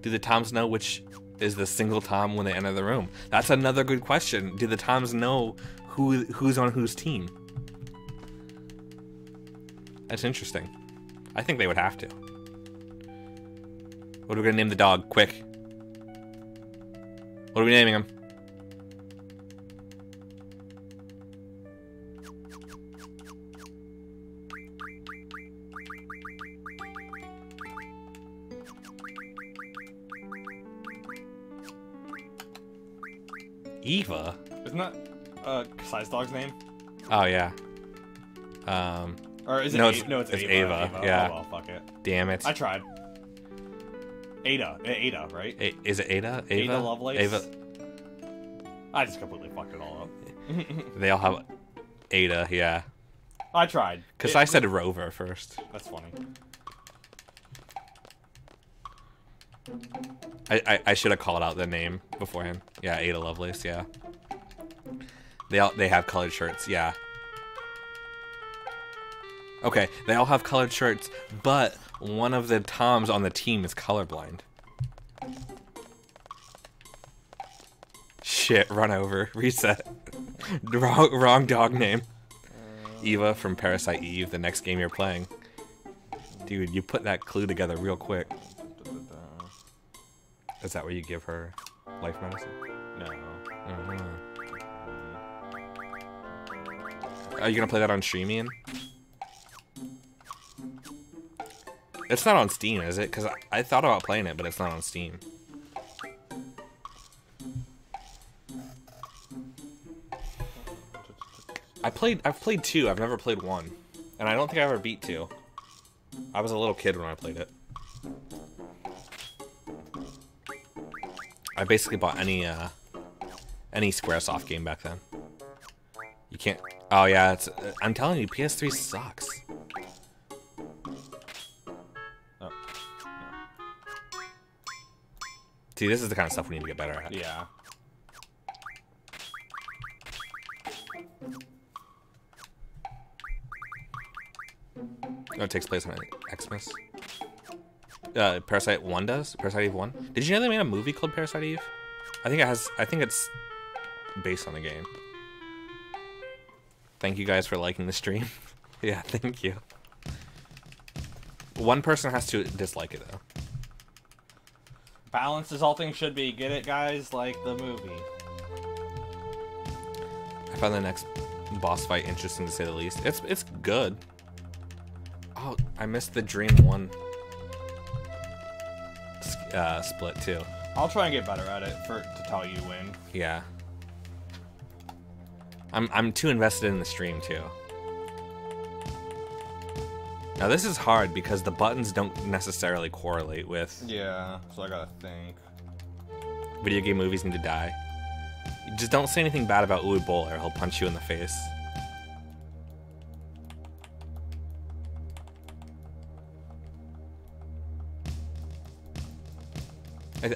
Do the Toms know which is the single Tom when they enter the room? That's another good question. Do the Toms know who's on whose team? That's interesting. I think they would have to. What are we gonna name the dog? Quick. What are we naming him? Eva? Isn't that Size Dog's name? Oh yeah. Or is it No, it's it's Ava. Ava, yeah. Oh, well, fuck it. Damn it. I tried. Ada, right? Is it Ada? Ava? Ada Lovelace? Ava. I just completely fucked it all up. They all have Ada, yeah. I tried. Because I said Rover first. That's funny. I should have called out the name beforehand. Yeah, Ada Lovelace, yeah. They have colored shirts, yeah. Okay, they all have colored shirts, but one of the Toms on the team is colorblind. Shit, run over. Reset. Wrong dog name. Eva from Parasite Eve, the next game you're playing. Dude, you put that clue together real quick. Is that where you give her life medicine? No. Are you gonna play that on stream, Ian? It's not on Steam, is it? Because I thought about playing it, but it's not on Steam. I've played 2. I've never played 1, and I don't think I ever beat 2. I was a little kid when I played it. I basically bought any Squaresoft game back then. You can't. Oh yeah, I'm telling you, PS3 sucks. Oh. No. See, this is the kind of stuff we need to get better at. Yeah. Oh, it takes place on Xmas. Parasite 1 does? Parasite Eve 1? Did you know they made a movie called Parasite Eve? I think it's based on the game. Thank you guys for liking the stream. Yeah, thank you. One person has to dislike it though. Balance is all things should be. Get it, guys? Like the movie. I found the next boss fight interesting to say the least. It's good. Oh, I missed the Dream 1 split too. I'll try and get better at it to tell you when. Yeah. I'm too invested in the stream too. Now this is hard because the buttons don't necessarily correlate with Yeah, so I gotta think. video game movies need to die. Just don't say anything bad about Uwe Boll or he'll punch you in the face.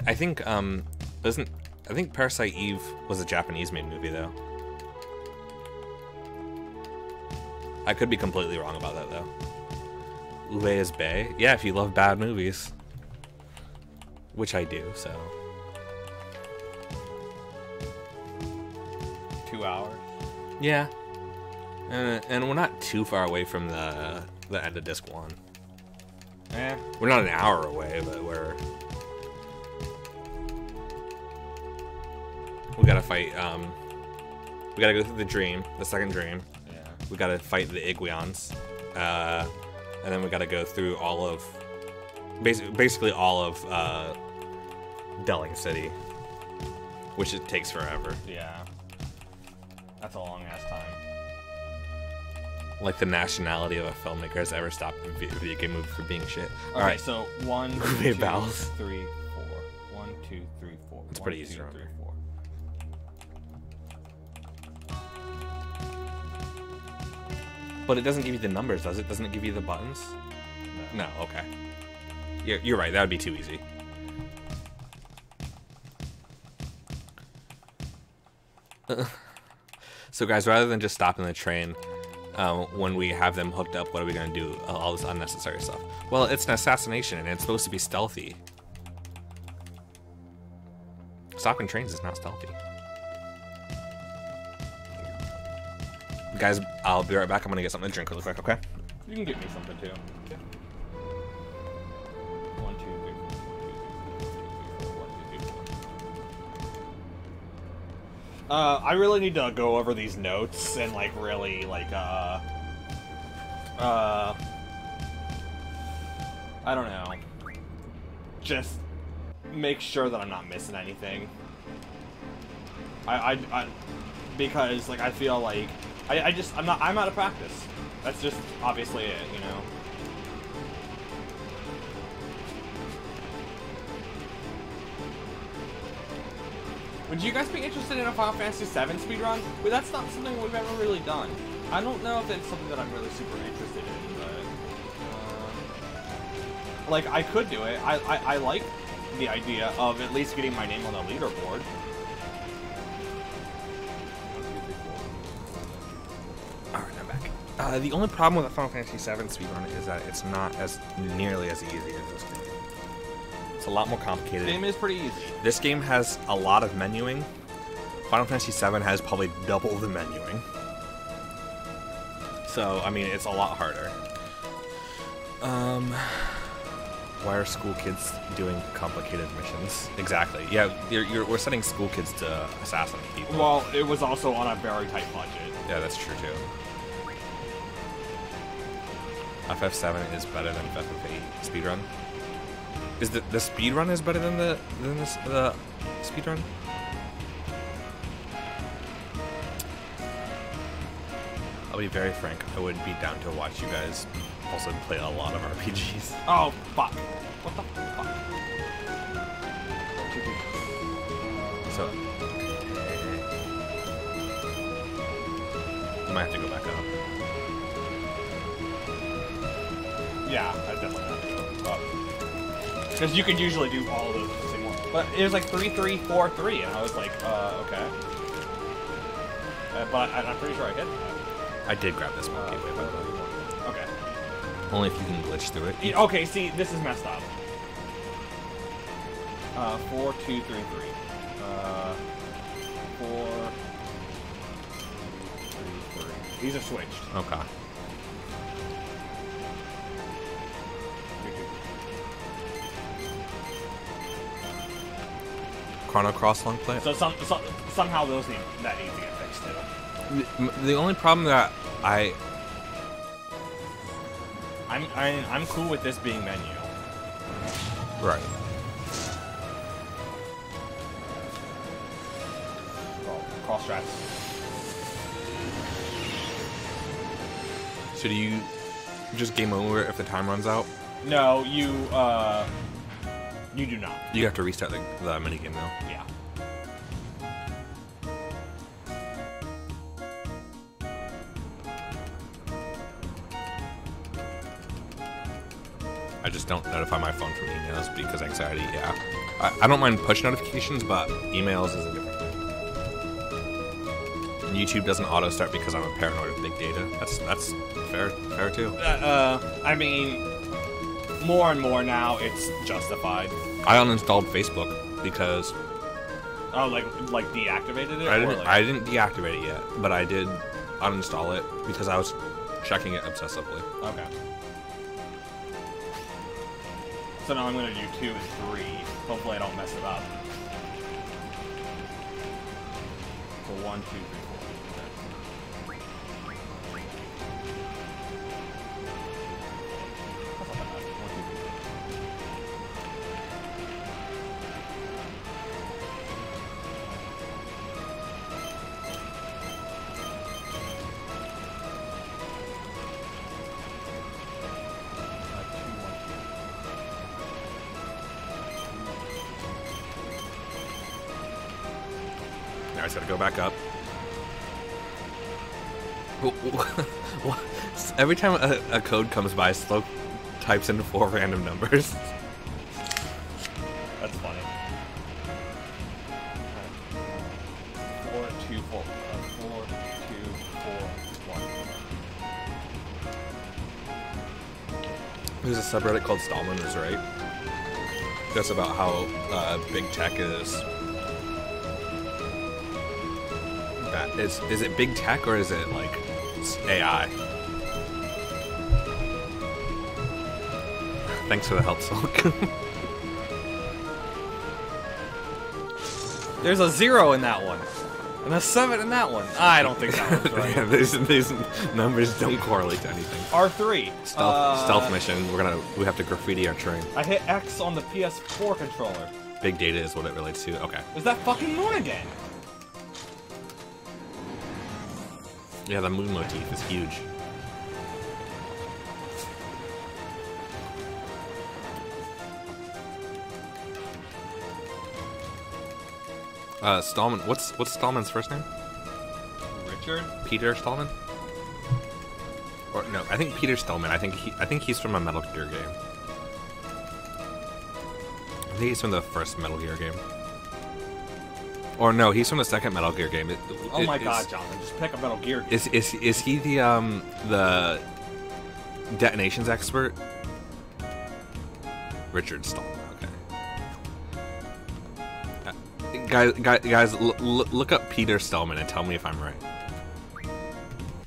I think I think Parasite Eve was a Japanese-made movie though. I could be completely wrong about that though. Uwe is bae? Yeah, if you love bad movies. Which I do, so. 2 hours. Yeah. And we're not too far away from the end of disc 1. Eh. We're not an hour away, but we gotta fight, we gotta go through the dream, the second dream. Yeah. We gotta fight the Iguians. And then we gotta go through all of, basically all of, Delling City. Which it takes forever. Yeah. That's a long ass time. Like the nationality of a filmmaker has ever stopped a video game movie from being shit. Okay, Alright, so 1, Who 2, made vowels? 3, 4. 1, 2, 3, 4. It's 1, pretty 2, easy to 3, remember. 4. but it doesn't give you the numbers, does it? Doesn't it give you the buttons? No, okay. You're right, that would be too easy. So guys, rather than just stopping the train, when we have them hooked up, what are we going to do? All this unnecessary stuff. Well, it's an assassination, and it's supposed to be stealthy. Stopping trains is not stealthy. Guys, I'll be right back. I'm going to get something to drink really quick, okay? You can get me something too. 1, 2, 3, 4. 1, 2, 3, 4. I really need to go over these notes and like really like I don't know. Just make sure that I'm not missing anything. I because like I feel like I'm out of practice. That's just obviously it, you know. Would you guys be interested in a Final Fantasy VII speedrun? But that's not something we've ever really done. I don't know if it's something that I'm really super interested in, but like I could do it. I like the idea of at least getting my name on the leaderboard. Alright, I'm back. The only problem with the Final Fantasy VII speedrun is that it's not as nearly as easy as this game. It's a lot more complicated. The game is pretty easy. This game has a lot of menuing. Final Fantasy VII has probably double the menuing. So, I mean, it's a lot harder. Why are school kids doing complicated missions? Exactly. Yeah, we're sending school kids to assassinate people. Well, it was also on a very tight budget. Yeah, that's true too. FF7 is better than FF8 speedrun. Is the speedrun is better than the speedrun? I'll be very frank. I would be down to watch you guys also play a lot of RPGs. Oh fuck! What the fuck? So I might have to go back up. Yeah, I definitely have to go up. Because you can usually do all of those at the same one. But it was like 3, 3, 4, 3, and I was like, okay. But I'm pretty sure I hit that. I did grab this one gateway, by the way. Okay. Only if you can glitch through it. Okay, see, this is messed up. 4, 2, 3, 3. 4, 3, 3. These are switched. Okay. Chrono Cross long play. So somehow that needs to get fixed too. The only problem that I'm cool with this being menu. right. Well, cross strats. So do you just game over if the time runs out? No, you do not. You have to restart the minigame though. Yeah. I just don't notify my phone from emails because anxiety, yeah. I don't mind push notifications, but emails is a different thing. And YouTube doesn't auto start because I'm a paranoid of big data. That's fair too. I mean, more and more now, it's justified. I uninstalled Facebook because Oh, like deactivated it? I didn't deactivate it yet, but I did uninstall it because I was checking it obsessively. Okay. So now I'm gonna do 2 and 3. Hopefully I don't mess it up. So 1, 2, 3, Now I just gotta go back up. Every time a code comes by, Slow types in 4 random numbers. That's funny. 4, 2, 4, 4, 2, 4, 1. There's a subreddit called Stallman is Right. That's about how big tech is. Is it big tech or is it like AI? Thanks for the help, Sulk. There's a 0 in that one. And a 7 in that one. I don't think that one's right. Yeah, these numbers don't correlate to anything. R3. Stealth mission. We have to graffiti our train. I hit X on the PS4 controller. Big data is what it relates to. Okay. Is that fucking moon again? Yeah, the moon motif is huge. Stallman. What's Stallman's first name? Richard? Peter Stallman? Or no, I think Peter Stallman. I think he's from a Metal Gear game. I think he's from the first Metal Gear game. Or no, he's from the second Metal Gear game. Oh my god, Jonathan, just pick a Metal Gear game. Is he the detonations expert? Richard Stallman. Okay. Guys, look up Peter Stallman and tell me if I'm right.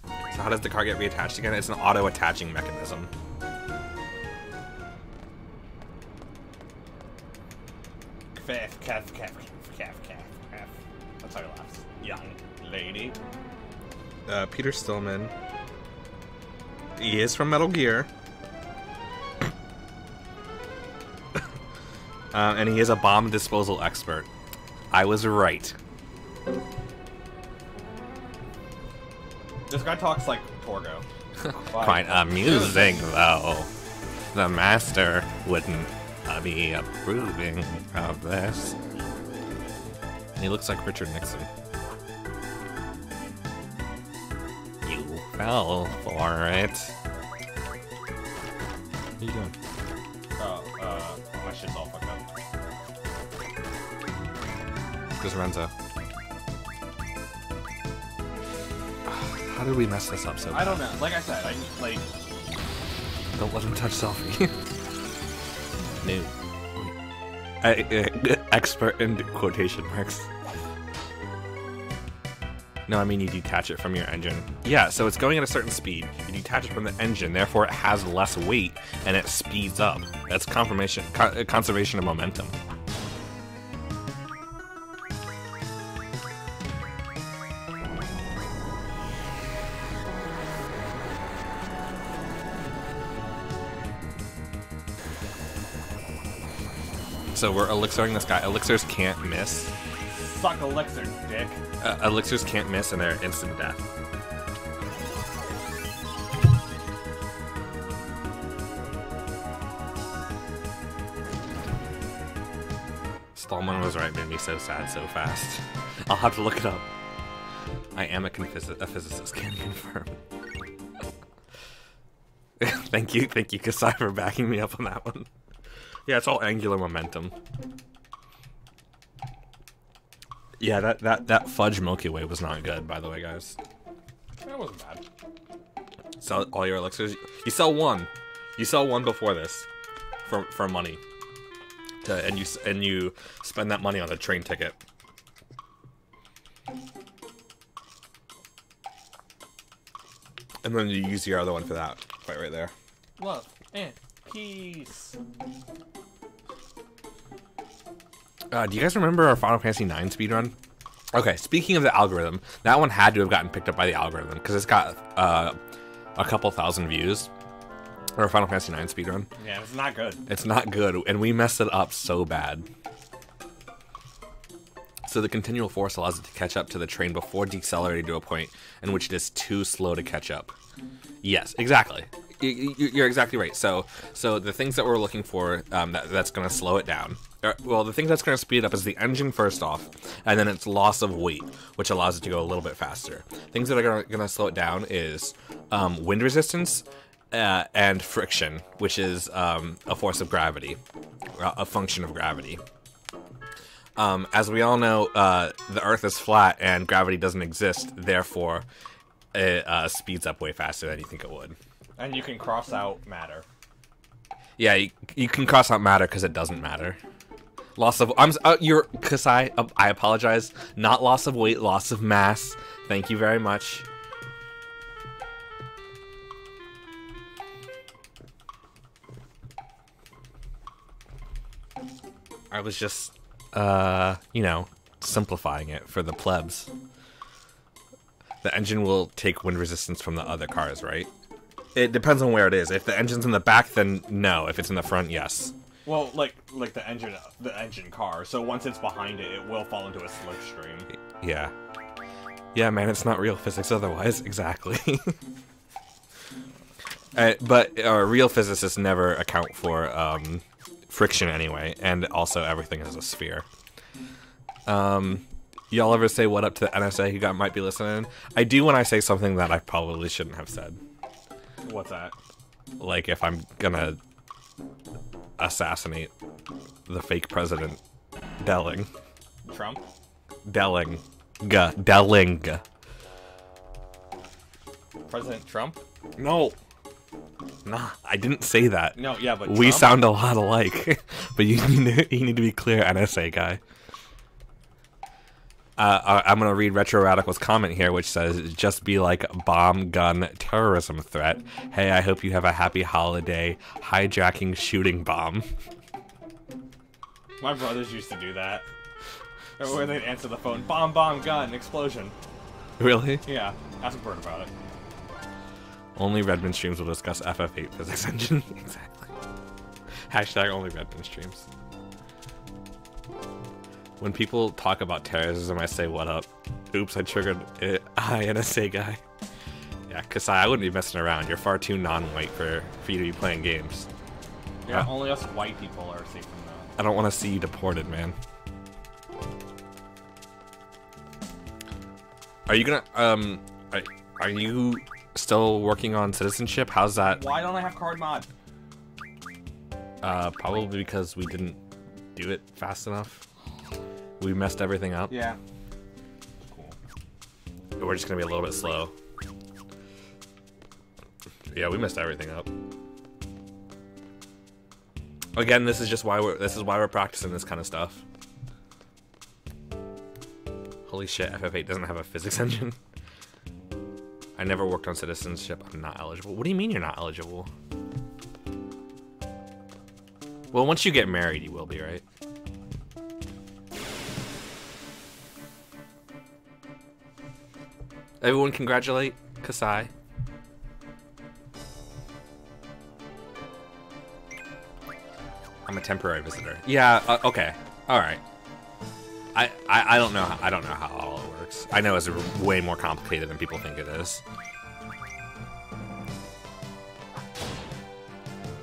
So how does the car get reattached again? It's an auto-attaching mechanism. Calf. That's how he laughs. Young lady. Peter Stillman. He is from Metal Gear. And he is a bomb disposal expert. I was right. This guy talks like Torgo. Quite amusing, though. The master wouldn't be approving of this. He looks like Richard Nixon. You fell for it. What are you doing? My shit's all fucked up. There's Renzo. How did we mess this up so bad? I don't know. Like I said, Don't let him touch selfie. No. Expert in quotation marks. No, I mean you detach it from your engine. Yeah, so it's going at a certain speed. You detach it from the engine, therefore it has less weight and it speeds up. That's conservation of momentum. So we're elixiring this guy. Elixirs can't miss. suck elixir, dick. Elixirs can't miss and they're instant death. Stallman was right, made me so sad so fast. I'll have to look it up. I am a physicist, can confirm. Thank you, Kasai, for backing me up on that one. Yeah, it's all angular momentum. Yeah, that fudge Milky Way was not good, by the way, guys. That wasn't bad. Sell all your elixirs. You sell one. You sell one before this, for money. And you spend that money on a train ticket. And then you use your other one for that. Right there. Love and peace. Do you guys remember our Final Fantasy IX speedrun? Okay, speaking of the algorithm, that one had to have gotten picked up by the algorithm because it's got a couple thousand views. Our Final Fantasy IX speedrun. Yeah, it's not good. It's not good, and we messed it up so bad. So the continual force allows it to catch up to the train before decelerating to a point in which it is too slow to catch up. Yes, exactly. You're exactly right. So the things that we're looking for that's going to slow it down. Well, the thing that's going to speed it up is the engine first off, and then its loss of weight, which allows it to go a little bit faster. Things that are going to slow it down is wind resistance and friction, which is a force of gravity, a function of gravity. As we all know, the Earth is flat and gravity doesn't exist, therefore it speeds up way faster than you think it would. And you can cross out matter. Yeah, you can cross out matter because it doesn't matter. Loss of Kasai, I apologize. Not loss of weight, loss of mass. Thank you very much. I was just, you know, simplifying it for the plebs. The engine will take wind resistance from the other cars, right? It depends on where it is. If the engine's in the back, then no. If it's in the front, yes. Well, like the engine car. So once it's behind it, it will fall into a slipstream. Yeah. Yeah, man, it's not real physics otherwise. Exactly. But real physicists never account for friction anyway, and also everything is a sphere. Y'all ever say what up to the NSA who might be listening? I do when I say something that I probably shouldn't have said. What's that? Like if I'm gonna assassinate the fake president, Delling. Trump? Delling. Delling. President Trump? No. Nah, I didn't say that. No, yeah, but we Trump? sound a lot alike. But you need to be clear, NSA guy. I'm gonna read Retro Radical's comment here, which says, "Just be like bomb gun terrorism threat. Hey, I hope you have a happy holiday. Hijacking shooting bomb." My brothers used to do that. Where they'd answer the phone, bomb, gun, explosion. Really? Yeah, ask Bert about it. Only Redmond streams will discuss FF8 physics engine. Exactly. Hashtag only Redmond streams. When people talk about terrorism, I say, what up? Oops, I triggered it. Hi, NSA guy. Yeah, Kasai, I wouldn't be messing around. You're far too non-white for you to be playing games. Yeah, only us white people are safe from that. I don't want to see you deported, man. Are you gonna, are you still working on citizenship? How's that? Why don't I have card mod? Probably because we didn't do it fast enough. We messed everything up. Yeah. Cool. We're just gonna be a little bit slow. Yeah, we messed everything up. Again, this is why we're practicing this kind of stuff. Holy shit, FF8 doesn't have a physics engine. I never worked on citizenship. I'm not eligible. What do you mean you're not eligible? Well, once you get married, you will be, right? Everyone congratulate Kasai. I'm a temporary visitor. Yeah, okay. Alright. I don't know how all it works. I know it's way more complicated than people think it is.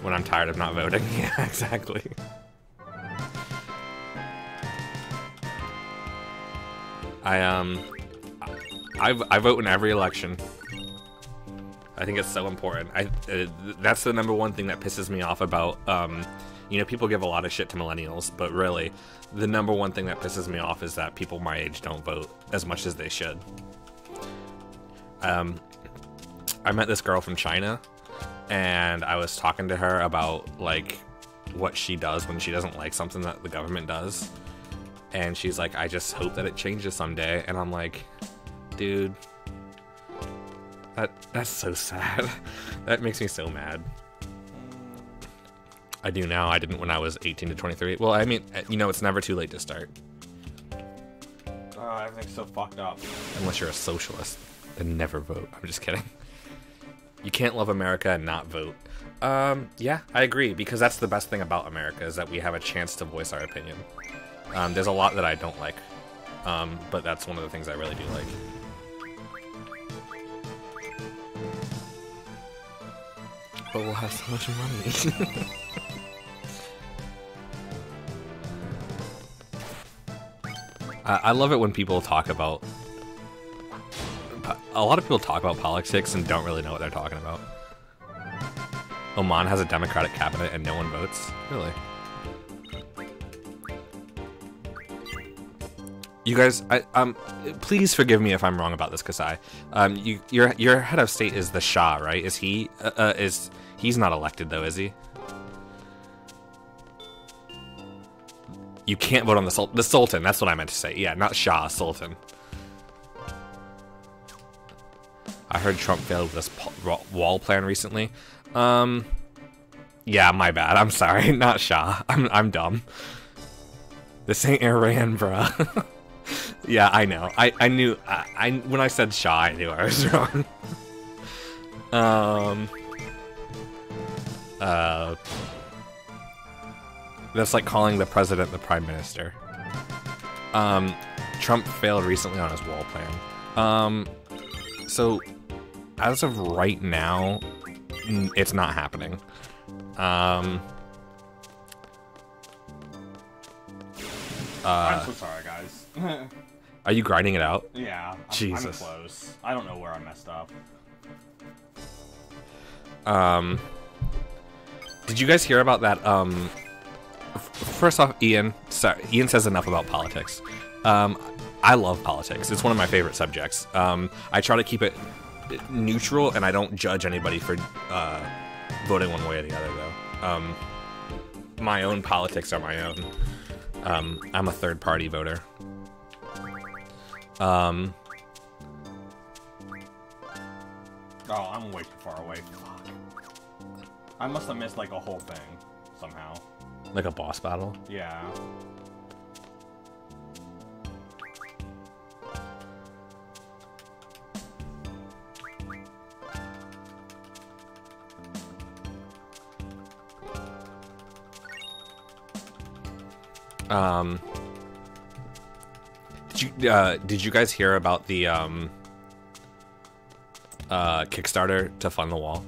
When I'm tired of not voting. Yeah, exactly. I vote in every election. I think it's so important. That's the number one thing that pisses me off about, you know, people give a lot of shit to millennials, but really, the number one thing that pisses me off is that people my age don't vote as much as they should. I met this girl from China, and I was talking to her about, like, what she does when she doesn't like something that the government does. And she's like, I just hope that it changes someday. And I'm like, dude, that's so sad. That makes me so mad. I do now. I didn't when I was 18 to 23. Well, I mean, you know, it's never too late to start. Everything's so fucked up. Unless you're a socialist and never vote. I'm just kidding. You can't love America and not vote. Yeah, I agree, because that's the best thing about America, is that we have a chance to voice our opinion. There's a lot that I don't like, but that's one of the things I really do like. But we'll have so much money. I love it when people talk about... A lot of people talk about politics and don't really know what they're talking about. Oman has a Democratic cabinet and no one votes? Really? You guys, please forgive me if I'm wrong about this, Kasai. Your head of state is the Shah, right? Is he, he's not elected though, is he? You can't vote on the Sultan, that's what I meant to say. Yeah, not Shah, Sultan. I heard Trump failed this wall plan recently. Yeah, my bad. I'm sorry. Not Shah. I'm dumb. This ain't Iran, bruh. Yeah, I know. I knew. When I said Shah, I knew I was wrong. That's like calling the president the prime minister. Trump failed recently on his wall plan. So, as of right now, it's not happening. I'm so sorry, guys. Are you grinding it out? Yeah, Jesus. I'm close. I don't know where I messed up. Did you guys hear about that? First off, Ian says enough about politics. I love politics. It's one of my favorite subjects. I try to keep it neutral, and I don't judge anybody for voting one way or the other, though. My own politics are my own. I'm a third-party voter. Oh, I'm way too far away. Fuck. I must have missed, like, a whole thing, somehow. Like a boss battle? Yeah. Did you guys hear about the Kickstarter to fund the wall?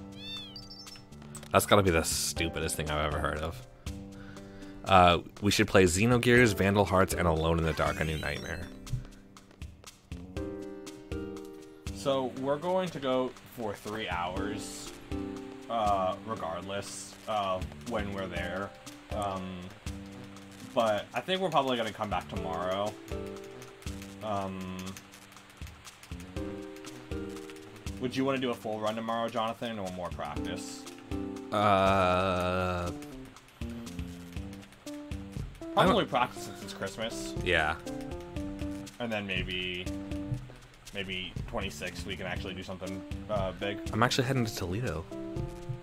That's gotta be the stupidest thing I've ever heard of. We should play Xenogears, Vandal Hearts, and Alone in the Dark: A New Nightmare. So we're going to go for 3 hours, regardless of when we're there. But I think we're probably gonna come back tomorrow. Would you want to do a full run tomorrow, Jonathan, or more practice? Probably practice since it's Christmas. Yeah. And then maybe 26 we can actually do something big. I'm actually heading to Toledo.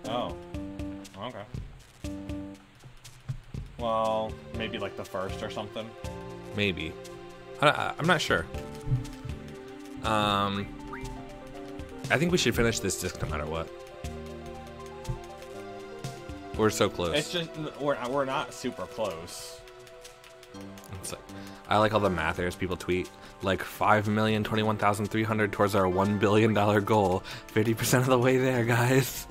Oh. Okay. Well, maybe like the 1st or something. Maybe. I'm not sure. I think we should finish this disc no matter what. We're so close. It's just we're not super close. It's like, I like all the mathers people tweet. Like 5,021,300 towards our $1 billion goal. 50% of the way there, guys.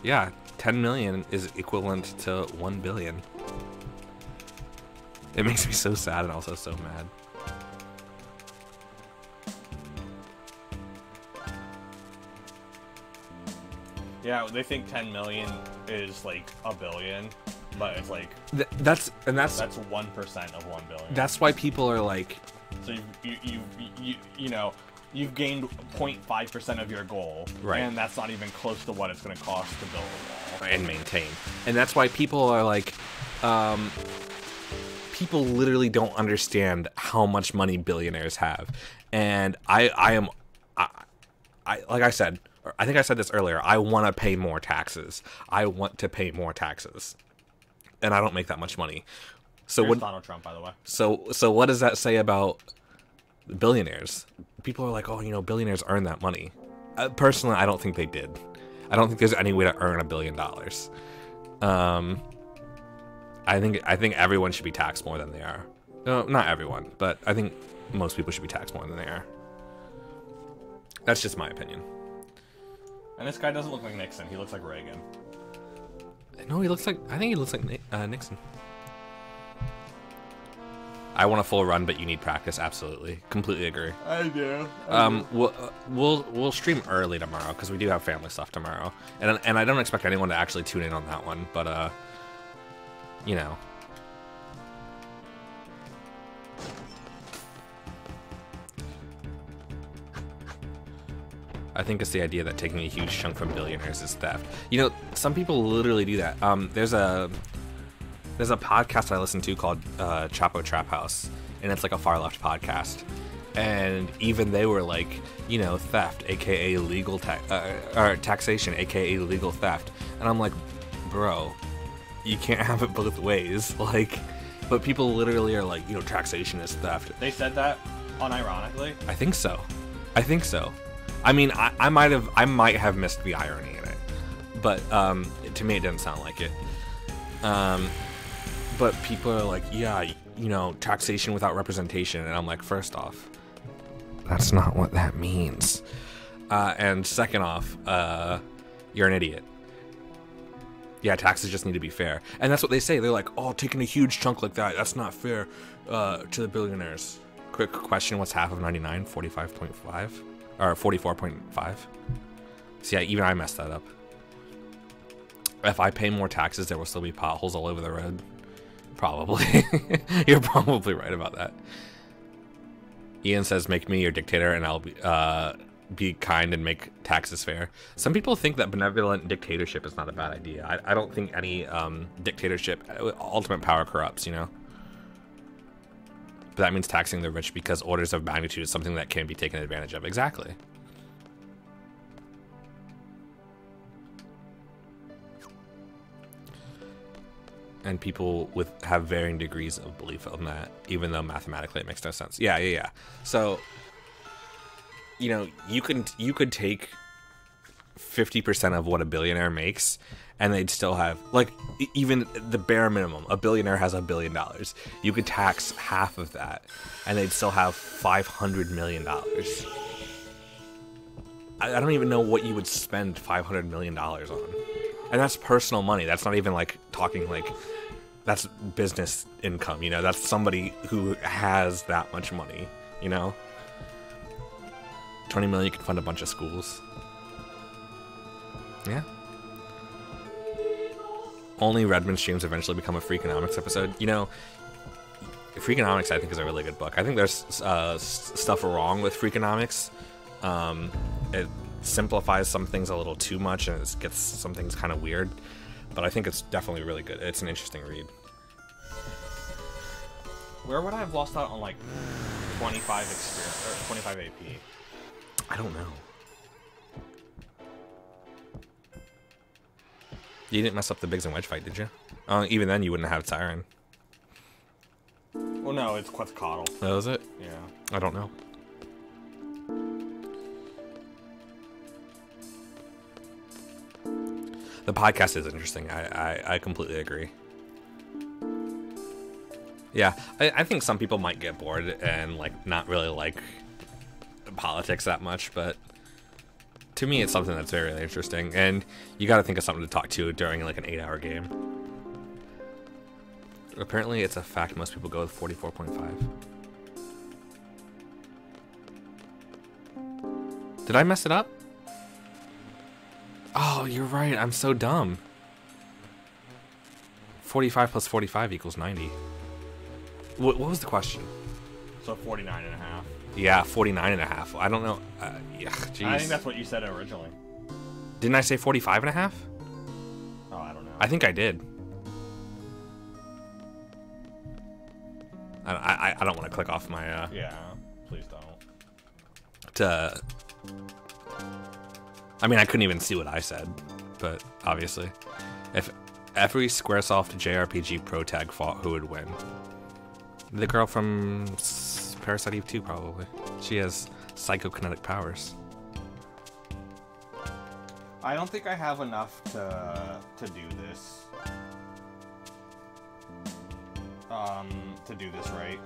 Yeah, 10 million is equivalent to 1 billion. It makes me so sad and also so mad. Yeah, they think 10 million is like a billion, but it's like That's 1% of 1 billion. That's why people are like, So you know, you've gained 0.5% of your goal, right? And that's not even close to what it's going to cost to build a wall and maintain. And that's why people are like, people literally don't understand how much money billionaires have. And I like I said, I think I said this earlier, I want to pay more taxes. I want to pay more taxes. And I don't make that much money. So Here's what Donald Trump, by the way. So what does that say about billionaires? People are like, oh, you know, billionaires earn that money. Personally, I don't think they did. I don't think there's any way to earn $1 billion. I think everyone should be taxed more than they are. No, not everyone, but I think most people should be taxed more than they are. That's just my opinion. And this guy doesn't look like Nixon. He looks like Reagan. No, he looks like, I think he looks like Nixon. I want a full run, but you need practice. Absolutely, completely agree. I do. We'll stream early tomorrow because we do have family stuff tomorrow, and I don't expect anyone to actually tune in on that one. But you know, I think it's the idea that taking a huge chunk from billionaires is theft. You know, some people literally do that. There's a podcast I listen to called Chapo Trap House, and it's like a far left podcast. And even they were like, you know, theft, aka legal or taxation, aka legal theft. And I'm like, bro, you can't have it both ways. Like, but people literally are like, you know, taxation is theft. They said that unironically. I think so. I mean, I might have missed the irony in it, but to me it didn't sound like it. But people are like, yeah, you know, taxation without representation, and I'm like, first off, that's not what that means. And second off, you're an idiot. Yeah, taxes just need to be fair, and that's what they say. They're like, oh, taking a huge chunk like that's not fair to the billionaires. Quick question: what's half of 99? 45.5 or 44.5? See, even I messed that up. If I pay more taxes, there will still be potholes all over the road. Probably. You're probably right about that. Ian says, make me your dictator and I'll be kind and make taxes fair. Some people think that benevolent dictatorship is not a bad idea. I don't think any dictatorship, ultimate power corrupts, you know? But that means taxing the rich because orders of magnitude is something that can be taken advantage of. Exactly. And people have varying degrees of belief on that, even though mathematically it makes no sense. Yeah. So, you know, you could take 50% of what a billionaire makes, and they'd still have, like, even the bare minimum. A billionaire has $1 billion. You could tax half of that, and they'd still have $500 million. I don't even know what you would spend $500 million on. And that's personal money. That's not even like talking like that's business income, you know? That's somebody who has that much money, you know? 20 million, you can fund a bunch of schools. Yeah. Only Redmond streams eventually become a Freakonomics episode. You know, Freakonomics I think is a really good book. I think there's stuff wrong with Freakonomics. It simplifies some things a little too much and it gets some things kind of weird, but I think it's definitely really good. It's an interesting read. Where would I have lost out on like 25 experience or 25 AP? I don't know. You didn't mess up the Biggs and Wedge fight, did you? Even then you wouldn't have Siren. Well, no, it's Quetzalcoatl. Oh, is it? Yeah. I don't know. The podcast is interesting. I completely agree. Yeah, I think some people might get bored and like not really like politics that much, but to me it's something that's very, really interesting, and you got to think of something to talk to during like an 8-hour game. Apparently it's a fact most people go with 44.5. Did I mess it up? Oh, you're right. I'm so dumb. 45 plus 45 equals 90. What was the question? So 49 and a half. Yeah, 49 and a half. I don't know. Yeah, jeez. I think that's what you said originally. Didn't I say 45 and a half? Oh, I don't know. I think I did. I don't want to click off my Yeah, please don't. I mean, I couldn't even see what I said, but obviously, if every SquareSoft JRPG Pro Tag fought, who would win? The girl from Parasite Eve 2, probably. She has psychokinetic powers. I don't think I have enough to do this. To do this right.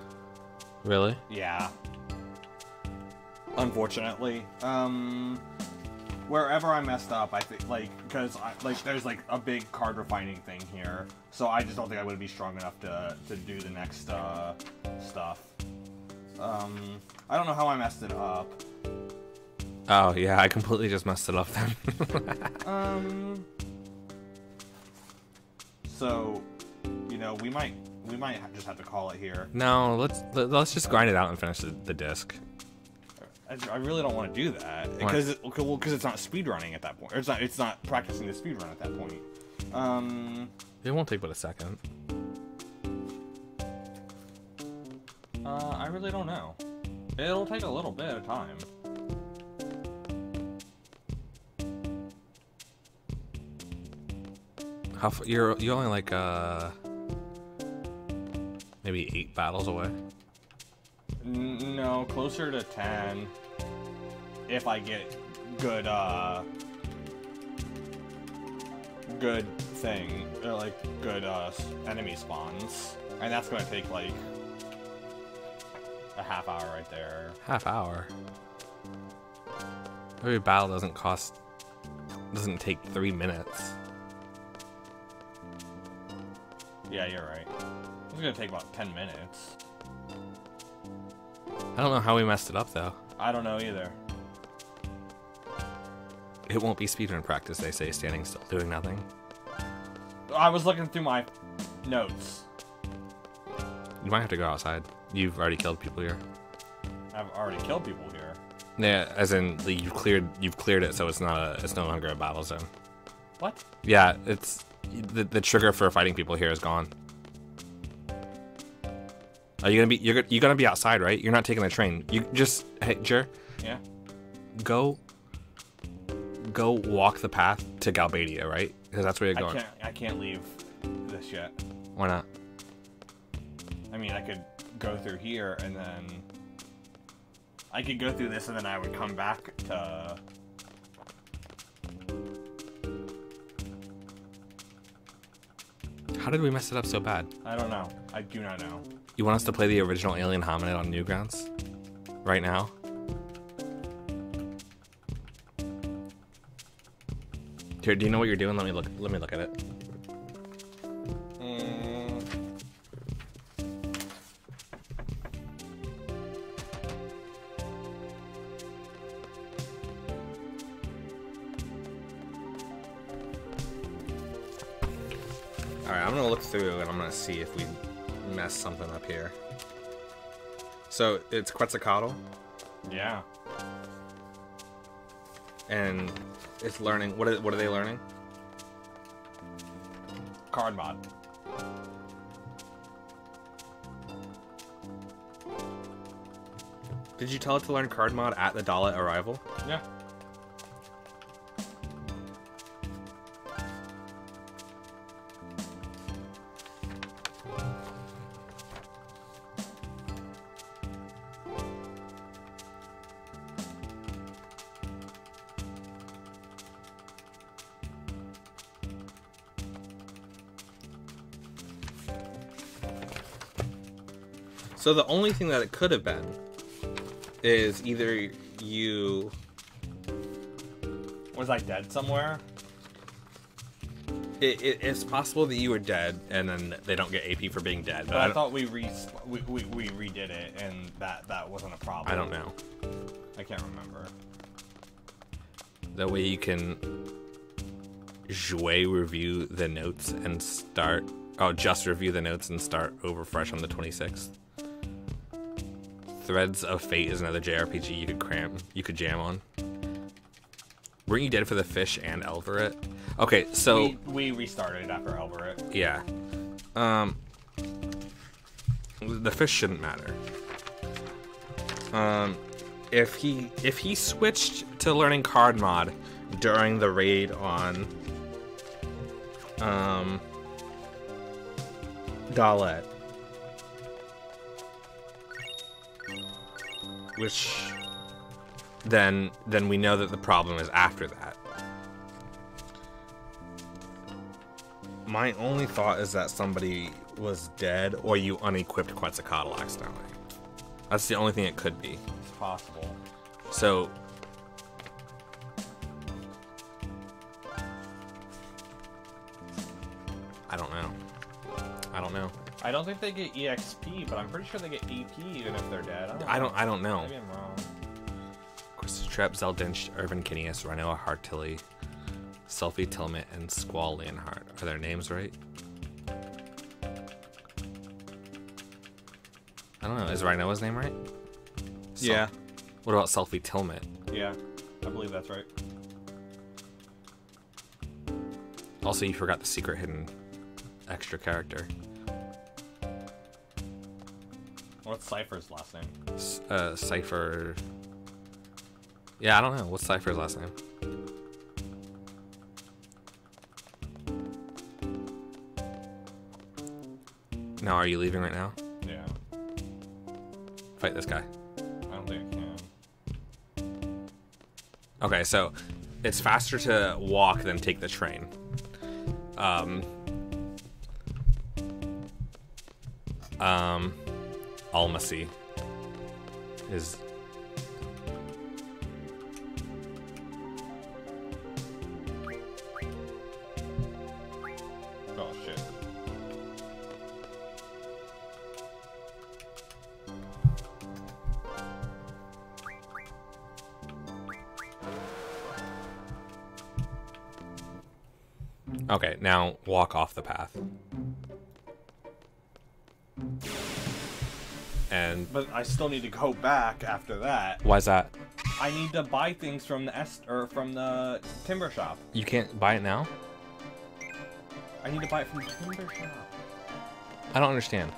Really? Yeah. Unfortunately. Wherever I messed up, I think, because there's a big card refining thing here, so I just don't think I would be strong enough to do the next stuff. I don't know how I messed it up. Oh yeah, I completely just messed it up then. So, you know, we might just have to call it here. No, let's just grind it out and finish the disc. I really don't want to do that because it's not speedrunning at that point. Or it's not practicing the speedrun at that point. It won't take but a second. I really don't know. It'll take a little bit of time. You're only like maybe 8 battles away. No, closer to 10. If I get good thing, or good enemy spawns, and that's gonna take like a half hour right there. Half hour. Every battle doesn't take 3 minutes. Yeah, you're right. It's gonna take about 10 minutes. I don't know how we messed it up though. I don't know either. It won't be speedrun practice, they say, standing still, doing nothing. I was looking through my notes. You might have to go outside. You've already killed people here. I've already killed people here. Yeah, as in you've cleared it, so it's no longer a battle zone. What? Yeah, it's the trigger for fighting people here is gone. Are you gonna be outside, right? You're not taking the train. You just, hey, Jer. Yeah. Go walk the path to Galbadia, right? Because that's where you're going. I can't leave this yet. Why not? I mean, I could go through here and then I could go through this and then I would come back to. How did we mess it up so bad? I don't know. I do not know. You want us to play the original Alien Hominid on Newgrounds? Right now? Here, do you know what you're doing? Let me look at it. Alright, I'm gonna look through and I'm gonna see if we mess something up here. So it's Quetzalcoatl. Yeah. And it's learning. What are they learning? Card mod. Did you tell it to learn card mod at the Dalit arrival? Yeah. So the only thing that it could have been is either you... Was I dead somewhere? It's possible that you were dead and then they don't get AP for being dead. But I thought we redid it and that wasn't a problem. I don't know. I can't remember. That way you can Jouer review the notes and start. Oh, just review the notes and start over fresh on the 26th. Threads of Fate is another JRPG you could jam on. Weren't you dead for the fish and Elveret? Okay, so we restarted after Elveret. yeah. The fish shouldn't matter. If he switched to learning card mod during the raid on Dalet, which then we know that the problem is after that. My only thought is that somebody was dead or you unequipped Quetzalcoatl accidentally. That's the only thing it could be. It's possible. So I don't know. I don't think they get EXP, but I'm pretty sure they get AP even if they're dead. I don't know. Maybe I'm wrong. Chris Trep, Zeldinch, Irvin Kineas, Rhino Hartilly, Selfie Tillmet, and Squall Leonhardt. Are their names right? I don't know. Is Rhino's name right? Yeah. What about Selfie Tillmet? Yeah, I believe that's right. Also, you forgot the secret hidden extra character. What's Cypher's last name? Cypher. Yeah, I don't know. What's Cypher's last name? Now, are you leaving right now? Yeah. Fight this guy. I don't think I can. Okay, so it's faster to walk than take the train. Almacy is Oh shit. okay. Now walk off the path. And But I still need to go back after that. why's that? I need to buy things from the timber shop. You can't buy it now? I need to buy it from the timber shop. I don't understand.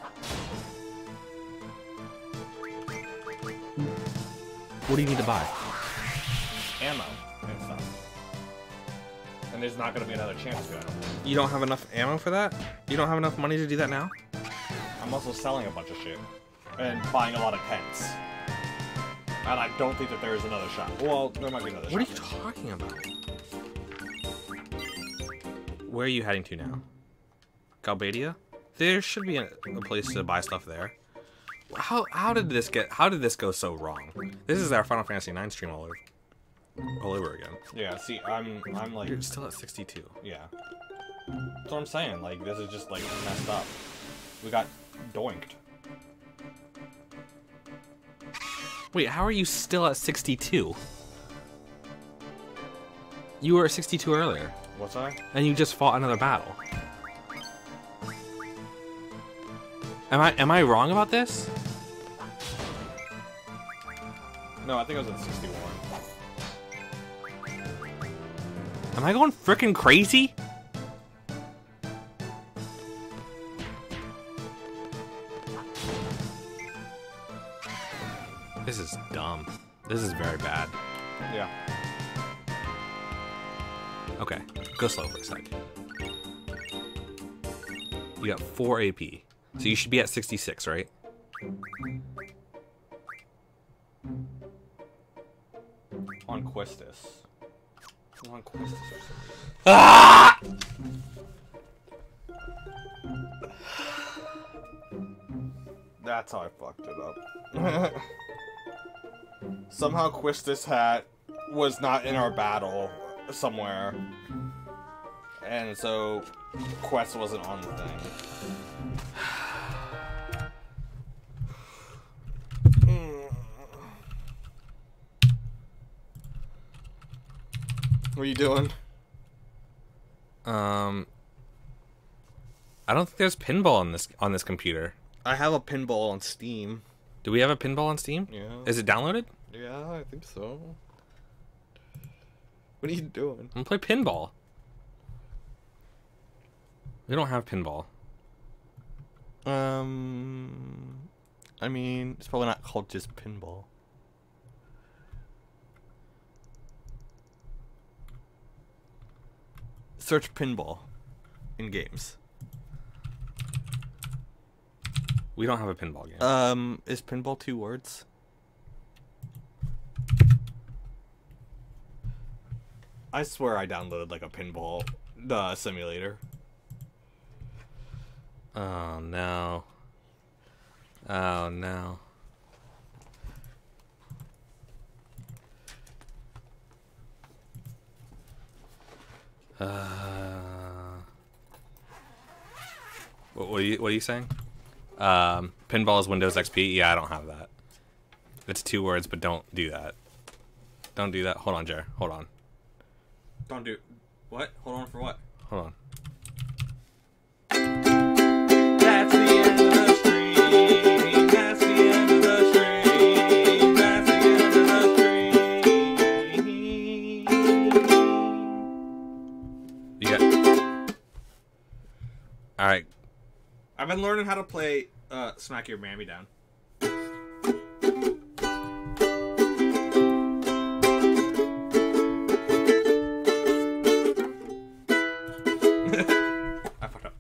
What do you need to buy? Ammo and stuff. And there's not gonna be another chance to it. You don't have enough ammo for that? You don't have enough money to do that now? I'm also selling a bunch of shit. And buying a lot of tents. And I don't think that there is another shop. Well, there might be another What are shop. you talking about? Where are you heading to now? Galbadia? There should be a place to buy stuff there. How did this go so wrong? This is our Final Fantasy IX stream all over again. Yeah, see, I'm like, You're still at 62. yeah. That's what I'm saying. Like, this is just like messed up. We got doinked. Wait, how are you still at 62? You were at 62 earlier, What's I? and you just fought another battle. Am I wrong about this? No, I think I was at 61. Am I going frickin' crazy? This is dumb. This is very bad. Yeah. Okay, go slow for a sec. You got 4 AP. So you should be at 66, right? On Quistis. On Quistis or something. Ah! That's how I fucked it up. Somehow Quistis hat was not in our battle somewhere. And so Quest wasn't on the thing. What are you doing? I don't think there's pinball on this computer. I have a pinball on Steam. Do we have a pinball on Steam? Yeah. Is it downloaded? Yeah, I think so. What are you doing? I'm gonna play pinball. We don't have pinball. I mean, it's probably not called just pinball. Search pinball in games. We don't have a pinball game. Is pinball 2 words? I swear I downloaded like a pinball simulator. Oh no. Oh no. What are you saying? Pinball is Windows XP? Yeah, I don't have that. It's 2 words, but don't do that. Don't do that. Hold on, Jer. Hold on. Don't do what? Hold on for what? Hold on. That's the end of the stream. That's the end of the stream. That's the end of the stream. You got. All right. I've been learning how to play Smack Your Mammy Down. I fucked up.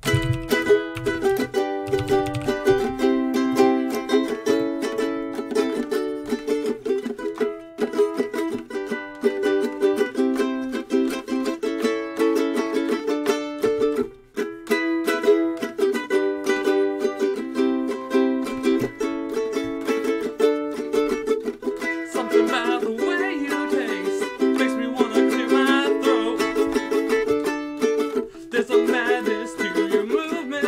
Something about the way you taste makes me wanna clear my throat. There's a madness to your movement.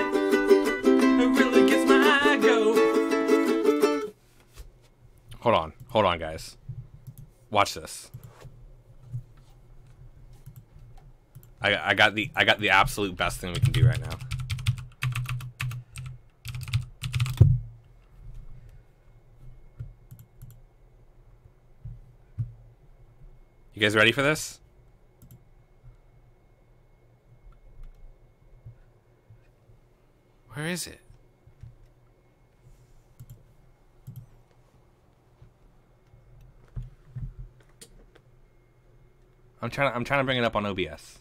It really gets my goat. Hold on, guys. Watch this. I got the absolute best thing we can do right now. You guys ready for this? Where is it? I'm trying to bring it up on OBS.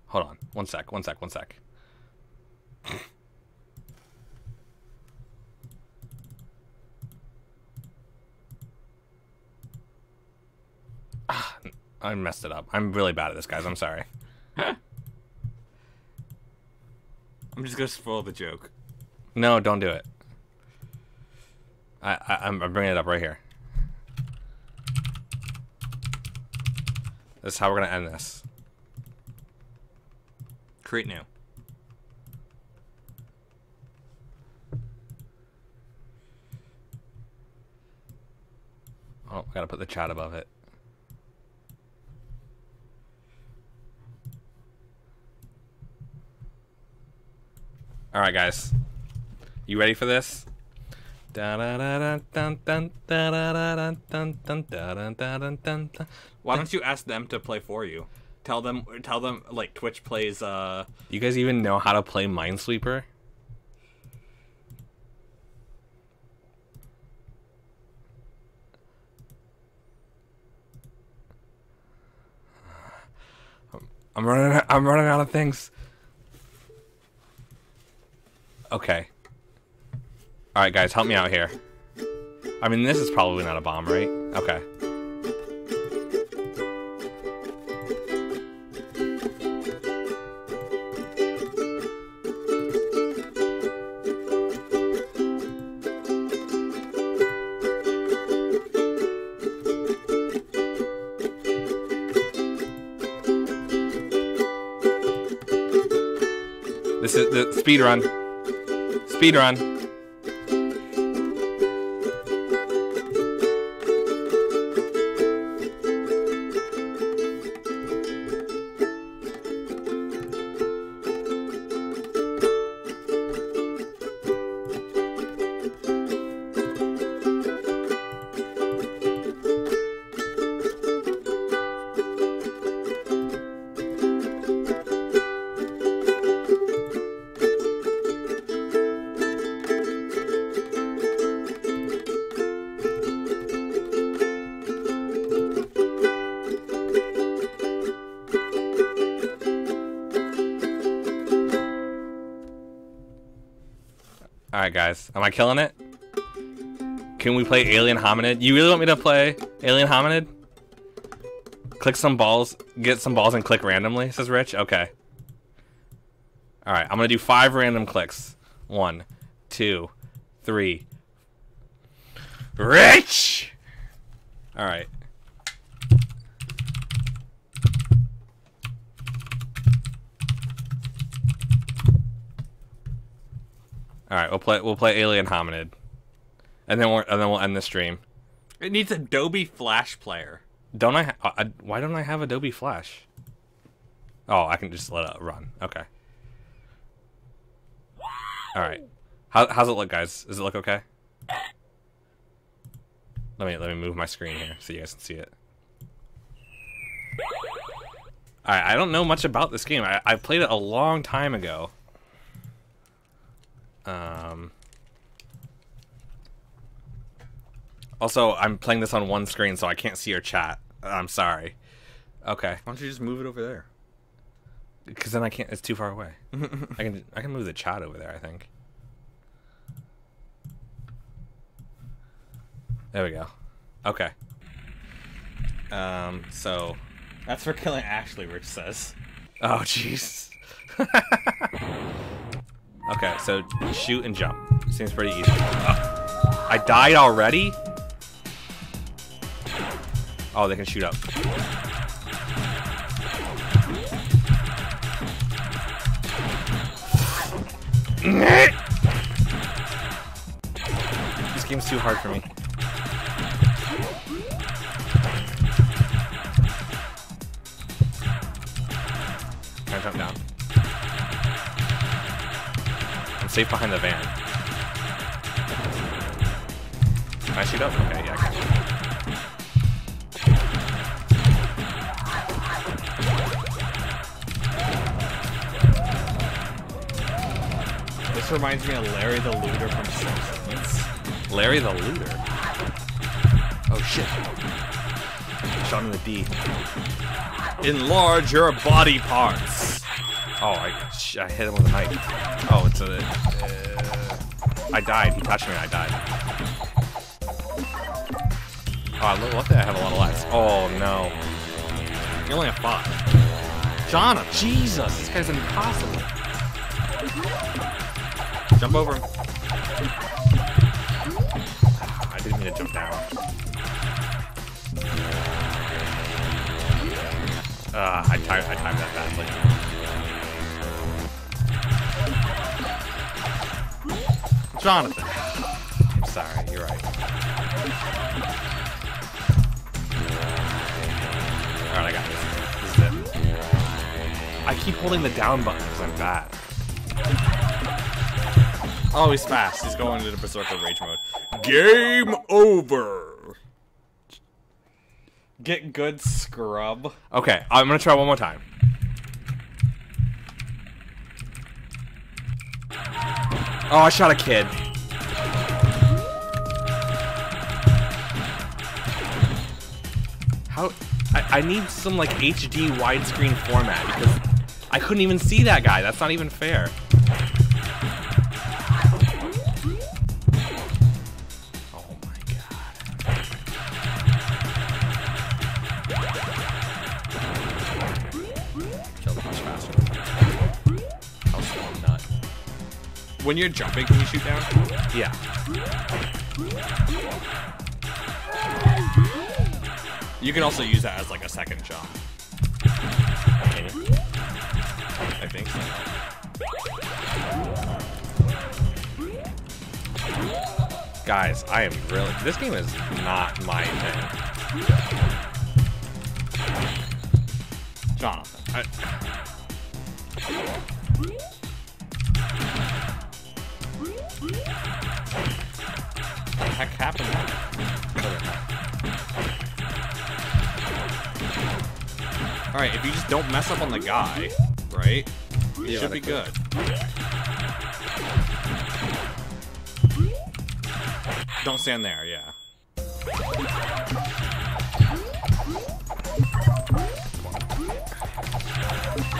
Hold on. One sec. I messed it up. I'm really bad at this, guys. I'm sorry. I'm just gonna spoil the joke. No, don't do it. I'm bringing it up right here. This is how we're gonna end this. Create new. Oh, I gotta put the chat above it. All right, guys. You ready for this? Why don't you ask them to play for you? Tell them like Twitch plays You guys even know how to play Minesweeper? I'm running out of things. Okay. All right, guys, help me out here. I mean, this is probably not a bomb, right? Okay. This is the speedrun. Speedrun. Alright, guys. Am I killing it? Can we play Alien Hominid? You really want me to play Alien Hominid? Click some balls, get some balls and click randomly, says Rich. Okay. Alright, I'm gonna do 5 random clicks. 1, 2, 3. Rich! Alright. Alright, we'll play Alien Hominid. And then we'll end the stream. It needs Adobe Flash Player. Don't I why don't I have Adobe Flash? Oh, I can just let it run. Okay. Alright. How's it look, guys? Does it look okay? Let me move my screen here so you guys can see it. Alright, I don't know much about this game. I played it a long time ago. Also, I'm playing this on one screen, so I can't see your chat. I'm sorry. Okay. Why don't you just move it over there? Because then I can't. It's too far away. I can move the chat over there, I think. There we go. Okay. So. That's for killing Ashley, Rich says. Oh, jeez. Okay, so shoot and jump. Seems pretty easy. I died already? Oh, they can shoot up. This game's too hard for me. Can I jump down? I'm safe behind the van. Can I shoot up? Okay, yeah, I can. This reminds me of Larry the Looter from Simpsons. Larry the Looter? Oh shit. Shot in the D. Enlarge your body parts. Oh, I hit him with a knife. Oh, it's a... I died. He touched me and I died. Oh, luckily I have a lot of lives. Oh, no. You only have 5. Jonathan! Jesus! This guy's impossible. Jump over him. I didn't mean to jump down. I timed that badly. Jonathan! I'm sorry, you're right. Alright, I got this. This is it. I keep holding the down button because I'm bad. Oh, he's fast. He's going into the Berserker Rage mode. Game over! Get good, scrub. Okay, I'm gonna try one more time. Oh, I shot a kid. How? I need some like HD widescreen format because I couldn't even see that guy. That's not even fair. Oh my god. Killed him much faster. How slow nut. When you're jumping, can you shoot down? Yeah. You can also use that as like a second jump. Can you? I think so. Guys, I am really... This game is not my thing. Jonathan. What the heck happened? Alright, if you just don't mess up on the guy, right? You should be good. Don't stand there, yeah.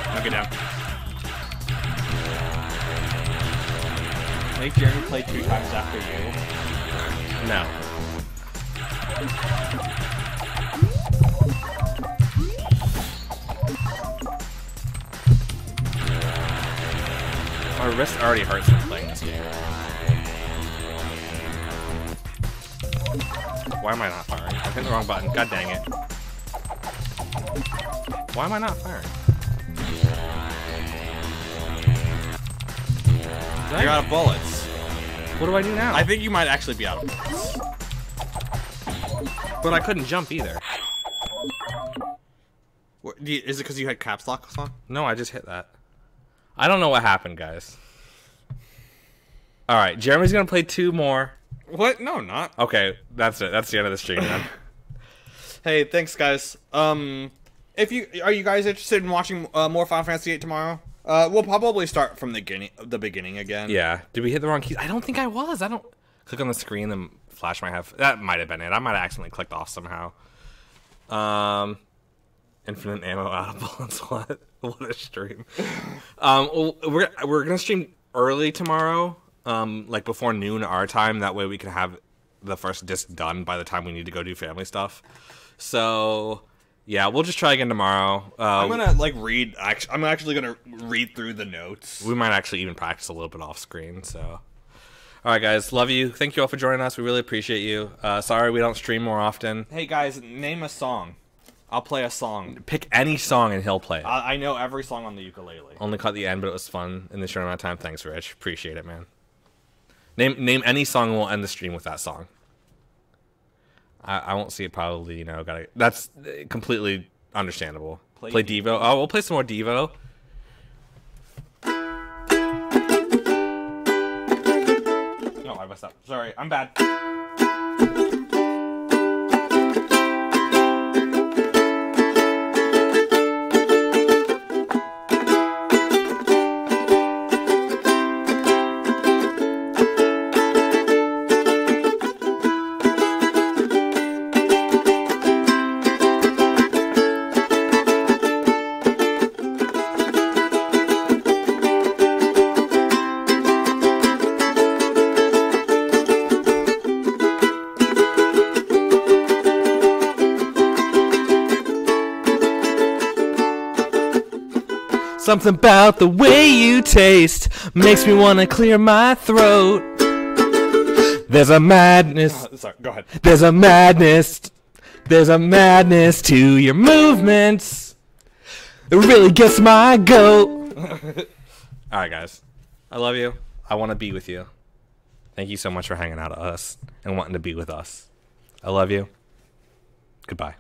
Now get down. Make Jeremy play 2 times after you. No. My wrist already hurts from playing this game. Why am I not firing? I hit the wrong button. God dang it. Why am I not firing? You're out of bullets. What do I do now? I think you might actually be out of bullets. But I couldn't jump either. Is it because you had caps lock on? No, I just hit that. I don't know what happened, guys. Alright, Jeremy's gonna play 2 more. What? No, not. Okay, that's it. That's the end of the stream then. Hey, thanks, guys. Are you guys interested in watching more Final Fantasy VIII tomorrow? We'll probably start from the beginning again. Yeah. Did we hit the wrong keys? I don't think I was. I don't click on the screen and flash might have. That might have been it. I might have accidentally clicked off somehow. Infinite ammo out of bullets. What a stream. We're gonna stream early tomorrow. Like before noon our time. That way we can have the first disc done by the time we need to go do family stuff. So yeah, we'll just try again tomorrow. I'm gonna read. I'm actually gonna read through the notes. We might actually even practice a little bit off screen. So, all right, guys, love you. Thank you all for joining us. We really appreciate you. Sorry we don't stream more often. Hey guys, name a song. I'll play a song. Pick any song and he'll play it. I know every song on the ukulele. Only caught the end, but it was fun in the short amount of time. Thanks, Rich. Appreciate it, man. Name any song and we'll end the stream with that song. I won't see it probably, that's completely understandable. Play Devo. Oh, we'll play some more Devo. No, I messed up. Sorry, I'm bad. Something about the way you taste makes me want to clear my throat. There's a madness. Sorry, go ahead. There's a madness. There's a madness to your movements. It really gets my goat. Alright, guys. I love you. I want to be with you. Thank you so much for hanging out with us and wanting to be with us. I love you. Goodbye.